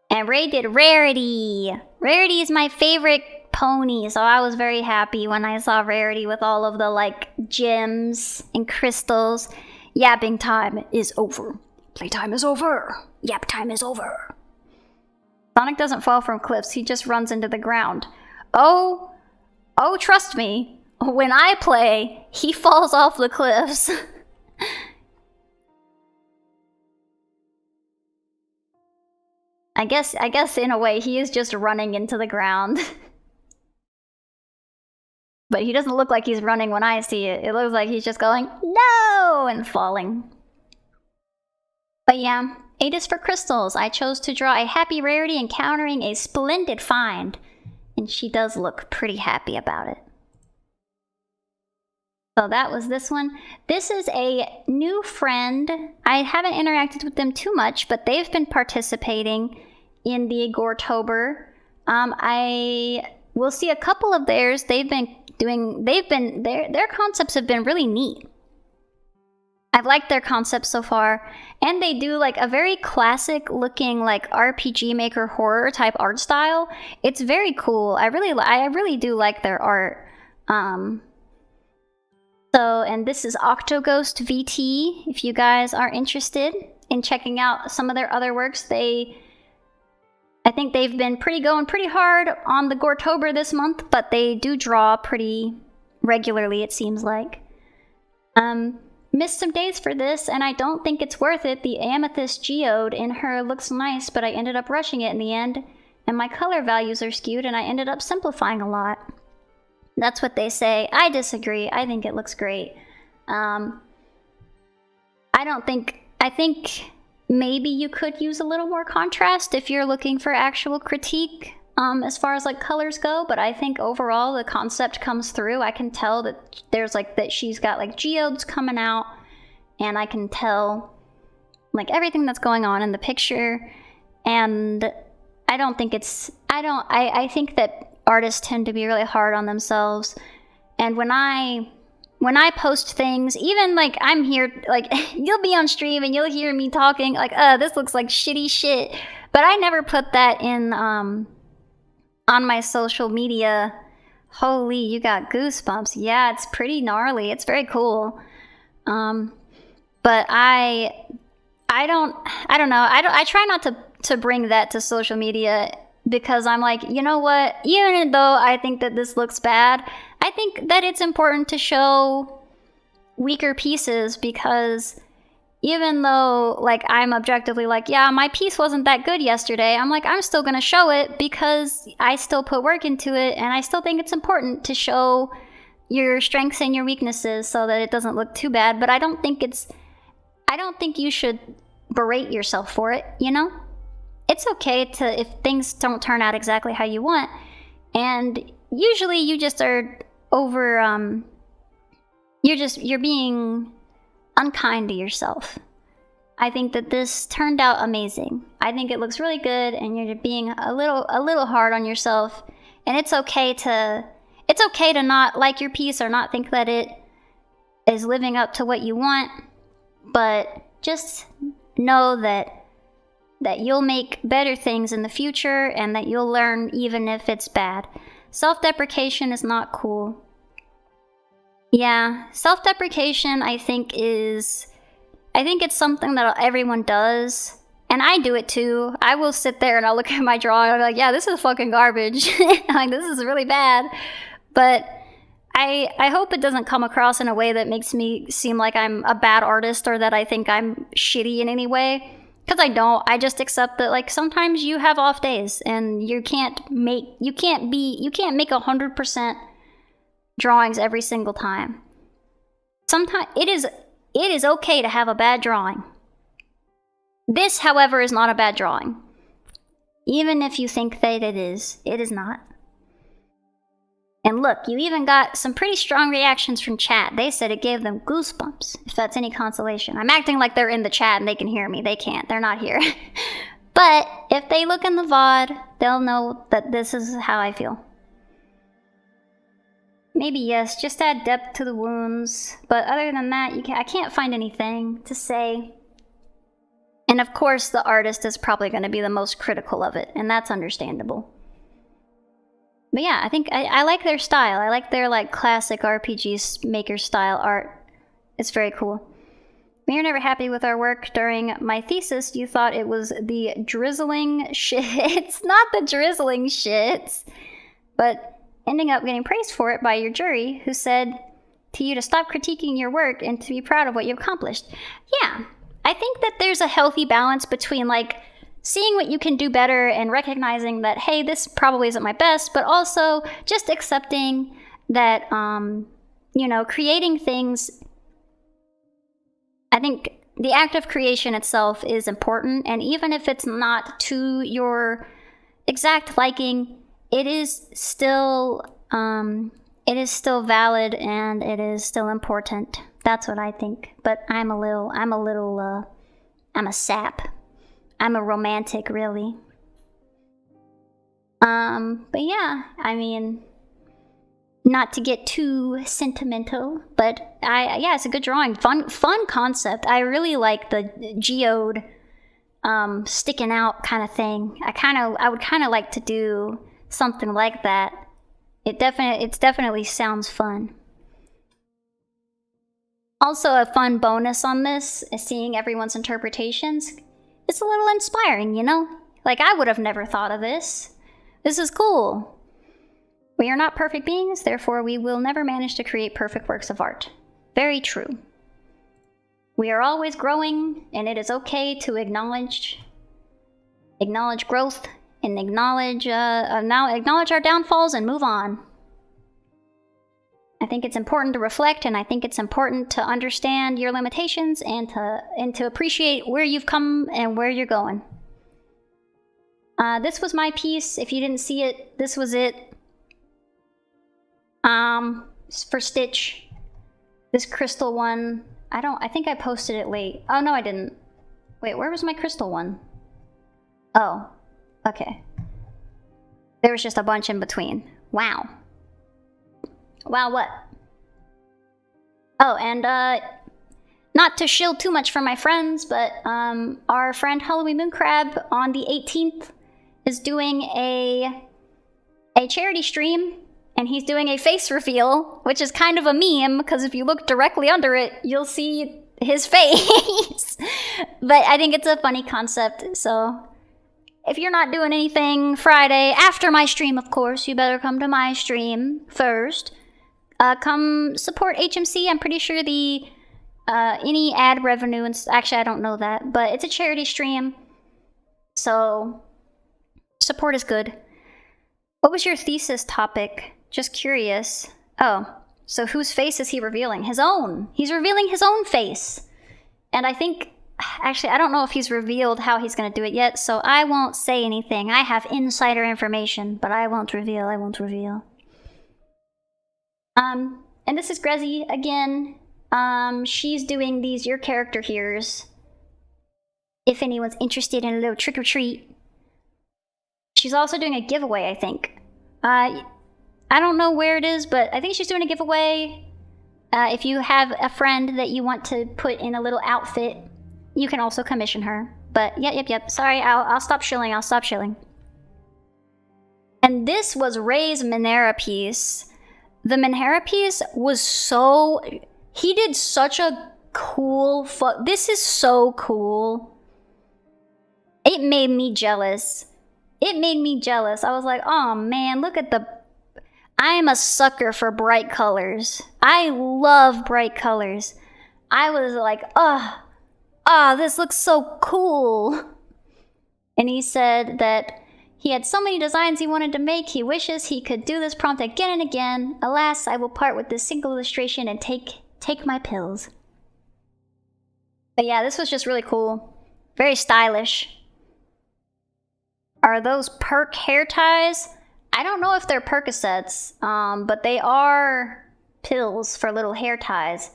and Ray did Rarity. Rarity is my favorite pony, so I was very happy when I saw Rarity with all of the, like, gems and crystals. Yapping time is over. Playtime is over. Yap time is over. Sonic doesn't fall from cliffs, he just runs into the ground. Oh, trust me. When I play, he falls off the cliffs. I guess in a way he is just running into the ground. But he doesn't look like he's running when I see it. It looks like he's just going, no, and falling. But yeah, 8 is for crystals. I chose to draw a happy Rarity encountering a splendid find. And she does look pretty happy about it. So that was this one. This is a new friend. I haven't interacted with them too much, but they've been participating in the Goretober. I will see a couple of theirs. Their concepts have been really neat. I've liked their concepts so far, and they do like a very classic looking like RPG Maker horror type art style. It's very cool. I really do like their art. And this is Octoghost VT. If you guys are interested in checking out some of their other works, I think they've been going pretty hard on the Goretober this month, but they do draw pretty regularly, it seems like. Missed some days for this, and I don't think it's worth it. The Amethyst Geode in her looks nice, but I ended up rushing it in the end, and my color values are skewed, and I ended up simplifying a lot. That's what they say. I disagree. I think it looks great. I think maybe you could use a little more contrast if you're looking for actual critique as far as like colors go, but I think overall the concept comes through. I can tell that there's like that she's got like geodes coming out, and I can tell like everything that's going on in the picture, and I think that artists tend to be really hard on themselves, and when I post things, even like I'm here, like you'll be on stream and you'll hear me talking like, this looks like shitty shit, but I never put that in on my social media. Holy, you got goosebumps. Yeah, it's pretty gnarly. It's very cool. But I don't know. I try not to bring that to social media, because I'm like, you know what? Even though I think that this looks bad, I think that it's important to show weaker pieces, because even though like I'm objectively like, yeah, my piece wasn't that good yesterday, I'm like, I'm still gonna show it because I still put work into it, and I still think it's important to show your strengths and your weaknesses so that it doesn't look too bad. But I don't think you should berate yourself for it, you know? It's okay if things don't turn out exactly how you want, and usually you just are you're being unkind to yourself. I think that this turned out amazing. I think it looks really good, and you're being a little hard on yourself, and it's okay It's okay to not like your piece or not think that it is living up to what you want, but just know that you'll make better things in the future and that you'll learn even if it's bad. Self-deprecation is not cool. Yeah, self-deprecation I think it's something that everyone does. And I do it too. I will sit there and I'll look at my drawing and I'll be like, yeah, this is fucking garbage. Like, this is really bad. But I hope it doesn't come across in a way that makes me seem like I'm a bad artist or that I think I'm shitty in any way. Because I don't. I just accept that, like, sometimes you have off days and you can't make 100% drawings every single time. Sometimes it is okay to have a bad drawing. This, however, is not a bad drawing. Even if you think that it is not. And look, you even got some pretty strong reactions from chat. They said it gave them goosebumps, if that's any consolation. I'm acting like they're in the chat and they can hear me. They can't. They're not here. But if they look in the VOD, they'll know that this is how I feel. Maybe yes, just add depth to the wounds. But other than that, I can't find anything to say. And of course, the artist is probably going to be the most critical of it, and that's understandable. But yeah, I think I like their style. I like their, like, classic RPG maker style art. It's very cool. We were never happy with our work during my thesis. You thought it was the drizzling shit. It's not the drizzling shit. But ending up getting praised for it by your jury, who said to you to stop critiquing your work and to be proud of what you've accomplished. Yeah. I think that there's a healthy balance between, like, seeing what you can do better and recognizing that, hey, this probably isn't my best, but also just accepting that, you know, creating things. I think the act of creation itself is important, and even if it's not to your exact liking, it is still valid and it is still important. That's what I think. But I'm a sap. I'm a romantic, really. But yeah, I mean, not to get too sentimental, but yeah, it's a good drawing. Fun concept. I really like the geode sticking out kind of thing. I would kind of like to do something like that. It definitely sounds fun. Also, a fun bonus on this is seeing everyone's interpretations. It's a little inspiring, you know? Like, I would have never thought of this. This is cool. We are not perfect beings, therefore we will never manage to create perfect works of art. Very true. We are always growing, and it is okay to acknowledge growth and acknowledge our downfalls and move on. I think it's important to reflect, and I think it's important to understand your limitations and to appreciate where you've come and where you're going. This was my piece. If you didn't see it, this was it. For Stitch. This crystal one. I think I posted it late. Oh, no, I didn't. Wait, where was my crystal one? Oh, okay. There was just a bunch in between. Wow. Wow, what? Oh, and, not to shield too much from my friends, but, our friend Halloween Mooncrab on the 18th is doing a charity stream, and he's doing a face reveal, which is kind of a meme, because if you look directly under it, you'll see his face. But I think it's a funny concept, so if you're not doing anything Friday, after my stream, of course, you better come to my stream first. Come support HMC. I'm pretty sure the any ad revenue, and actually I don't know that, but it's a charity stream, so support is good. What was your thesis topic? Just curious. Oh, so whose face is he revealing? His own. He's revealing his own face. And I think, actually, I don't know if he's revealed how he's going to do it yet, so I won't say anything. I have insider information, but I won't reveal. And this is Grezzy again. She's doing these Your Character Here's. If anyone's interested in a little trick or treat. She's also doing a giveaway, I think. I I don't know where it is, but I think she's doing a giveaway. If you have a friend that you want to put in a little outfit, you can also commission her. But yep. Sorry, I'll stop shilling. I'll stop shilling. And this was Ray's Minera piece. The Minera piece was so... He did such a cool... This is so cool. It made me jealous. It made me jealous. I was like, oh man, look at the... I am a sucker for bright colors. I love bright colors. I was like, this looks so cool. And he said that he had so many designs he wanted to make. He wishes he could do this prompt again and again. Alas, I will part with this single illustration and take my pills. But yeah, this was just really cool. Very stylish. Are those perk hair ties? I don't know if they're Percocets, but they are pills for little hair ties.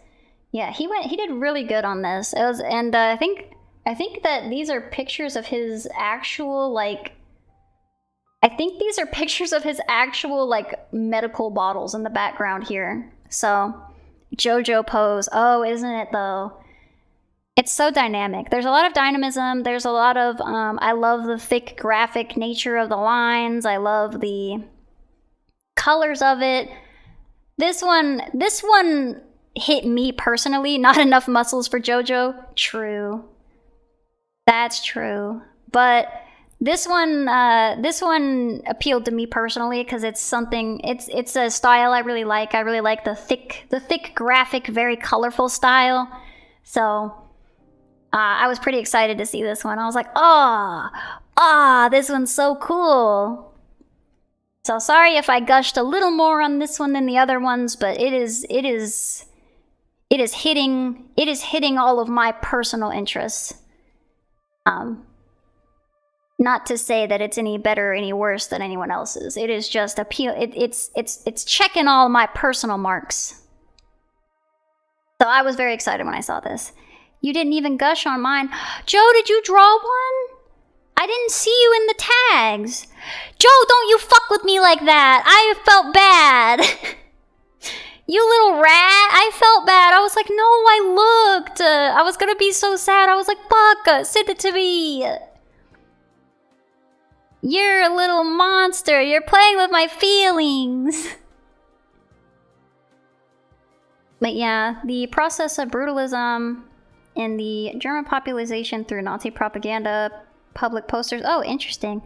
Yeah, he did really good on this. It was, and I think that these are pictures of his actual, like, I think these are pictures of his actual, like, medical bottles in the background here. So, JoJo pose. Oh, isn't it though? It's so dynamic. There's a lot of dynamism. There's a lot of, I love the thick graphic nature of the lines. I love the colors of it. This one hit me personally. Not enough muscles for JoJo. True. That's true. But this one appealed to me personally because it's something, it's a style I really like. I really like the thick graphic, very colorful style. So, I was pretty excited to see this one. I was like, this one's so cool. So sorry if I gushed a little more on this one than the other ones, but it is hitting all of my personal interests. Not to say that it's any better or any worse than anyone else's. It is just it's checking all my personal marks. So I was very excited when I saw this. You didn't even gush on mine. Joe, did you draw one? I didn't see you in the tags. Joe, don't you fuck with me like that. I felt bad. You little rat. I felt bad. I was like, no, I looked. I was gonna be so sad. I was like, fuck, send it to me. You're a little monster. You're playing with my feelings. But yeah, the process of brutalism in the German popularization through Nazi propaganda, public posters. Oh, interesting.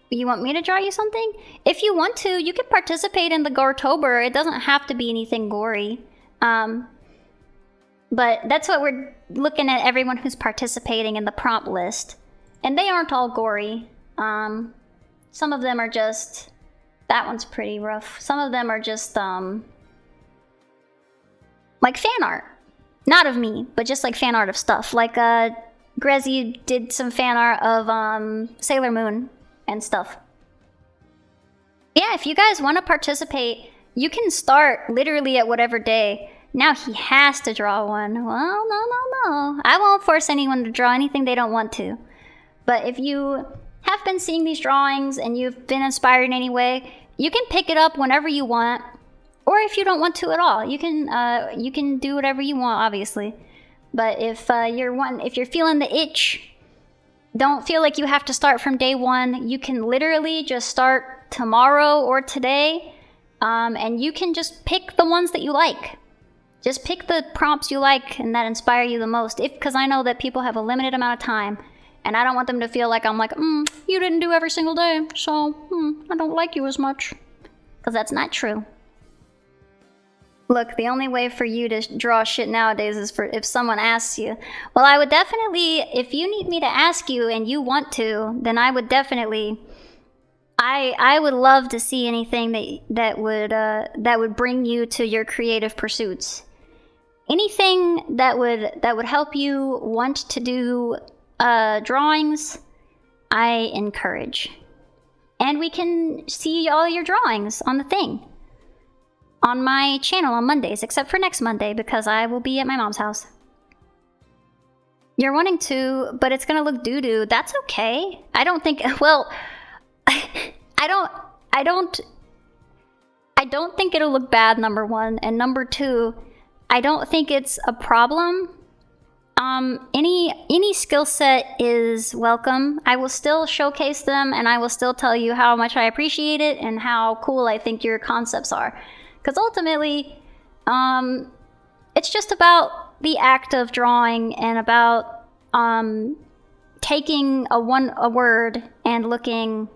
You want me to draw you something? If you want to, you can participate in the Goretober. It doesn't have to be anything gory. But that's what we're looking at, everyone who's participating in the prompt list. And they aren't all gory. Some of them are just... That one's pretty rough. Some of them are just, like fan art. Not of me, but just like fan art of stuff. Like, Grezzy did some fan art of, Sailor Moon and stuff. Yeah, if you guys want to participate, you can start literally at whatever day. Now he has to draw one. Well, no. I won't force anyone to draw anything they don't want to. But if you have been seeing these drawings and you've been inspired in any way, you can pick it up whenever you want. Or if you don't want to at all, you can do whatever you want, obviously. But if you're feeling the itch, don't feel like you have to start from day one. You can literally just start tomorrow or today, and you can just pick the ones that you like. Just pick the prompts you like and that inspire you the most. Because I know that people have a limited amount of time, and I don't want them to feel like I'm like, you didn't do every single day, so I don't like you as much. Because that's not true. Look, the only way for you to draw shit nowadays is for if someone asks you. Well, I would definitely, if you need me to ask you and you want to, then I would definitely, I would love to see anything that would bring you to your creative pursuits. Anything that would help you want to do drawings, I encourage. And we can see all your drawings on the thing. On my channel on Mondays, except for next Monday, because I will be at my mom's house. You're wanting to, but it's gonna look doo-doo. That's okay. I don't think, well, I don't think it'll look bad, number one. And number two, I don't think it's a problem. Any skill set is welcome. I will still showcase them, and I will still tell you how much I appreciate it and how cool I think your concepts are. Because ultimately, it's just about the act of drawing and about taking a word and looking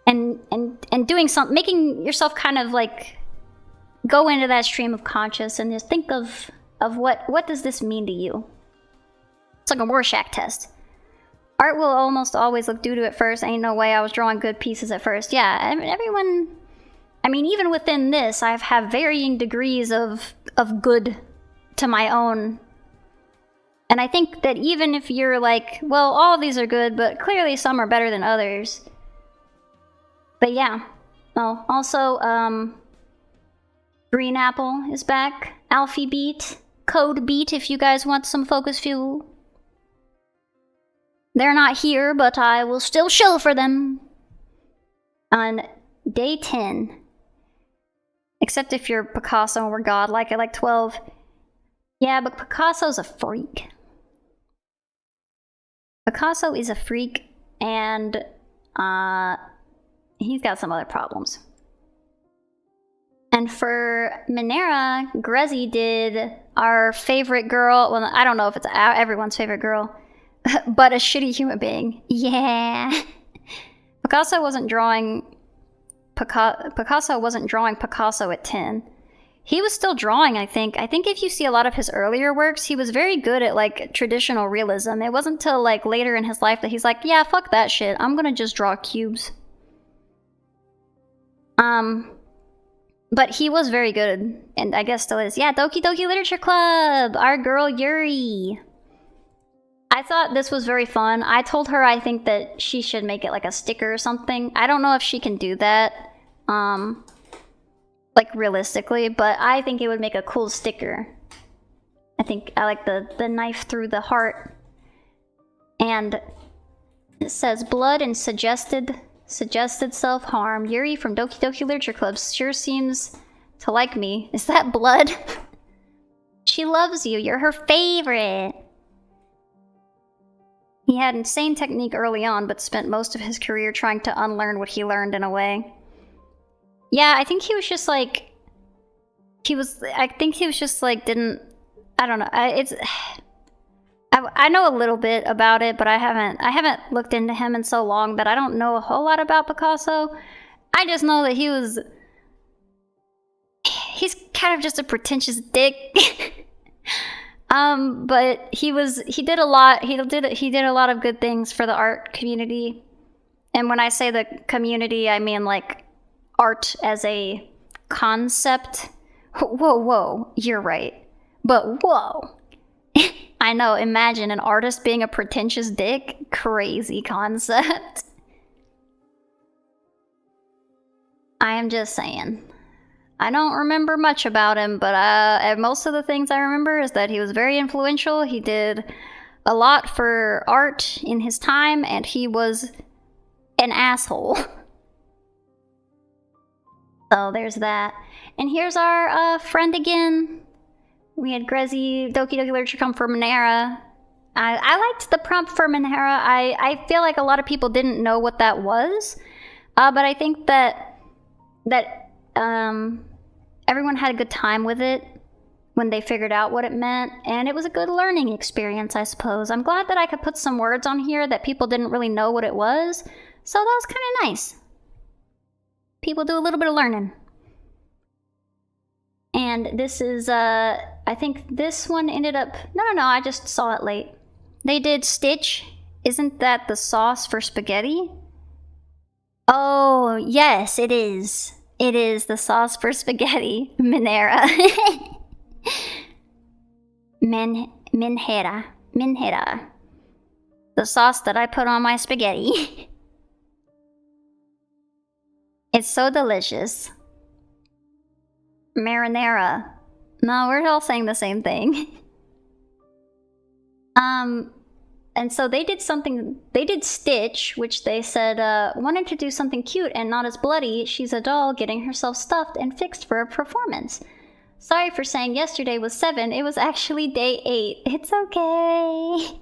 and doing something, making yourself kind of like go into that stream of conscious and just think of what does this mean to you. It's like a Rorschach test. Art will almost always look doo-doo at first. Ain't no way I was drawing good pieces at first. Yeah, everyone... I mean, even within this, I have varying degrees of good to my own. And I think that even if you're like, well, all of these are good, but clearly some are better than others. But yeah. Oh, also, Green Apple is back. Alfie Beat. Code Beat if you guys want some focus fuel. They're not here, but I will still show for them. On day 10. Except if you're Picasso and we're godlike at like 12. Yeah, but Picasso's a freak. Picasso is a freak, and he's got some other problems. And for Minera, Grezzy did our favorite girl. Well, I don't know if it's everyone's favorite girl, but a shitty human being. Yeah. Picasso wasn't drawing Picasso at 10. He was still drawing, I think. I think if you see a lot of his earlier works, he was very good at like traditional realism. It wasn't till like later in his life that he's like, yeah, fuck that shit. I'm gonna just draw cubes. But he was very good, and I guess still is. Yeah, Doki Doki Literature Club! Our girl Yuri! I thought this was very fun. I told her I think that she should make it like a sticker or something. I don't know if she can do that, like realistically, but I think it would make a cool sticker. I think I like the knife through the heart. And it says blood and suggested self-harm. Yuri from Doki Doki Literature Club sure seems to like me. Is that blood? She loves you. You're her favorite. He had insane technique early on, but spent most of his career trying to unlearn what he learned in a way. Yeah, I think he was just like... I think he was just like, didn't... I don't know. I know a little bit about it, but I haven't looked into him in so long that I don't know a whole lot about Picasso. I just know that he's kind of just a pretentious dick. But he did a lot of good things for the art community. And when I say the community, I mean like art as a concept. Whoa, you're right. But whoa. I know, imagine an artist being a pretentious dick. Crazy concept. I am just saying. I don't remember much about him, but most of the things I remember is that he was very influential. He did a lot for art in his time, and he was an asshole. So there's that. And here's our friend again. We had Grezzy, Doki Doki Literature come for Minera. I liked the prompt for Minera. I feel like a lot of people didn't know what that was. But I think that everyone had a good time with it when they figured out what it meant. And it was a good learning experience, I suppose. I'm glad that I could put some words on here that people didn't really know what it was. So that was kind of nice. People do a little bit of learning. And this is, I think this one ended up... No, I just saw it late. They did Stitch. Isn't that the sauce for spaghetti? Oh, yes, it is. It is the sauce for spaghetti. Minera. Minhera. The sauce that I put on my spaghetti. It's so delicious. Marinara. No, we're all saying the same thing. And so they did Stitch, which they said wanted to do something cute and not as bloody. She's a doll getting herself stuffed and fixed for a performance. Sorry for saying yesterday was 7. It was actually day 8. It's okay.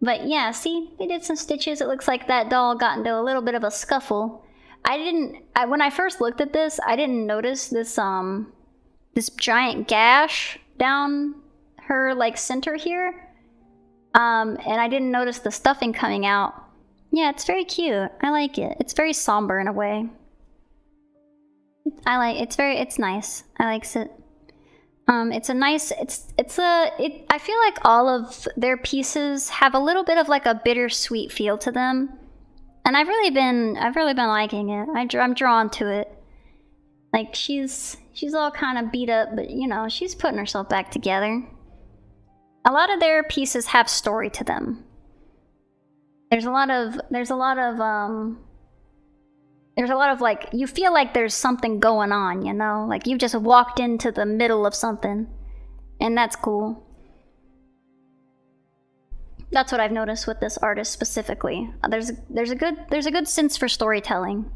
But yeah, see, they did some stitches. It looks like that doll got into a little bit of a scuffle. When I first looked at this, I didn't notice this this giant gash down her like center here. And I didn't notice the stuffing coming out. Yeah, it's very cute. I like it. It's very somber in a way. It's nice. I likes it. It's a nice, I feel like all of their pieces have a little bit of like a bittersweet feel to them. And I've really been liking it. I'm drawn to it. Like she's all kind of beat up, but you know, she's putting herself back together. A lot of their pieces have story to them. There's a lot of like, you feel like there's something going on, you know? Like you've just walked into the middle of something. And that's cool. That's what I've noticed with this artist specifically. There's a good sense for storytelling.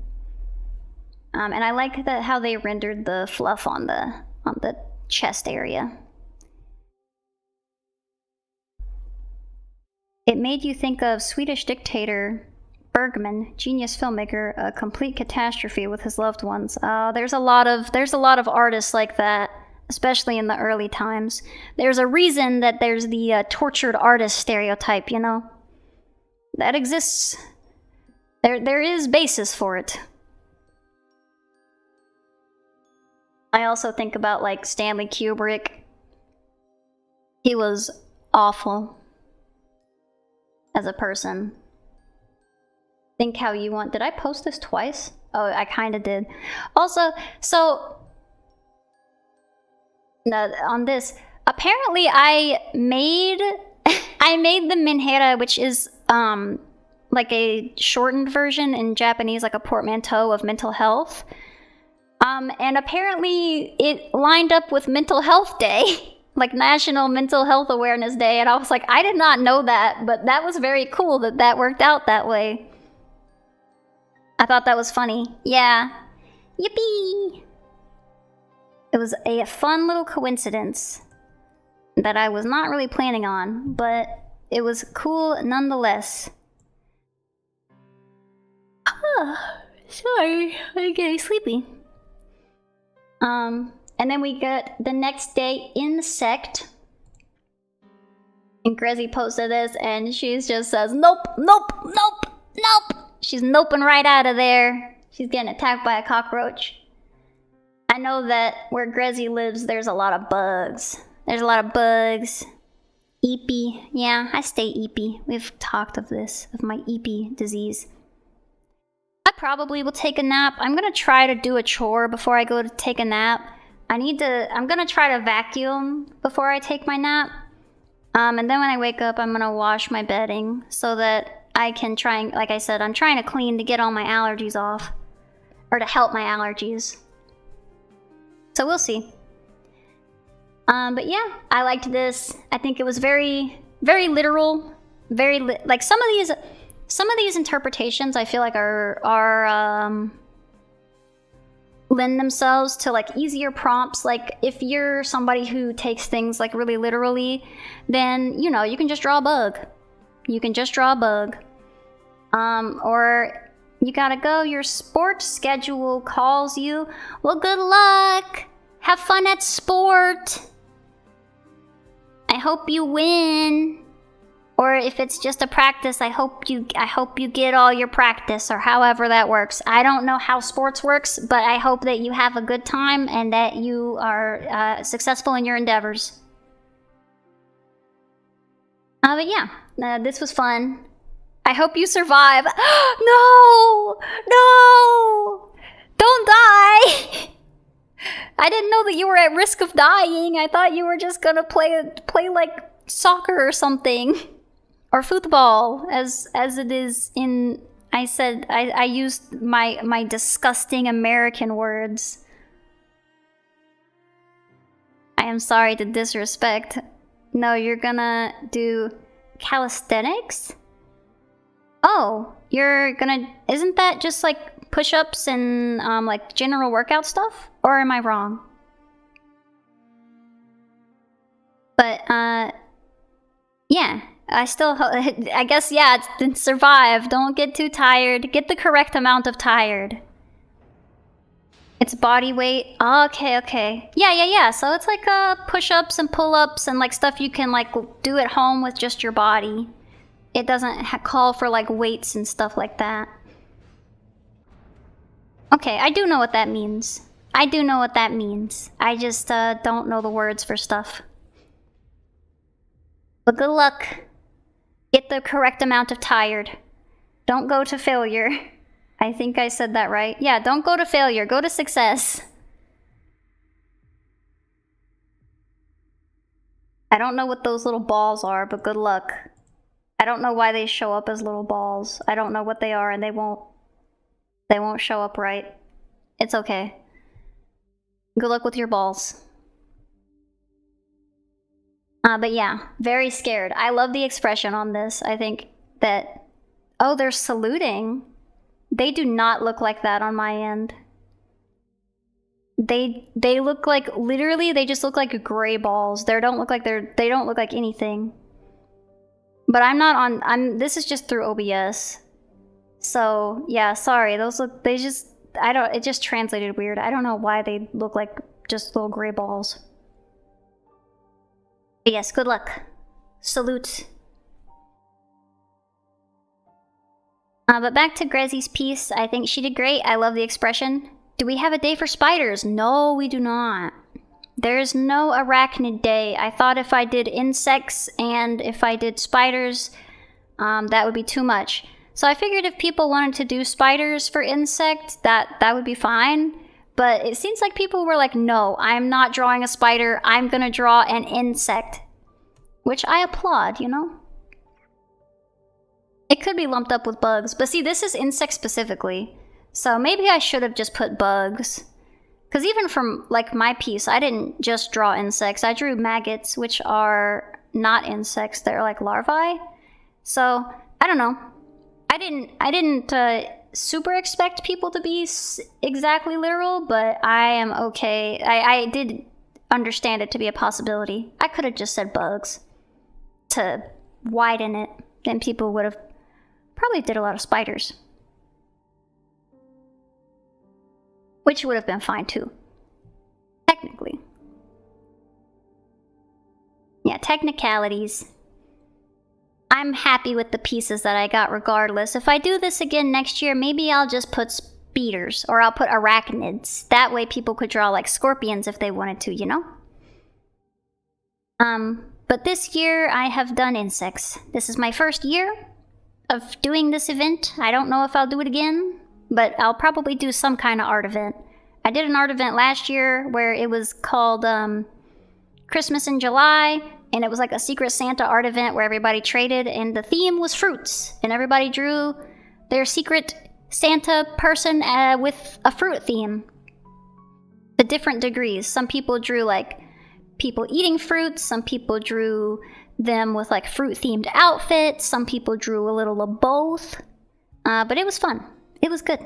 And I like how they rendered the fluff on the chest area. It made you think of Swedish dictator Bergman, genius filmmaker, a complete catastrophe with his loved ones. There's a lot of artists like that, especially in the early times. There's a reason that there's the tortured artist stereotype, you know? That exists. There is basis for it. I also think about like Stanley Kubrick. He was awful as a person. Think how you want. Did I post this twice? Oh, I kind of did. Also, so on this, apparently I made the Minhera, which is like a shortened version in Japanese, like a portmanteau of mental health. And apparently it lined up with Mental Health Day, like National Mental Health Awareness Day, and I was like, I did not know that, but that was very cool that worked out that way. I thought that was funny. Yeah. Yippee! It was a fun little coincidence that I was not really planning on, but it was cool nonetheless. Sorry, I'm getting sleepy. And then we got the next day, Insect. And Grezzy posted this, and she just says, nope, nope, nope, nope. She's noping right out of there. She's getting attacked by a cockroach. I know that where Grezzy lives, there's a lot of bugs. There's a lot of bugs. Eepy. Yeah, I stay eepy. We've talked of this, of my eepy disease. I probably will take a nap. I'm gonna try to do a chore before I go to take a nap. I'm gonna try to vacuum before I take my nap. And then when I wake up, I'm gonna wash my bedding so that I can try and, like I said, I'm trying to clean to get all my allergies off. Or to help my allergies. So we'll see. But yeah, I liked this. I think it was very, very literal. Like some of these interpretations I feel like are lend themselves to like easier prompts. Like if you're somebody who takes things like really literally, then, you know, you can just draw a bug. You can just draw a bug. Or you gotta go, your sports schedule calls you. Well, good luck! Have fun at sport! I hope you win! Or if it's just a practice, I hope you get all your practice, or however that works. I don't know how sports works, but I hope that you have a good time and that you are successful in your endeavors. But yeah, this was fun. I hope you survive. No! No! Don't die! I didn't know that you were at risk of dying. I thought you were just gonna play like soccer or something. Or football, as it is in... I used my disgusting American words. I am sorry to disrespect No, you're gonna do calisthenics? Oh, you're gonna... Isn't that just like push-ups and like general workout stuff? Or am I wrong? But, yeah. I guess, yeah, it's survive. Don't get too tired. Get the correct amount of tired. It's body weight. Oh, okay. Yeah. So it's like push-ups and pull-ups and like stuff you can like do at home with just your body. It doesn't call for like weights and stuff like that. Okay, I do know what that means. I just don't know the words for stuff. But good luck. Get the correct amount of tired. Don't go to failure. I think I said that right. Yeah, don't go to failure. Go to success. I don't know what those little balls are, but good luck. I don't know why they show up as little balls. I don't know what they are, and they won't show up right. It's okay. Good luck with your balls. But yeah, very scared. I love the expression on this. I think that... Oh, they're saluting. They do not look like that on my end. They look like... Literally, they just look like gray balls. They don't look like anything. But I'm not on... This is just through OBS. So, yeah, sorry. Those look... They just... It just translated weird. I don't know why they look like just little gray balls. But yes, good luck. Salute. But back to Grezzy's piece. I think she did great. I love the expression. Do we have a day for spiders? No, we do not. There's no arachnid day. I thought if I did insects and if I did spiders, that would be too much. So I figured if people wanted to do spiders for insect, that would be fine. But it seems like people were like, no, I'm not drawing a spider. I'm gonna draw an insect. Which I applaud, you know? It could be lumped up with bugs. But see, this is insect specifically. So maybe I should have just put bugs. Because even from, like, my piece, I didn't just draw insects. I drew maggots, which are not insects. They're like larvae. So, I don't know. I didn't super expect people to be exactly literal, but I am okay. I did understand it to be a possibility. I could have just said bugs to widen it. Then people would have probably did a lot of spiders. Which would have been fine too. Technically. Yeah, technicalities. I'm happy with the pieces that I got regardless. If I do this again next year, maybe I'll just put speeders, or I'll put arachnids. That way people could draw like scorpions if they wanted to, you know? But this year I have done insects. This is my first year of doing this event. I don't know if I'll do it again, but I'll probably do some kind of art event. I did an art event last year where it was called Christmas in July, and it was like a Secret Santa art event where everybody traded, and the theme was fruits, and everybody drew their Secret Santa person with a fruit theme. The different degrees. Some people drew like people eating fruits, some people drew them with like fruit-themed outfits, some people drew a little of both. But it was fun. It was good.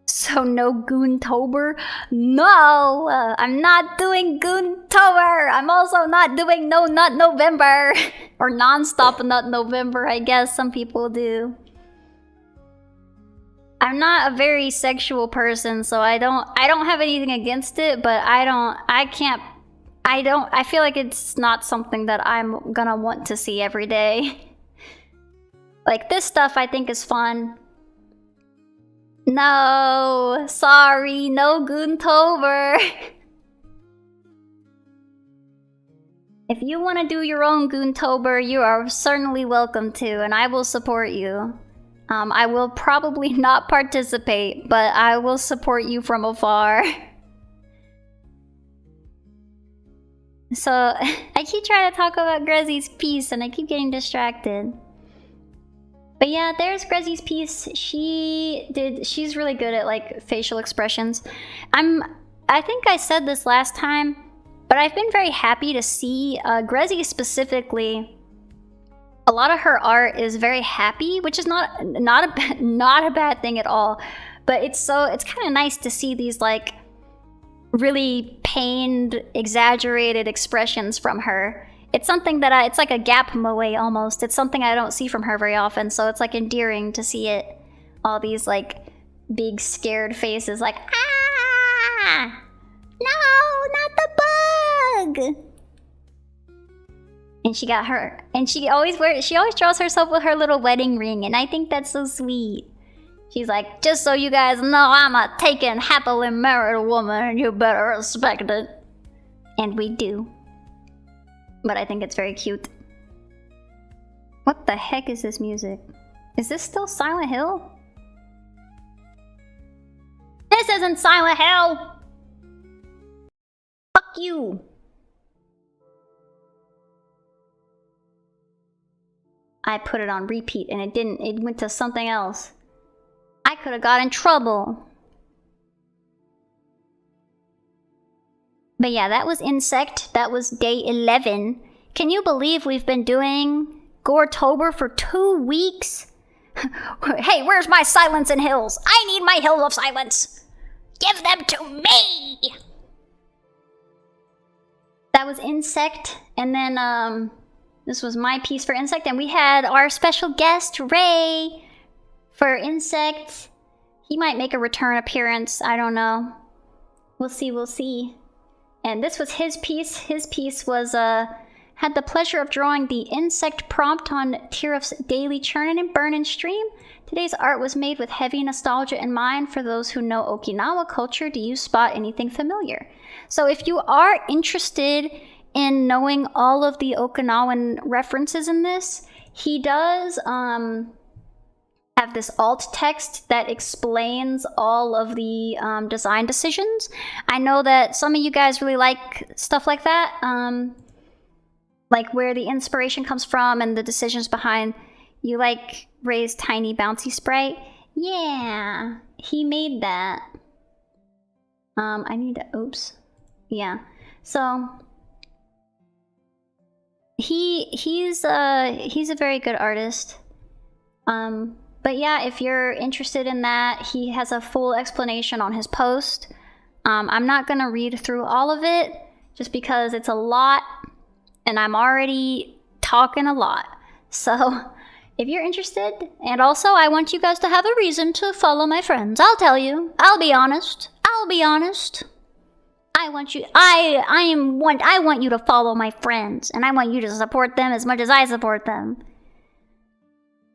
So no Goretober? No! I'm not doing Goretober! I'm also not doing No Nut November! Or Non-Stop Nut November, I guess some people do. I'm not a very sexual person, so I don't have anything against it, but I feel like it's not something that I'm gonna want to see every day. Like, this stuff I think is fun. No, sorry, no Goretober. If you want to do your own Goretober, you are certainly welcome to, and I will support you. I will probably not participate, but I will support you from afar. So, I keep trying to talk about Grezzy's piece, and I keep getting distracted. But yeah, there's Grezzy's piece. She's really good at like facial expressions. I think I said this last time, But I've been very happy to see Grezzy specifically. A lot of her art is very happy, which is not a bad thing at all. But it's kind of nice to see these like really pained, exaggerated expressions from her. It's something that it's like a gap moe almost. It's something I don't see from her very often, so it's like endearing to see it. All these like big scared faces, like ah, no, not the bug. And she got her, and she always draws herself with her little wedding ring, and I think that's so sweet. She's like, just so you guys know, I'm a taken, happily married woman, and you better respect it. And we do. But I think it's very cute. What the heck is this music? Is this still Silent Hill? This isn't Silent Hill! Fuck you! I put it on repeat and it didn't. It went to something else. I could have got in trouble. But yeah, that was Insect. That was day 11. Can you believe we've been doing Goretober for 2 weeks? Hey, where's my silence in hills? I need my hill of silence. Give them to me! That was Insect. And then, this was my piece for Insect. And we had our special guest, Ray, for Insect. He might make a return appearance. I don't know. We'll see, we'll see. And this was his piece. His piece was, had the pleasure of drawing the insect prompt on Tirif's daily Churning and Burning stream. Today's art was made with heavy nostalgia in mind. For those who know Okinawa culture, do you spot anything familiar? So if you are interested in knowing all of the Okinawan references in this, he does have this alt text that explains all of the design decisions. I know that some of you guys really like stuff like that, like where the inspiration comes from and the decisions behind. You like Ray's tiny bouncy sprite? Yeah, he made that. I need to, oops. Yeah, so he's a very good artist. But yeah, if you're interested in that, he has a full explanation on his post. I'm not gonna read through all of it just because it's a lot and I'm already talking a lot. So if you're interested, and also I want you guys to have a reason to follow my friends. I'll tell you. I'll be honest. I want you I want you to follow my friends, and I want you to support them as much as I support them.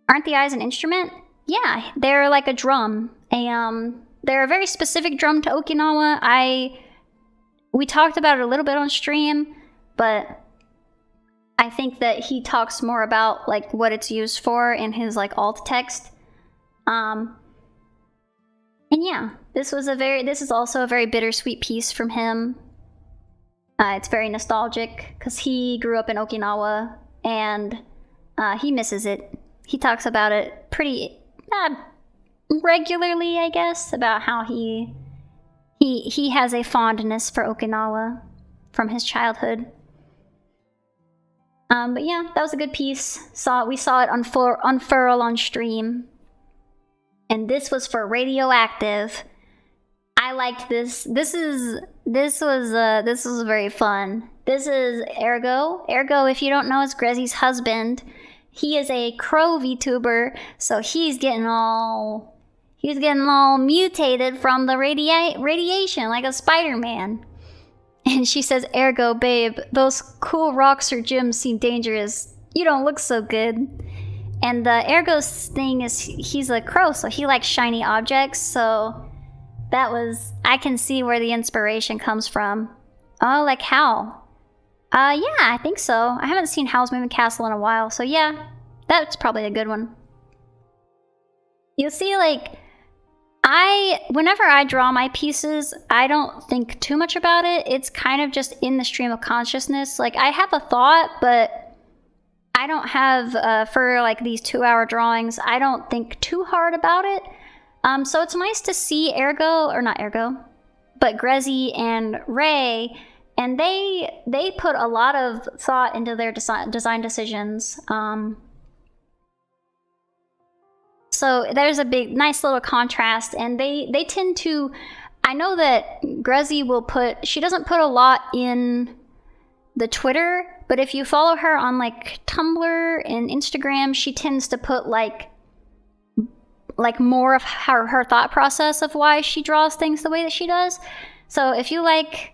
Aren't the eyes an instrument? Yeah, they're like a drum. They're a very specific drum to Okinawa. We talked about it a little bit on stream, but I think that he talks more about like what it's used for in his like alt text. And yeah, this is also a very bittersweet piece from him. It's very nostalgic because he grew up in Okinawa and he misses it. He talks about it pretty regularly, I guess, about how he has a fondness for Okinawa from his childhood. But yeah, that was a good piece. We saw it unfurl on stream. And this was for Radioactive. I liked this. This was very fun. This is Ergo. Ergo, if you don't know, is Grezzy's husband. He is a crow VTuber, so he's getting all mutated from the radiation like a Spider-Man. And she says, Ergo, babe, those cool rocks or gems seem dangerous. You don't look so good. And the Ergo's thing is he's a crow, so he likes shiny objects, so I can see where the inspiration comes from. Oh, like Hal. Yeah, I think so. I haven't seen Howl's Moving Castle in a while, so yeah, that's probably a good one. You'll see, like, whenever I draw my pieces, I don't think too much about it. It's kind of just in the stream of consciousness. Like, I have a thought, but I don't have, for like these 2-hour drawings, I don't think too hard about it. So it's nice to see Grezzy and Ray And they put a lot of thought into their design decisions. So there's a nice little contrast, and they tend to. I know that Grezzy will she doesn't put a lot in the Twitter, but if you follow her on like Tumblr and Instagram, she tends to put like more of her thought process of why she draws things the way that she does. So if you like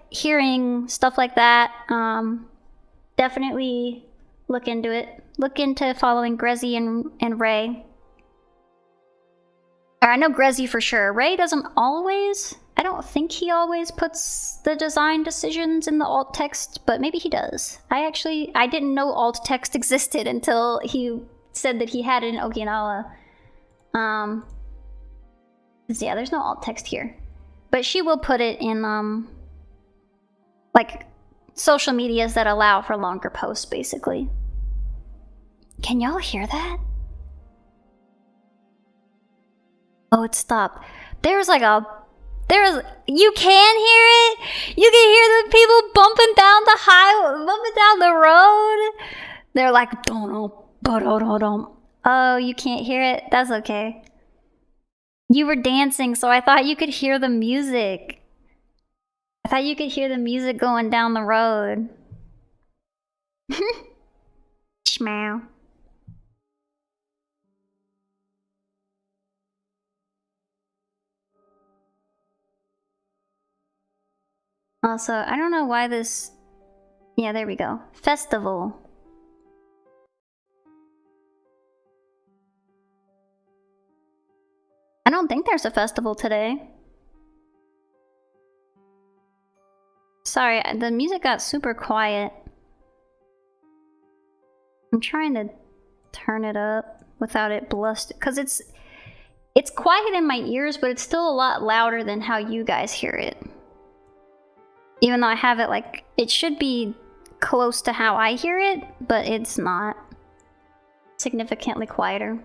hearing stuff like that, definitely look into it. Look into following Grezzy and Ray. Or I know Grezzy for sure. Ray doesn't always. I don't think he always puts the design decisions in the alt text, but maybe he does. I didn't know alt text existed until he said that he had it in Okinawa. Yeah, there's no alt text here. But she will put it in, like, social medias that allow for longer posts, basically. Can y'all hear that? Oh, it stopped. You can hear it? You can hear the people bumping down the road? They're like, oh, you can't hear it? That's okay. You were dancing, so I thought you could hear the music. I thought you could hear the music going down the road. Schmow. Also, I don't know why this... Yeah, there we go. Festival. I don't think there's a festival today. Sorry, the music got super quiet. I'm trying to turn it up without it bluster, because it's quiet in my ears, but it's still a lot louder than how you guys hear it. Even though I have it like, it should be close to how I hear it, but it's not. Significantly quieter.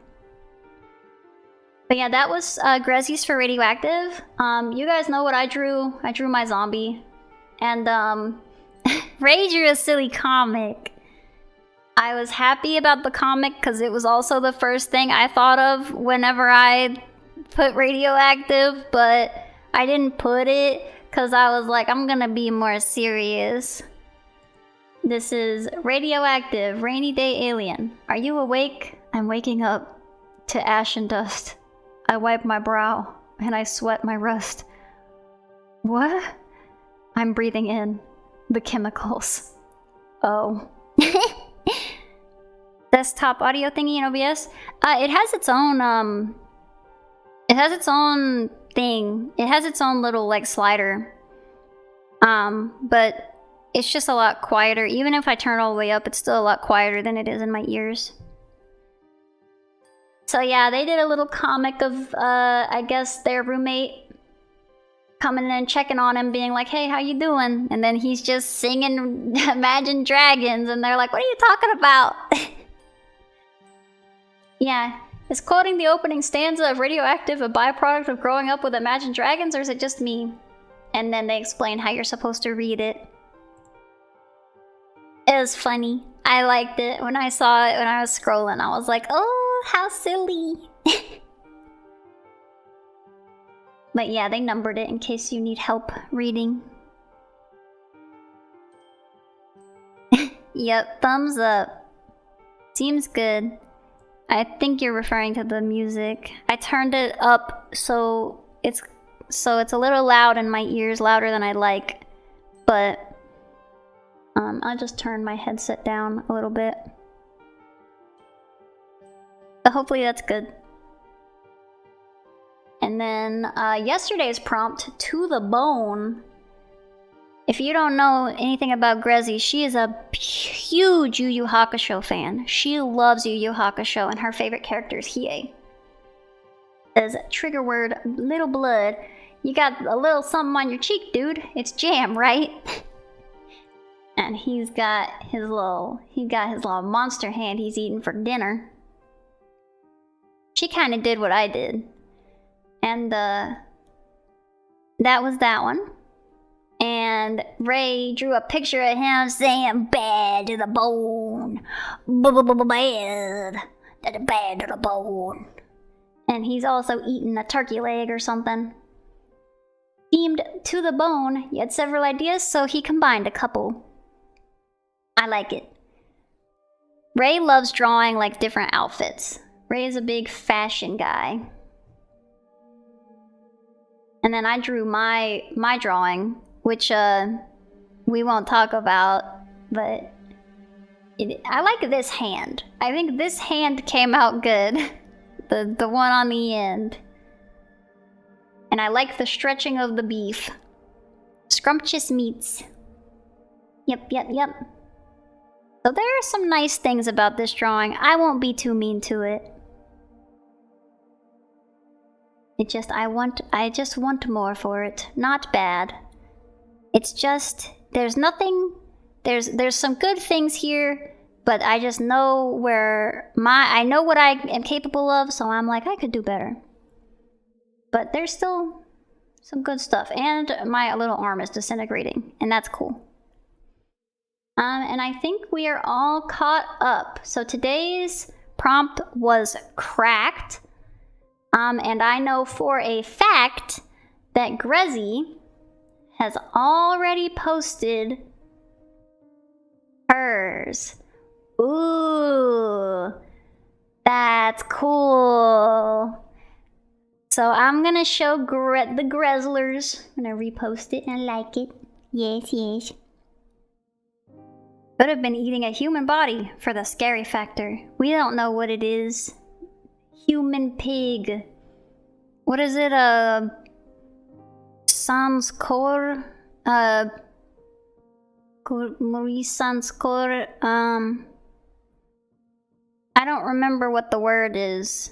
But yeah, that was Grezzy's for Radioactive. You guys know what I drew. I drew my zombie. And Ray drew a silly comic. I was happy about the comic because it was also the first thing I thought of whenever I put Radioactive, but I didn't put it because I was like, I'm gonna be more serious. This is Radioactive, Rainy Day Alien. Are you awake? I'm waking up to ash and dust. I wipe my brow and I sweat my rust. What? I'm breathing in the chemicals. Oh. Desktop audio thingy in OBS? It has its own, it has its own thing. It has its own little, like, slider. But it's just a lot quieter. Even if I turn it all the way up, it's still a lot quieter than it is in my ears. So yeah, they did a little comic of, I guess, their roommate coming in and checking on him, being like, hey, how you doing? And then he's just singing Imagine Dragons, and they're like, what are you talking about? Yeah. Is quoting the opening stanza of Radioactive a byproduct of growing up with Imagine Dragons, or is it just me? And then they explain how you're supposed to read it. It was funny. I liked it. When I saw it, when I was scrolling, I was like, oh, how silly. But yeah, they numbered it in case you need help reading. Yep, thumbs up. Seems good. I think you're referring to the music. I turned it up so it's a little loud in my ears, louder than I like. But I'll just turn my headset down a little bit. But hopefully that's good. And then yesterday's prompt, To the Bone. If you don't know anything about Grezzy, she is a huge Yu Yu Hakusho fan. She loves Yu Yu Hakusho, and her favorite character is Hiei. Says, trigger word, little blood. You got a little something on your cheek, dude. It's jam, right? And he got his little monster hand he's eating for dinner. She kind of did what I did. And that was that one. And and Ray drew a picture of him saying bad to the bone. Bad. Bad to the bone. And he's also eating a turkey leg or something. Themed to the bone, he had several ideas, so he combined a couple. I like it. Ray loves drawing like different outfits. Ray is a big fashion guy. And then I drew my drawing, which we won't talk about, but I like this hand. I think this hand came out good. The one on the end. And I like the stretching of the beef. Scrumptious meats. Yep. So there are some nice things about this drawing. I won't be too mean to it. I just want more for it. Not bad. It's just there's some good things here, but I just know I know what I am capable of, so I'm like I could do better. But there's still some good stuff, and my little arm is disintegrating, and that's cool. And I think we are all caught up. So today's prompt was cracked. And I know for a fact that Grezzy has already posted hers. Ooh, that's cool. So I'm gonna show the Grezzlers. I'm gonna repost it and like it. Yes. Could have been eating a human body for the scary factor. We don't know what it is. Human pig. What is it? Sans core? Maurice Sans core? I don't remember what the word is.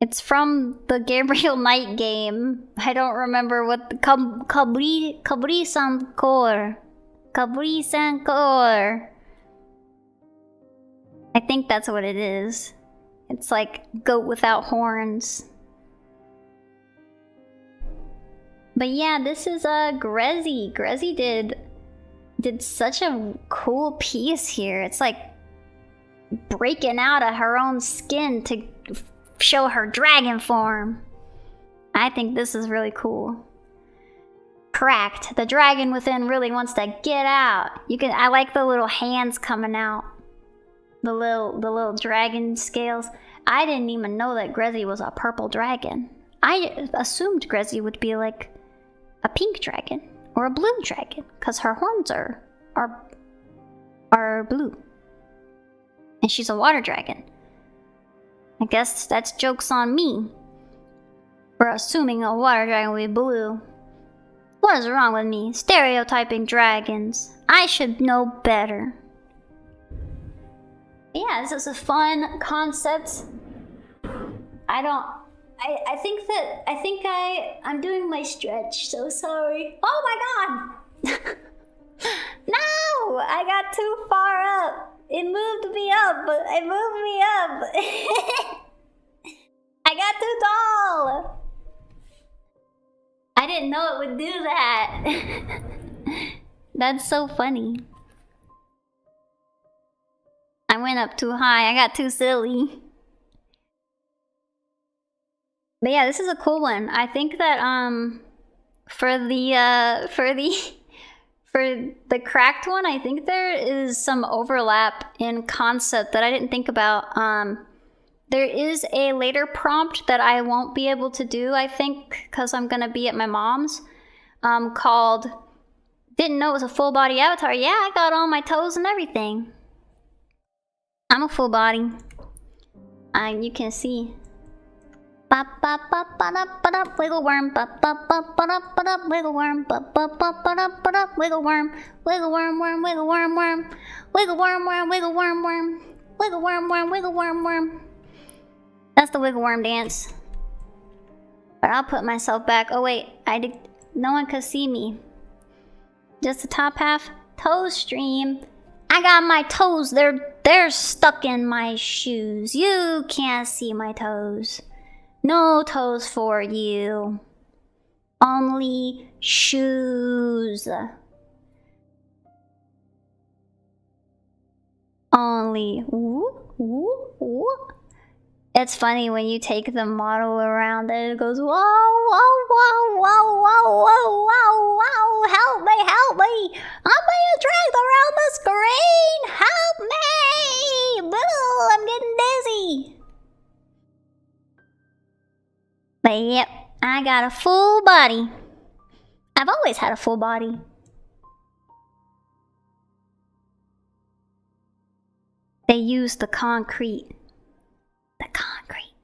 It's from the Gabriel Knight game. I don't remember what the Cabri Sans core. Cabri Sans core. I think that's what it is. It's like goat without horns. But yeah, this is Grezzy. Grezzy did such a cool piece here. It's like breaking out of her own skin to show her dragon form. I think this is really cool. Cracked. The dragon within really wants to get out. I like the little hands coming out. The little dragon scales. I didn't even know that Grezzy was a purple dragon. I assumed Grezzy would be like a pink dragon or a blue dragon, because her horns are blue. And she's a water dragon. I guess that's joke's on me for assuming a water dragon would be blue. What is wrong with me? Stereotyping dragons. I should know better. Yeah, this is a fun concept. I think I'm doing my stretch, so sorry. Oh my god! No! I got too far up. It moved me up. I got too tall. I didn't know it would do that. That's so funny. I went up too high. I got too silly. But yeah, this is a cool one. I think that for the cracked one, I think there is some overlap in concept that I didn't think about. There is a later prompt that I won't be able to do, I think, because I'm gonna be at my mom's, called "Didn't Know It Was a Full Body Avatar." Yeah, I got all my toes and everything. I'm a full body. You can see. Wiggle worm, wiggle worm, wiggle worm, wiggle worm, wiggle worm, wiggle worm, wiggle worm, wiggle worm, wiggle worm. That's the wiggle worm dance. But I'll put myself back. Oh wait, no one could see me. Just the top half. Toe stream. I got my toes. They're stuck in my shoes. You can't see my toes. No toes for you. Only shoes. Only. Ooh, ooh, ooh. It's funny when you take the model around and it goes, whoa, whoa, whoa, whoa, whoa, whoa, whoa, whoa, help me, help me. I'm being dragged around the screen. Help me. Boo, I'm getting dizzy. But yep, I got a full body. I've always had a full body. They use the concrete. The concrete.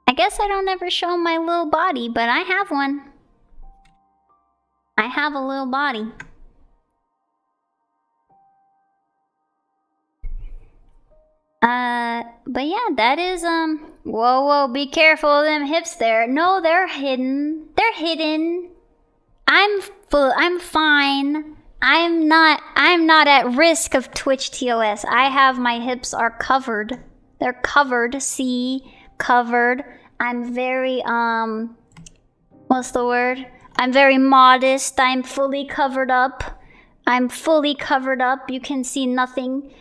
I guess I don't ever show my little body, but I have one. I have a little body. But yeah, that is, whoa, whoa, be careful of them hips there. No, they're hidden. They're hidden. I'm fine. I'm not at risk of Twitch TOS. I have, my hips are covered. They're covered, see? Covered. I'm very, what's the word? I'm very modest. I'm fully covered up. I'm fully covered up. You can see nothing.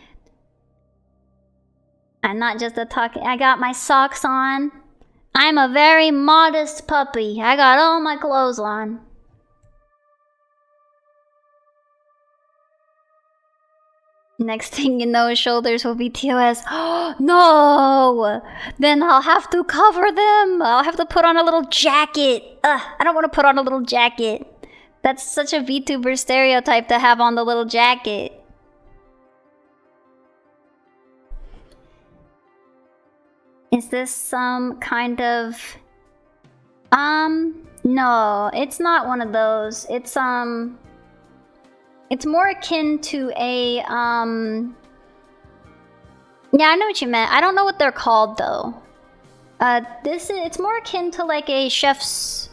I'm not just a talking. I got my socks on. I'm a very modest puppy. I got all my clothes on. Next thing you know, shoulders will be TOS. Oh, no! Then I'll have to cover them. I'll have to put on a little jacket. I don't want to put on a little jacket. That's such a VTuber stereotype to have on the little jacket. Is this some kind of... No, it's not one of those. It's more akin to a, Yeah, I know what you meant. I don't know what they're called, though. It's more akin to, like, a chef's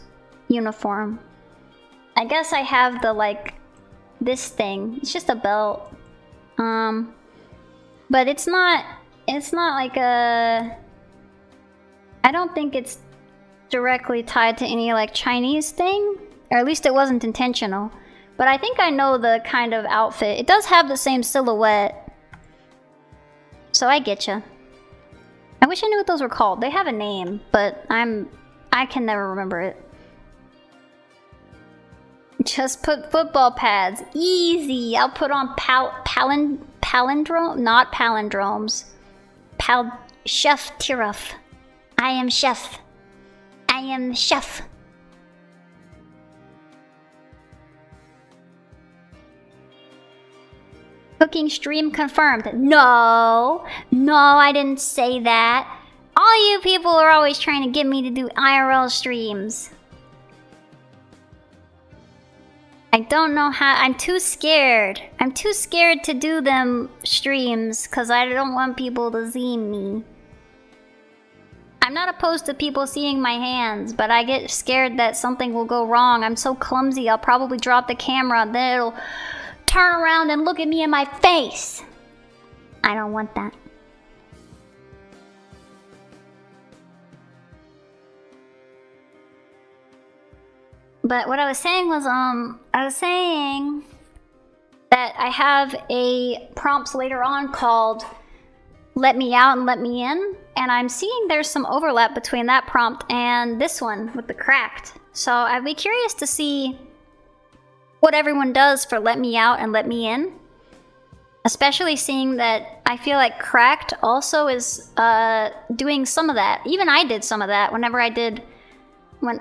uniform. I guess I have the, like, this thing. It's just a belt. But it's not like a... I don't think it's directly tied to any, like, Chinese thing. Or at least it wasn't intentional. But I think I know the kind of outfit. It does have the same silhouette. So I getcha. I wish I knew what those were called. They have a name, but I can never remember it. Just put football pads. Easy. I'll put on palindrome? Not palindromes. Chef Tiruf. I am chef. I am chef. Cooking stream confirmed. No, I didn't say that. All you people are always trying to get me to do IRL streams. I don't know how. I'm too scared. I'm too scared to do them streams because I don't want people to see me. I'm not opposed to people seeing my hands, but I get scared that something will go wrong. I'm so clumsy, I'll probably drop the camera, then it'll turn around and look at me in my face. I don't want that. But what I was saying was, I was saying that I have a prompts later on called Let Me Out and Let Me In, and I'm seeing there's some overlap between that prompt and this one with the cracked. So I'd be curious to see what everyone does for Let Me Out and Let Me In. Especially seeing that I feel like Cracked also is doing some of that. Even I did some of that whenever I did,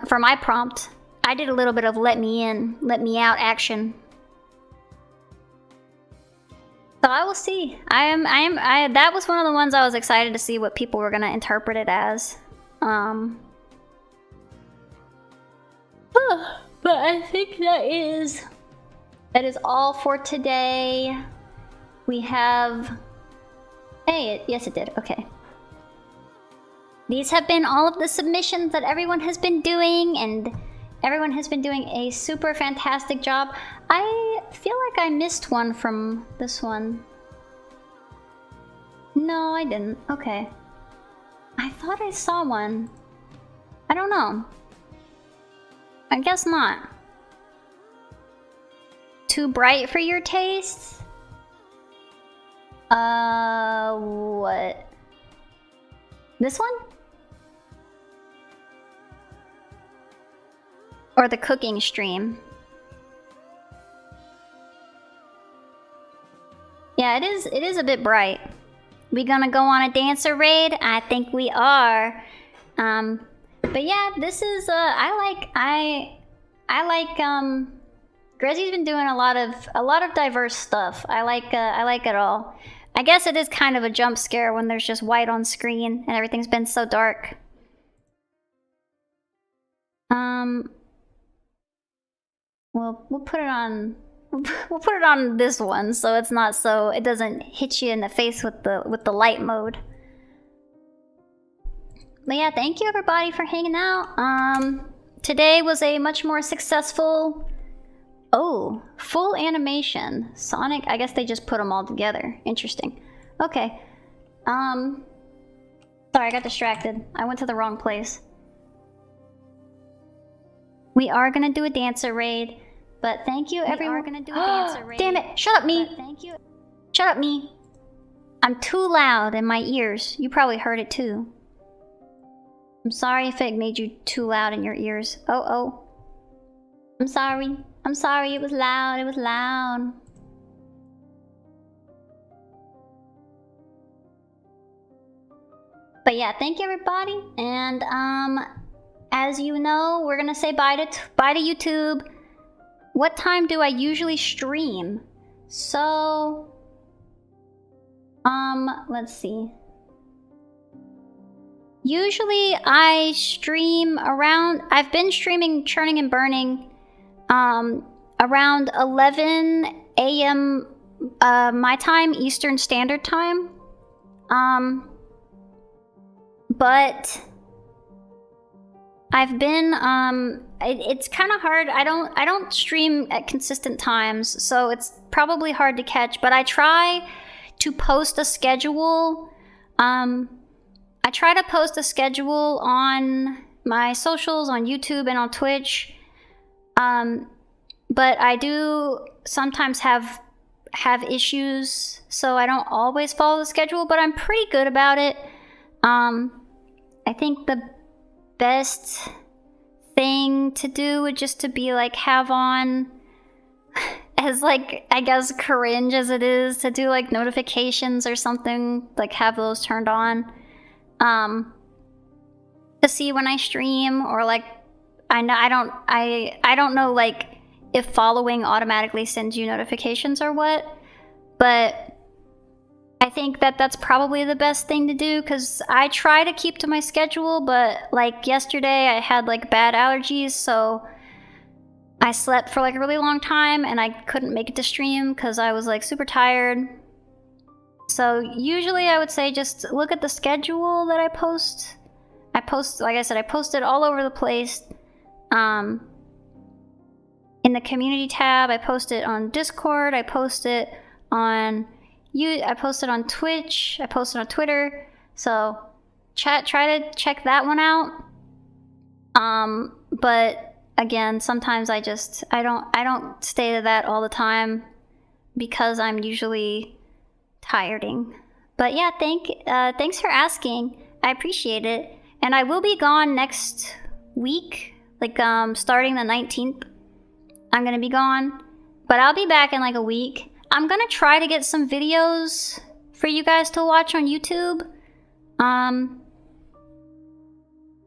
for my prompt, I did a little bit of Let Me In, Let Me Out action. So I will see. That was one of the ones I was excited to see what people were gonna interpret it as. But I think that is all for today. We have... Hey, yes it did, okay. These have been all of the submissions that everyone has been doing, and everyone has been doing a super fantastic job. I feel like I missed one from this one. No, I didn't. Okay. I thought I saw one. I don't know. I guess not. Too bright for your taste? What? This one? Or the cooking stream? Yeah, it is a bit bright. We gonna go on a dancer raid? I think we are. But yeah, this is I like Grezzy's been doing a lot of diverse stuff. I like it all. I guess it is kind of a jump scare when there's just white on screen and everything's been so dark. We'll put it on we'll put it on this one so it's not so it doesn't hit you in the face with the light mode. But yeah, thank you everybody for hanging out. Today was a much more successful full animation. Sonic, I guess they just put them all together. Interesting. Okay. Sorry, I got distracted. I went to the wrong place. We are gonna do a dancer raid, but thank you everyone. We are gonna do a dancer raid. Damn it! Shut up, me! Thank you. Shut up, me! I'm too loud in my ears. You probably heard it too. I'm sorry if it made you too loud in your ears. Oh. I'm sorry. I'm sorry, it was loud, it was loud. But yeah, thank you everybody. And as you know, we're gonna say bye to YouTube. What time do I usually stream? So let's see. Usually I stream around, I've been streaming Churning and Burning around 11 a.m. My time, Eastern Standard Time. But I've been it's kind of hard. I don't stream at consistent times, so it's probably hard to catch, but I try to post a schedule. I try to post a schedule on my socials, on YouTube and on Twitch. But I do sometimes have issues, so I don't always follow the schedule, but I'm pretty good about it. I think the best thing to do would just to be like have on, as like, I guess cringe as it is, to do like notifications or something, like have those turned on. To see when I stream, or like I don't know like if following automatically sends you notifications or what, but I think that's probably the best thing to do, because I try to keep to my schedule, but like yesterday I had like bad allergies, so I slept for like a really long time and I couldn't make it to stream because I was like super tired. So usually I would say just look at the schedule that I post. Like I said, I post it all over the place. In the community tab, I post it on Discord, I post it on Twitch, I post it on Twitter. So try to check that one out. But again, sometimes I don't stay to that all the time because I'm usually tiring. But yeah, thanks for asking. I appreciate it. And I will be gone next week, like starting the 19th. I'm gonna be gone, but I'll be back in like a week. I'm gonna try to get some videos for you guys to watch on YouTube.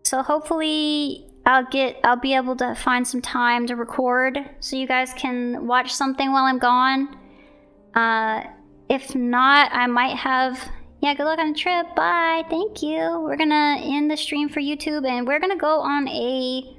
So hopefully I'll be able to find some time to record so you guys can watch something while I'm gone. If not, I might have... Yeah, good luck on the trip. Bye. Thank you. We're gonna end the stream for YouTube and we're gonna go on a